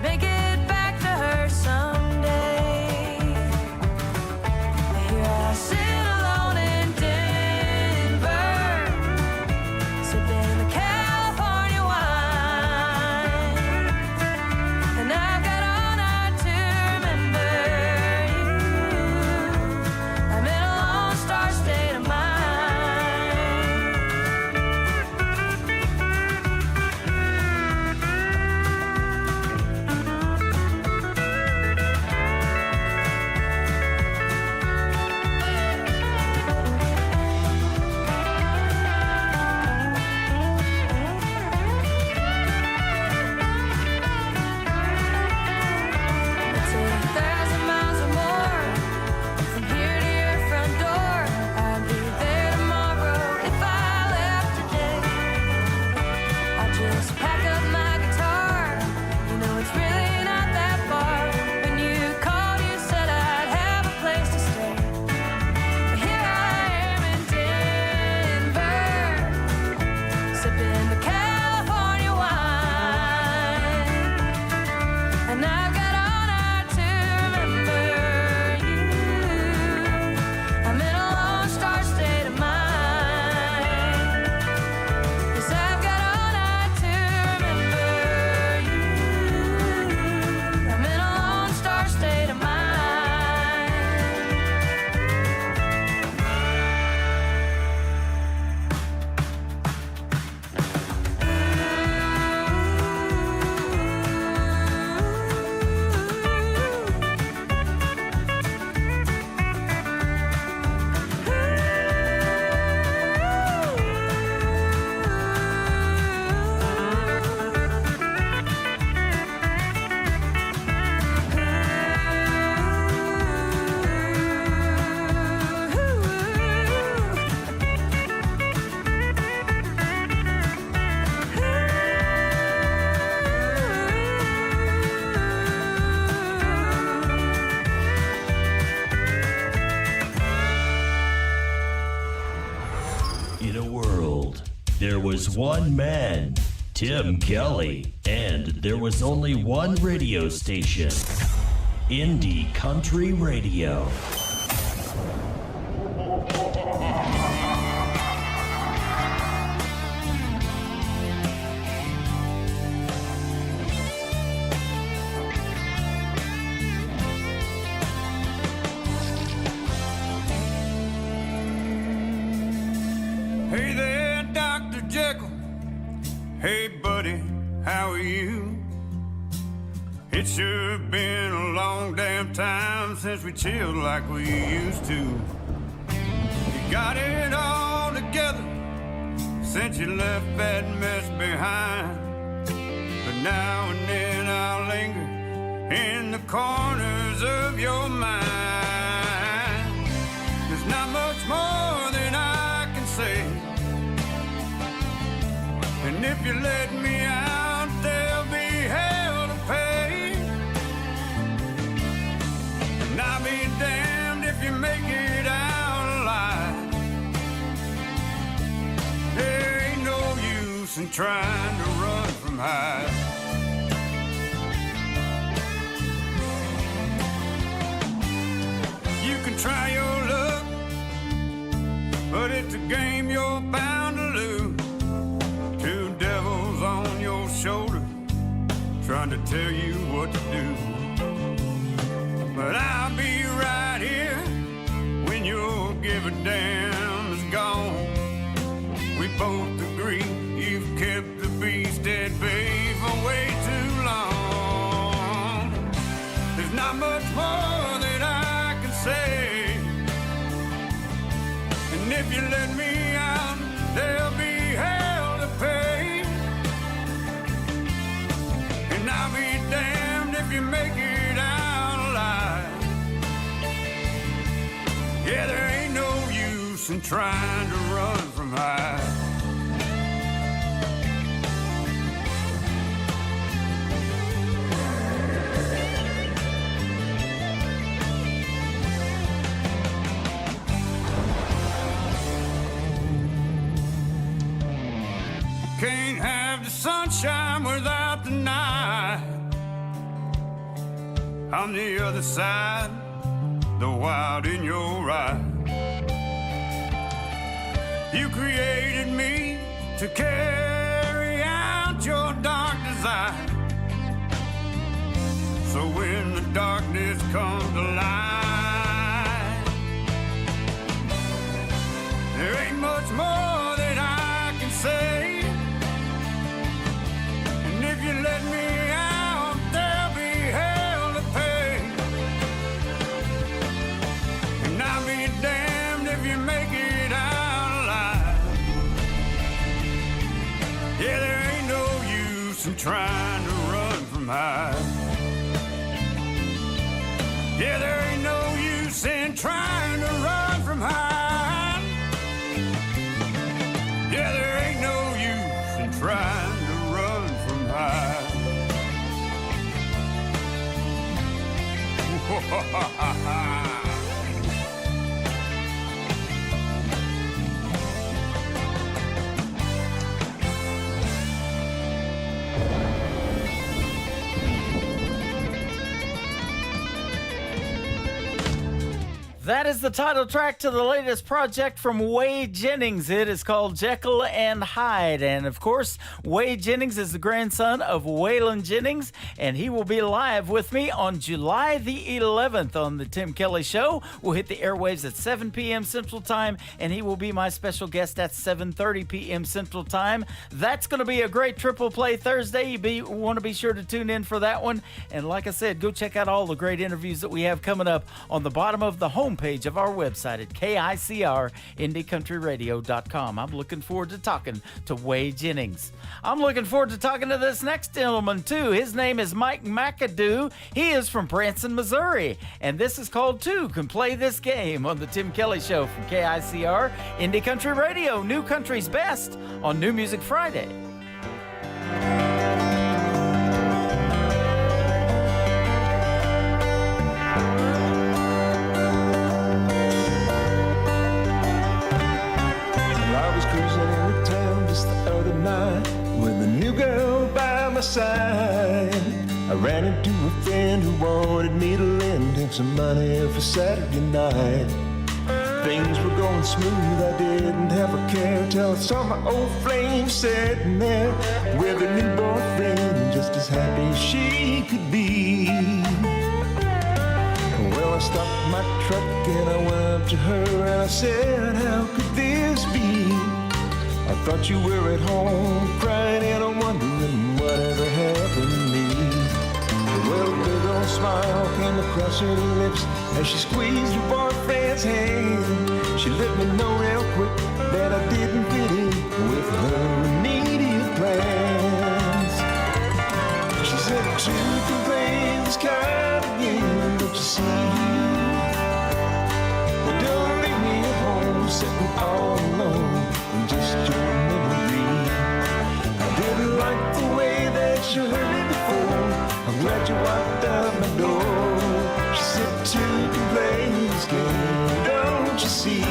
make it back to her someday. Here I sit alone in Denver, sipping the California wine, and I've got all night to remember you. I'm in a Lone Star state of mind. It's 1,000 miles or more from here to your front door. I'd be there tomorrow if I left today. I'll just pack up my guitar. You know it's really not that far. When you called, you said I'd have a place to stay. But here I am in Denver, sipping the California wine, and I've got all night to remember you. I'm in a Lone Star state of mind. Yes, I've got all night to remember you. I'm in a Lone Star state of mind. In a world, there was one man, Tim Kelly, and there was only one radio station, Indie Country Radio. Hey there, Dr. Jekyll. Hey, buddy, how are you? It's sure been a long damn time since we chilled like we used to. You got it all together since you left that mess behind. But now and then I'll linger in the corners of your mind. There's not much more than I can say. And if you let me out, there'll be hell to pay. And I'll be damned if you make it out alive. There ain't no use in trying to run from high. You can try your luck, but it's a game you're bound to lose. Two devils on your shoulder trying to tell you what to do. But I'll be right here when your give a damn is gone. We both agree you've kept the beast at bay for way too long. There's not much more that I can say. And if you let me out, there'll be hell to pay. And I'll be damned if you make it out alive. Yeah, there ain't no use in trying to run from high. Can't have the sunshine without the night. on the other side, the wild in your eye. You created me to carry out your dark desire. So when the darkness comes to light, there ain't much more that I can say. And if you let me out, there'll be hell to pay. And I'll be damned if you make it out alive. Yeah, there ain't no use in trying to run from high. Yeah, there ain't no use in trying to run from high. Yeah, there ain't no use in trying to run from high. That is the title track to the latest project from Wade Jennings. It is called Jekyll and Hyde. And of course, Wade Jennings is the grandson of Waylon Jennings, and he will be live with me on July the 11th on the Tim Kelly Show. We'll hit the airwaves at 7 p.m. Central Time, and he will be my special guest at 7:30 p.m. Central Time. That's going to be a great triple play Thursday. You want to be sure to tune in for that one. And like I said, go check out all the great interviews that we have coming up on the bottom of the homepage of our website at KICRIndieCountryRadio.com. I'm looking forward to talking to Wade Jennings. I'm looking forward to talking to this next gentleman, too. His name is Mike McAdoo. He is from Branson, Missouri. And this is called Two Can Play This Game on the Tim Kelly Show from KICR Indie Country Radio, New Country's Best on New Music Friday. With a new girl by my side, I ran into a friend who wanted me to lend him some money for Saturday night. Things were going smooth, I didn't have a care till I saw my old flame sitting there with a new boyfriend, just as happy as she could be. Well, I stopped my truck and I went up to her and I said, how could this be? I thought you were at home crying and I'm wondering whatever happened to me. Well, a big old smile came across her lips as she squeezed her boyfriend's hand. She let me know real quick that I didn't fit in with her immediate plans. She said, two can play this kind of game, don't you see? But don't leave me at home sitting all alone. Just your memory. I didn't like the way that you hurt me before. I'm glad you walked out my door. She said, two can play this game, don't you see?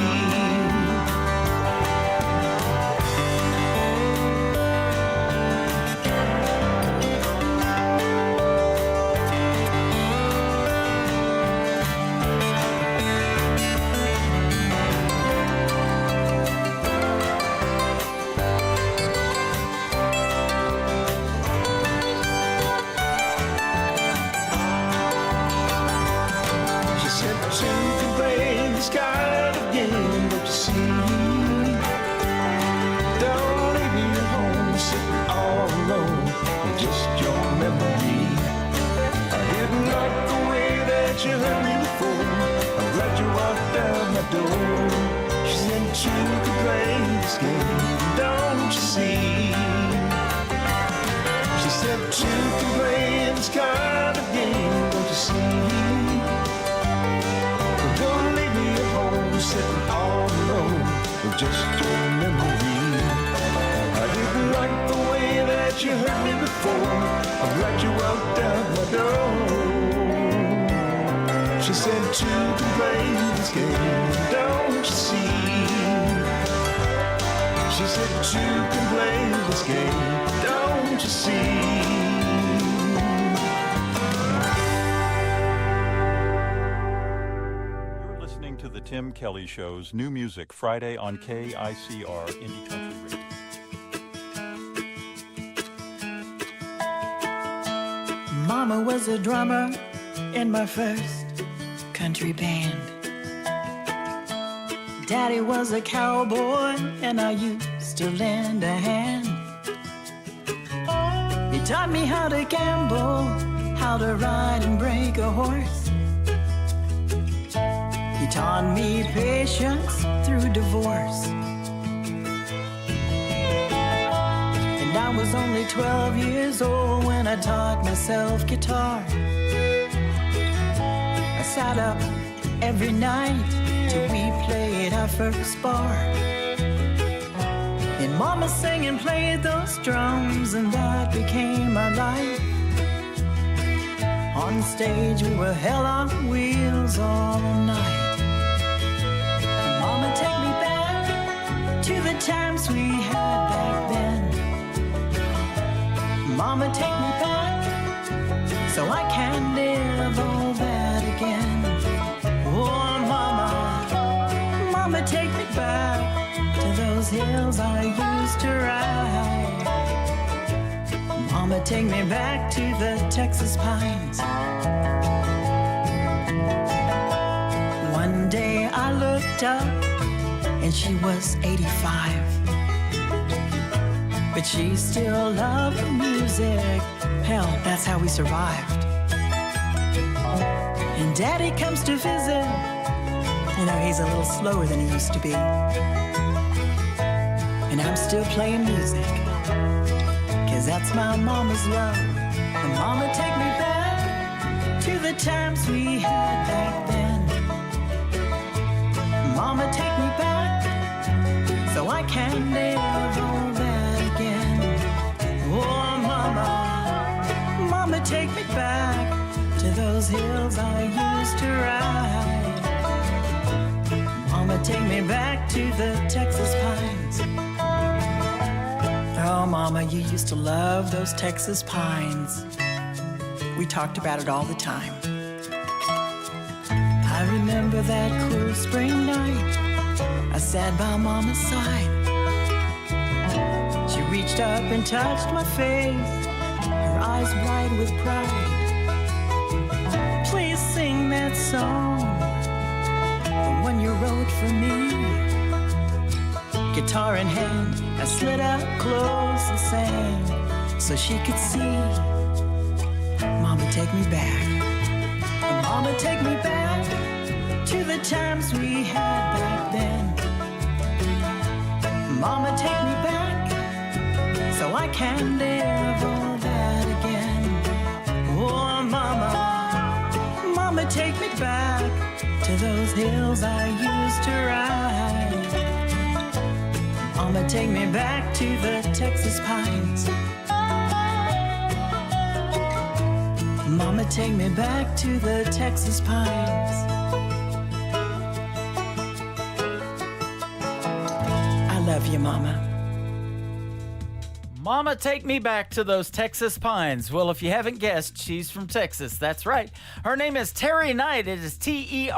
You hurt me before. I'm glad you walked out my door. She said you could play this game, don't you see? She said you can play this kind of game, don't you see? But don't leave me at home sitting all alone with just your memory. I didn't like the way that you hurt me before. I'm glad you walked out my door. She said two can play this game, don't you see? She said two can play this game, don't you see? the Tim Kelly Show's New Music Friday on KICR Indie Country Radio. Mama was a drummer in my first country band. Daddy was a cowboy and I used to lend a hand. He taught me how to gamble, how to ride and break a horse. He taught me patience through divorce. And I was only 12 years old when I taught myself guitar. I sat up every night till we played our first bar. And Mama sang and played those drums, and that became my life. On stage we were hell on wheels all night. And Mama, take me back to the times we had back then. Mama, take me back so I can live all that again. Oh, Mama, Mama, take me back to those hills I used to ride. Mama, take me back to the Texas pines. One day I looked up and she was 85. But she still loved the music. Hell, that's how we survived. And Daddy comes to visit. You know, he's a little slower than he used to be. And I'm still playing music, 'cause that's my mama's love. And Mama, take me back to the times we had back then. Mama, take me back so I can live all that again. Oh, Mama, Mama, take me back to those hills I used to ride. Mama, take me back to the Texas pines. Oh, Mama, you used to love those Texas pines. We talked about it all the time. I remember that cool spring night. I sat by Mama's side. She reached up and touched my face, her eyes bright with pride. Please sing that song, the one you wrote for me. Guitar in hand, I slid up close and sang so she could see. Mama, take me back. Mama, take me back to the times we had back then. Mama, take me back so I can live all that again. Oh, Mama, Mama, take me back to those hills I used to ride. Mama, take me back to the Texas pines. Mama, take me back to the Texas pines. I love you, Mama. Mama, take me back to those Texas pines. Well, if you haven't guessed, she's from Texas. That's right. Her name is Terry Knight. It is Terri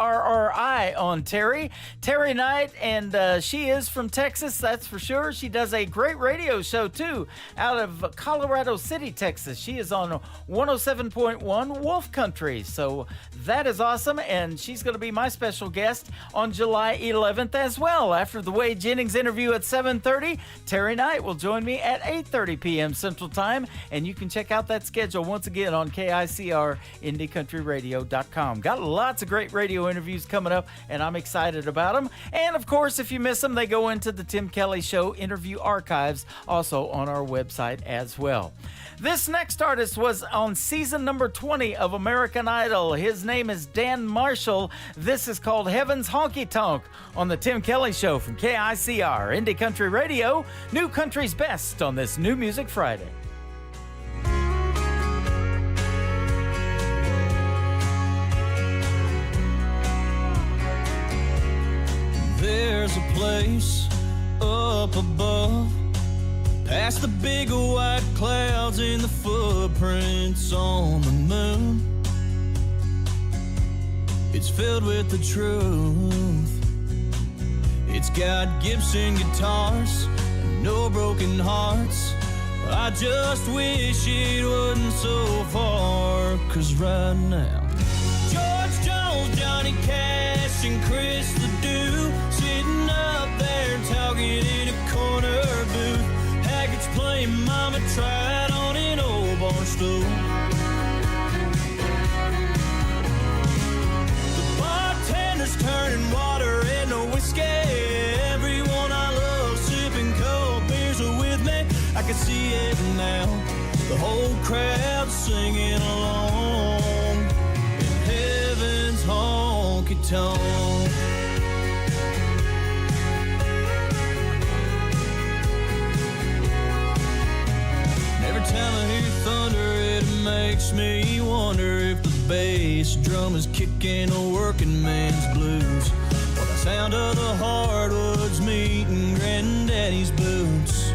on Terry. Terry Knight, and she is from Texas, that's for sure. She does a great radio show, too, out of Colorado City, Texas. She is on 107.1 Wolf Country. So that is awesome, and she's going to be my special guest on July 11th as well. After the Wade Jennings interview at 7:30, Terry Knight will join me at 8:30 p.m. Central Time, and you can check out that schedule once again on KICR IndieCountryRadio.com. Got lots of great radio interviews coming up, and I'm excited about them. And of course, if you miss them, they go into the Tim Kelly Show interview archives, also on our website as well. This next artist was on season number 20 of American Idol. His name is Dan Marshall. This is called Heaven's Honky Tonk on the Tim Kelly Show from KICR Indie Country Radio, New Country's Best on this New Music Friday. There's a place up above, past the big white clouds and the footprints on the moon. It's filled with the truth It's got Gibson guitars and no broken hearts. I just wish it wasn't so far, 'cause right now George Jones, Johnny Cash, and Chris Ledoux sitting up there talking in a corner booth. Haggards playing Mama Tried on an old bar stool. The bartender's turning water into whiskey. Everyone I love sipping cold beers are with me. I can see it now, the whole crowd singing along in heaven's honky-tonk. Every time I hear thunder, it makes me wonder if the bass drum is kicking a working man's blues, or the sound of the hardwoods meeting granddaddy's boots.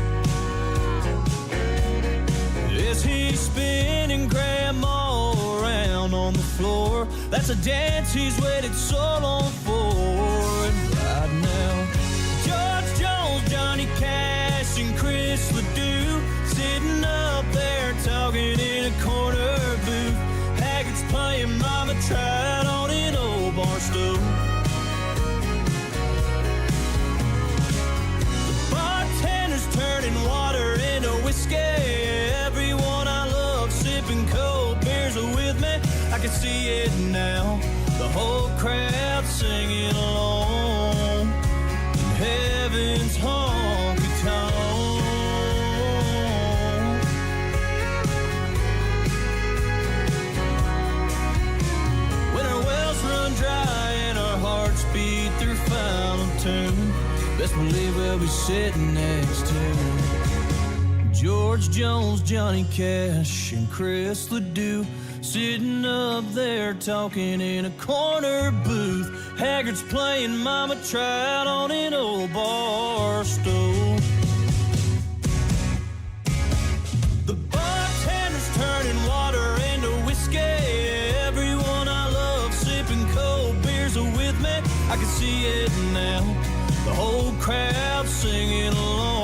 Is he spinning grandma around on the floor? That's a dance he's waited so long for. And right now, George Jones, Johnny Cash, and Chris Ledoux sitting up there talking in a corner booth. Haggards playing Mama Tried on an old bar stool. The bartender's turning water into whiskey. Everyone I love sipping cold beers are with me. I can see it now, the whole crowd singing along in heaven's honky-tonk. When our wells run dry and our hearts beat their final tune, best believe we'll be sitting next to George Jones, Johnny Cash, and Chris Ledoux sitting up there talking in a corner booth. Haggards playing Mama Tried on an old bar stool. The bartender's turning water into whiskey. Everyone I love sipping cold beers are with me. I can see it now, the whole crowd singing along.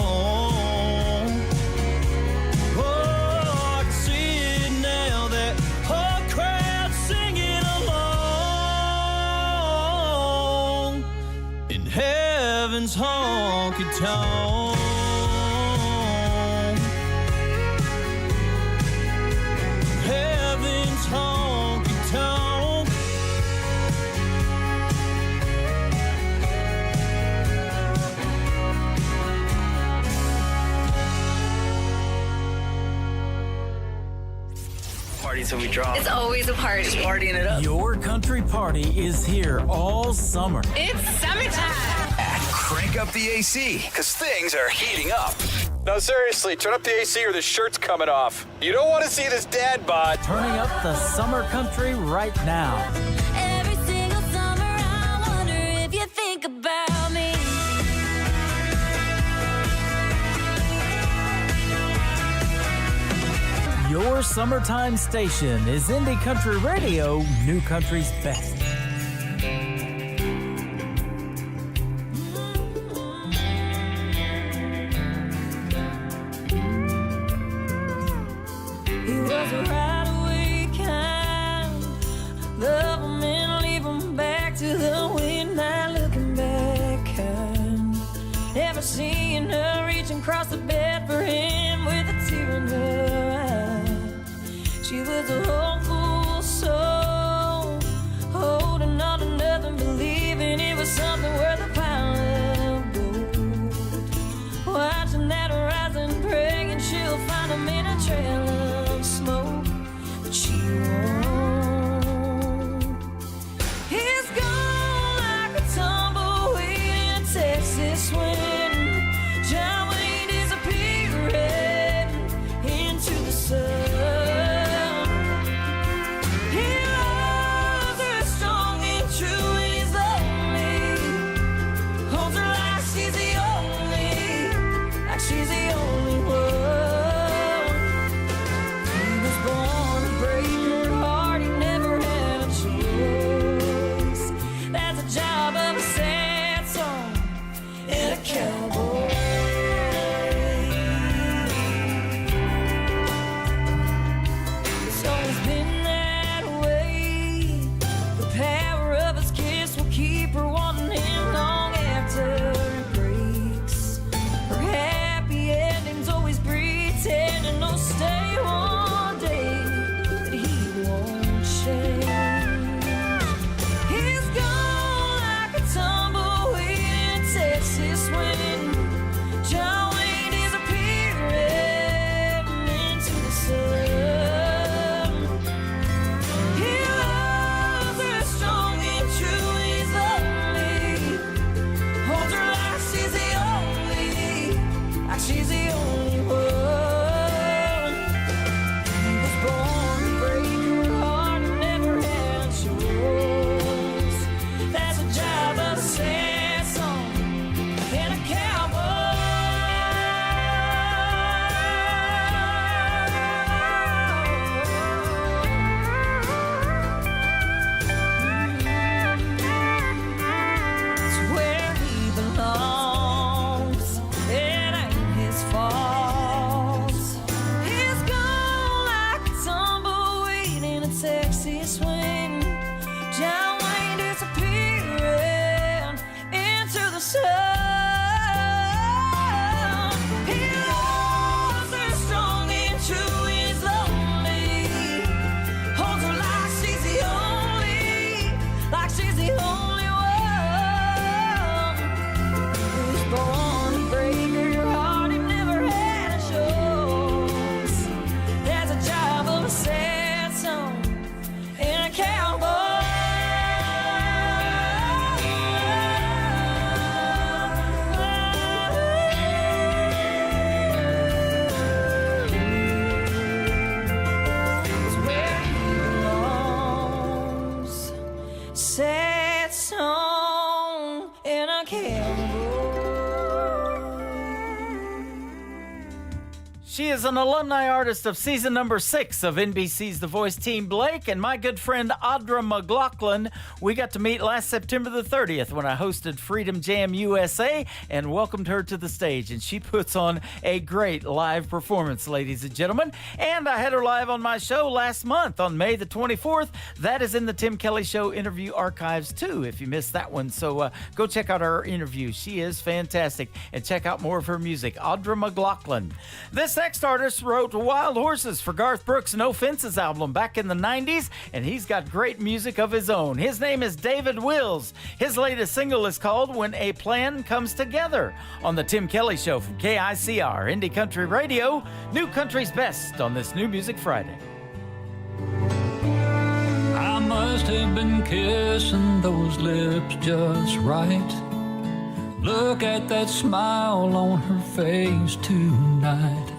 Heaven's honky-tonk. Heaven's honky-tonk. Party till we drop. It's always a party. Just partying it up. Your country party is here all summer. It's summertime. Crank up the AC, because things are heating up. No, seriously, turn up the AC or the shirt's coming off. You don't want to see this dad bod. Turning up the summer country right now. Every single summer, I wonder if you think about me. Your summertime station is Indie Country Radio, New Country's best. He was a right away kind. Love him and leave him back to the wind, not looking back kind. Never seeing her reaching across the bed for him with a tear in her eye. She was a hopeful soul, holding on to nothing, believing it was something worth a pile of gold. Watching that horizon, praying she'll find him in a trail of smoke, but she won't. He's gone like a tumbleweed in Texas wind. John Wayne disappearing into the sun. see it swing. John Wayne disappearing into the sun. He loves her strong and true. He's lonely. Holds her like she's the only one. He's born to break her heart. He never had a choice. There's a job of a sad song and a cowboy. It's where he belongs. Sad song and a cowboy. She is an alumni artist of season number 6 of NBC's The Voice Team Blake, and my good friend Audra McLaughlin. We got to meet last September the 30th when I hosted Freedom Jam USA and welcomed her to the stage, and she puts on a great live performance, ladies and gentlemen. And I had her live on my show last month on May the 24th. That is in the Tim Kelly Show interview archives too, if you missed that one. So go check out our interview. She is fantastic, and check out more of her music. Audra McLaughlin. This next artist wrote Wild Horses for Garth Brooks' No Fences album back in the 90s, and he's got great music of his own. His name is David Wills. His latest single is called When a Plan Comes Together on the Tim Kelly Show from KICR, Indie Country Radio, New Country's Best on this New Music Friday. I must have been kissing those lips just right. Look at that smile on her face tonight.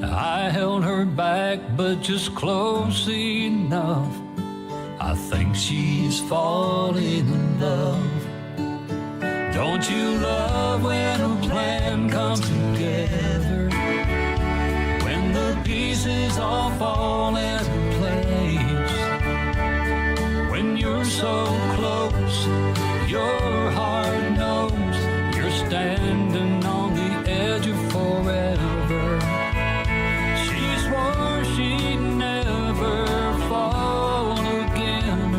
I held her back, but just close enough. I think she's falling in love. Don't you love when a plan comes together? When the pieces all fall into place. When you're so close, your heart knows you're standing on the edge of forever. She swore she'd never fall again.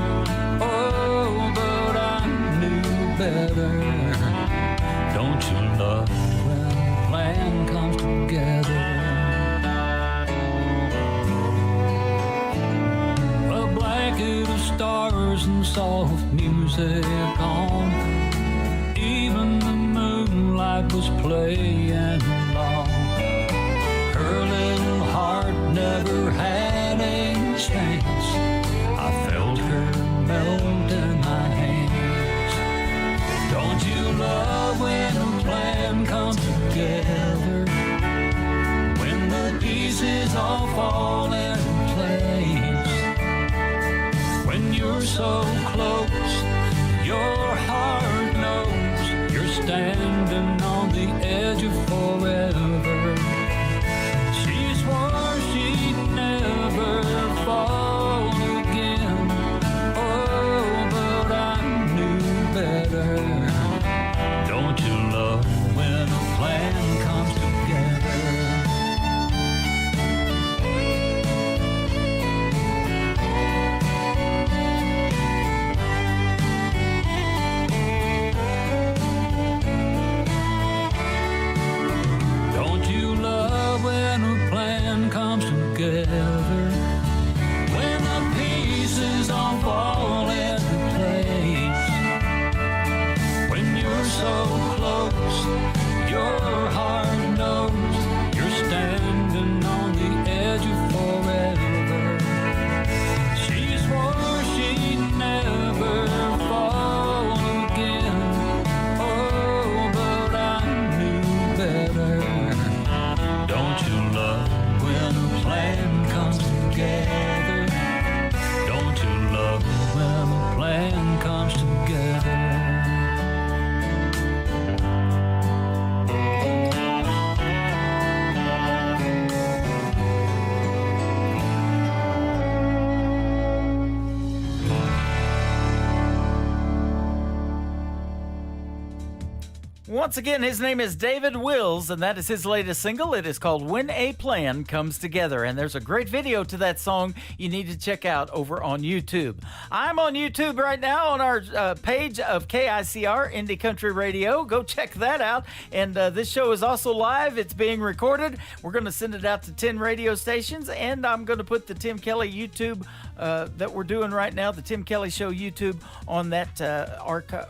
Oh, but I knew better. Don't you love when a plan comes together? A blanket of stars and soft music on. Even the moonlight was playing along. Her little heart never had a chance. I felt her melt in my hands. Don't you love when a plan comes together? When the pieces all fall into place. When you're so close, your heart knows you're standing on the edge of forever. She swore she'd never fall again. Oh, but I knew better. Don't you love when a plan comes together? Don't you Once again, his name is David Wills, and that is his latest single. It is called When a Plan Comes Together, and there's a great video to that song you need to check out over on YouTube. I'm on YouTube right now on our page of KICR, Indie Country Radio. Go check that out. And this show is also live. It's being recorded. We're going to send it out to 10 radio stations, and I'm going to put the Tim Kelly YouTube that we're doing right now, the Tim Kelly Show YouTube, on that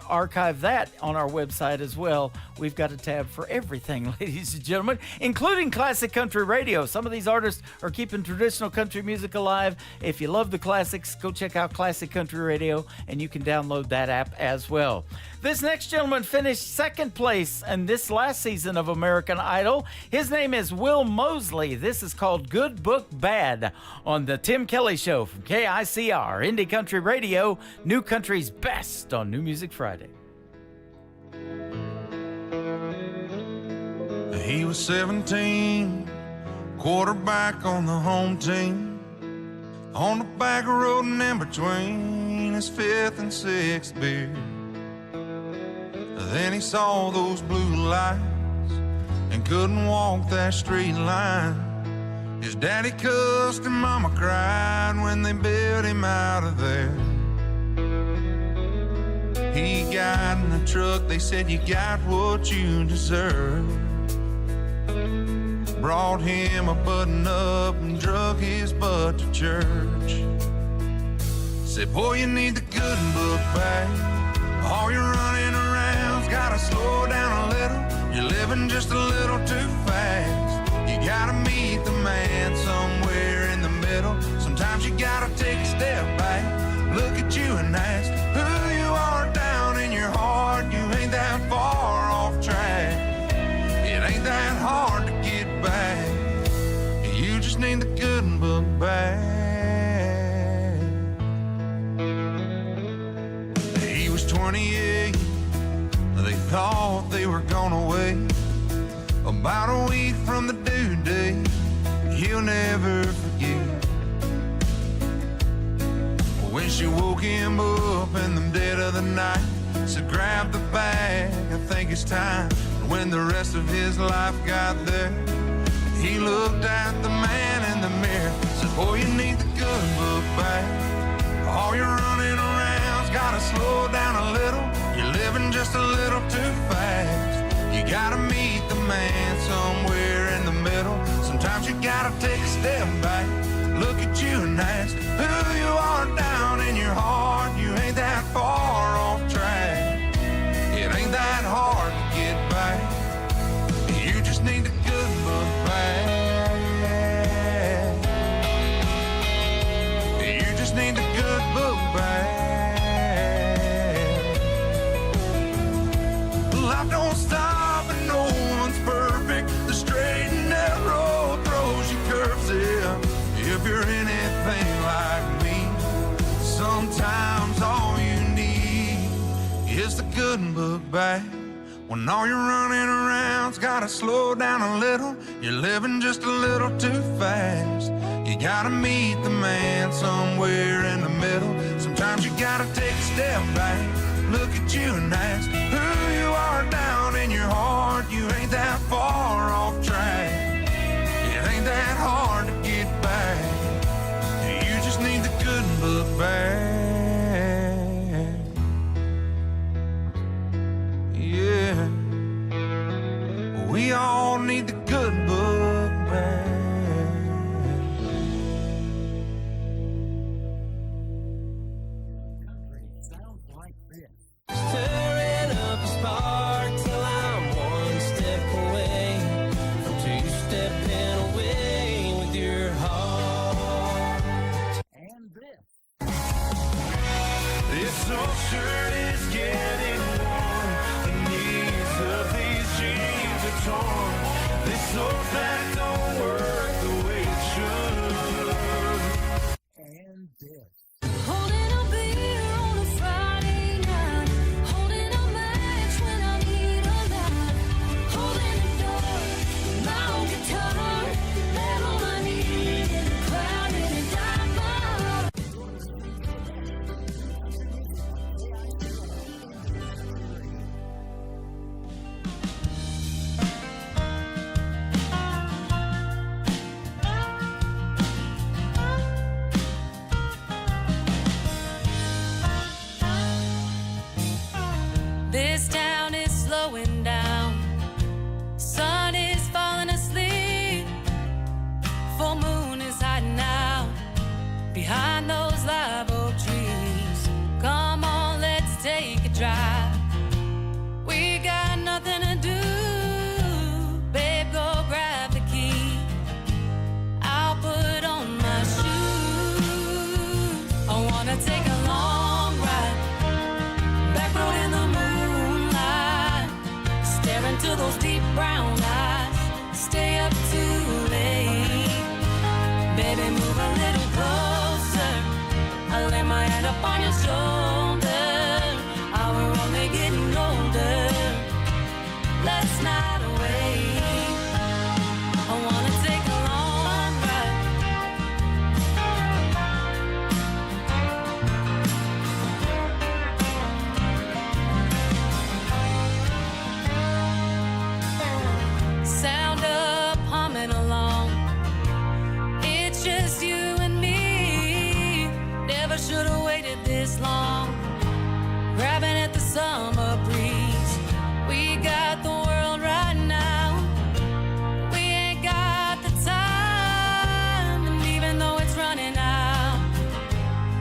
archive that on our website as well. We've got a tab for everything, ladies and gentlemen, including classic country radio. Some of these artists are keeping traditional country music alive. If you love the classics, go check out Classic Country Radio, and you can download that app as well. This next gentleman finished second place in this last season of American Idol. His name is Will Mosley. This is called Good Book Bad on the Tim Kelly Show from KICR, Indie Country Radio, New Country's best on New Music Friday. He was 17, quarterback on the home team, on the back road and in between his fifth and sixth beer. Then he saw those blue lights and couldn't walk that straight line. His daddy cussed and mama cried when they bailed him out of there. He got in the truck, they said, "You got what you deserve." Brought him a button up and drug his butt to church. Said, "Boy, you need the good book back. All you're running around's gotta slow down a little. You're living just a little too fast. You gotta meet the man somewhere in the middle. Sometimes you gotta take a step back, look at you and ask who you are down in your heart. You ain't that far off track. It ain't that hard to get back. You just need the good book back." He was 28. They thought they were gonna wait about a week from the due date. He'll never forget when she woke him up in the dead of the night. Said, "Grab the bag, I think it's time." When the rest of his life got there, he looked at the man in the mirror. Said, "Boy, you need the good book back. All you're running around's gotta slow down a little. You're living just a little too fast. You gotta meet the man somewhere in the middle. Sometimes you gotta take a step back, look at you and ask who you are down in your heart. You ain't that far off track. It ain't that hard to get back. You just need the good book back. You just need the good book back. Life don't stop and no one's perfect. The straight and narrow throws you curves if you're anything like me. Sometimes all you need is the good book back. When all you're running around's gotta slow down a little. You're living just a little too fast. You gotta meet the man somewhere in the middle. Sometimes you gotta take a step back, look at you and ask who you are down in your heart. You ain't that far off track. It ain't that hard to get back. You just need the good book back. Yeah, we all need the good book back. Sounds like this. Stirring up a spark till I'm one step away from two-stepping away with your heart. And this. This old shirt is getting warm. The knees of these jeans are torn. This old back don't work the way it should. And this. Holding a beer on a Friday night, holding a match when I need a light, holding the door, my own guitar, that all I need in a crowded and dark bar. up on your shoulder. Oh, we're only getting older. Let's not wait. I wanna take a long ride. Sound up, humming along. It's just you and me. Never should have waited this long. Grabbing at the summer breeze. We got the world right now. We ain't got the time. And even though it's running out,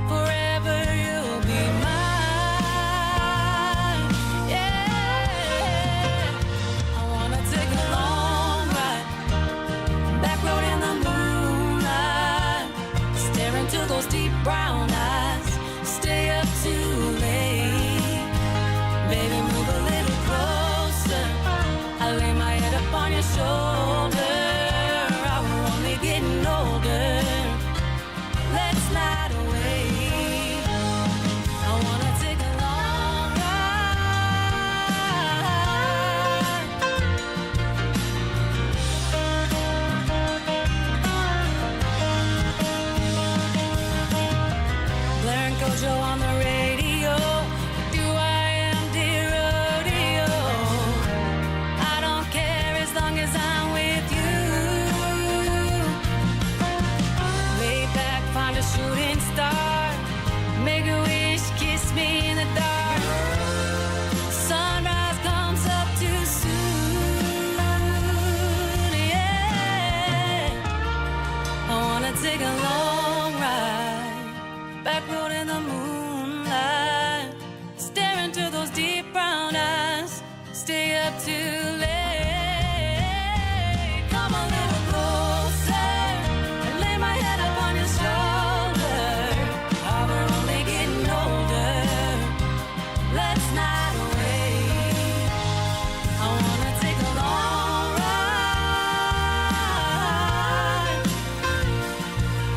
forever you'll be mine. Yeah. I wanna take a long ride. Back road in the moonlight. Stare into those deep brown eyes. Stay up too late. Baby, move a little closer. I lay my head up on your shoulder. Oh, we're only getting older. Let's not wait. I wanna take a long ride. Blair and Kojo on the radio. Do I am dear rodeo? I don't care as long as I'm with you. Lay back, find a shooting star. Make a wish, kiss me in the dark. Sunrise comes up too soon. Yeah. I wanna take a long ride. Back road in the moonlight. Stare into those deep brown eyes. Stay up too late. Come a little closer. And lay my head up on your shoulder. Oh, we're only getting older. Let's not wait. I wanna take a long ride.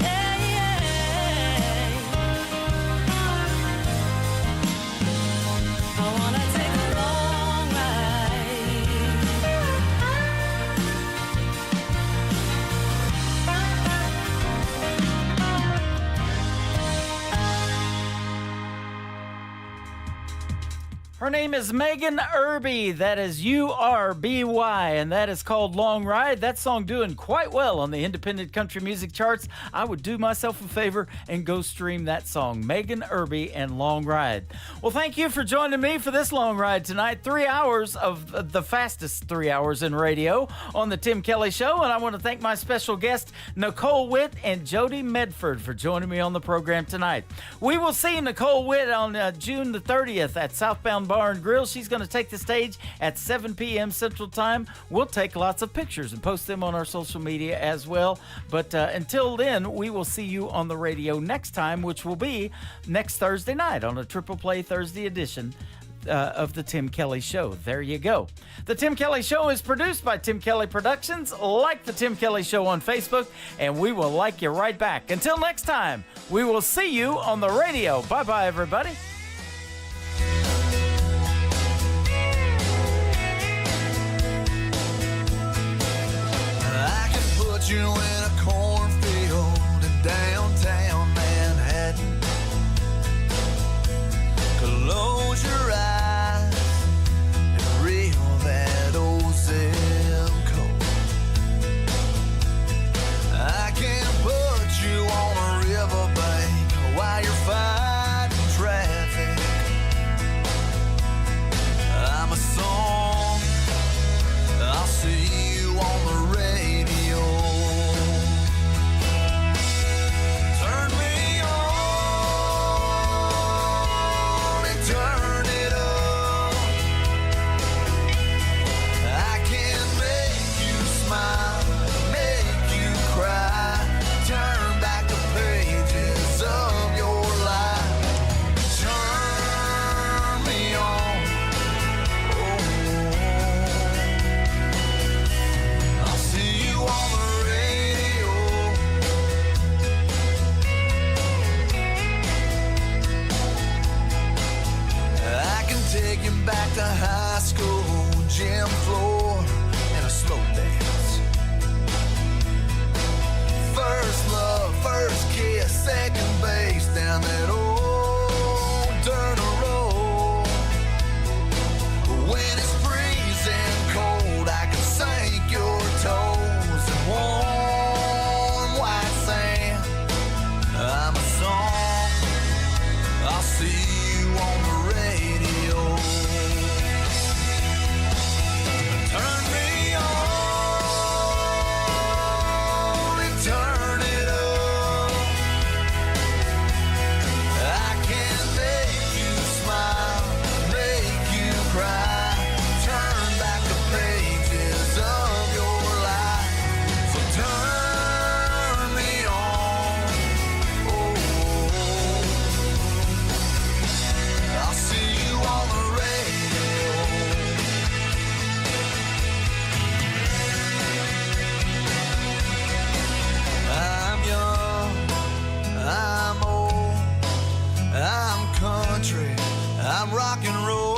Yeah, yeah. I wanna take a long ride. Her name is Megan Irby. That is U-R-B-Y, and that is called Long Ride. That song doing quite well on the independent country music charts. I would do myself a favor and go stream that song, Megan Irby and Long Ride. Well, thank you for joining me for this long ride tonight. 3 hours of the fastest 3 hours in radio on the Tim Kelly Show, and I want to thank my special guests, Nicole Witt and Jody Medford, for joining me on the program tonight. We will see Nicole Witt on June the 30th at Southbound Bar and Grill. She's going to take the stage at 7 p.m. Central Time. We'll take lots of pictures and post them on our social media as well. But until then, we will see you on the radio next time, which will be next Thursday night on a Triple Play Thursday edition of the Tim Kelly Show. There you go. The Tim Kelly Show is produced by Tim Kelly Productions. Like the Tim Kelly Show on Facebook, and we will like you right back. Until next time, we will see you on the radio. Bye-bye, everybody. I can put you in a cornfield in downtown Manhattan. Close your eyes and reel that old zip code. I can put you on a riverbank while you're fighting traffic. I'm a song, I'll see you on the radio. back to high school, gym floor, and a slow dance. First love, first kiss, second base down that old dirt road. When it's freezing cold, I can sink your toes in warm white sand. I'm a song, I'll see you on the radio. Turn me on and turn it up. I can make you smile, make you cry, turn back the pages of your life. So turn me on. Oh, I'll see you on the radio. I'm young, I'm old, I'm country, I'm rock and roll.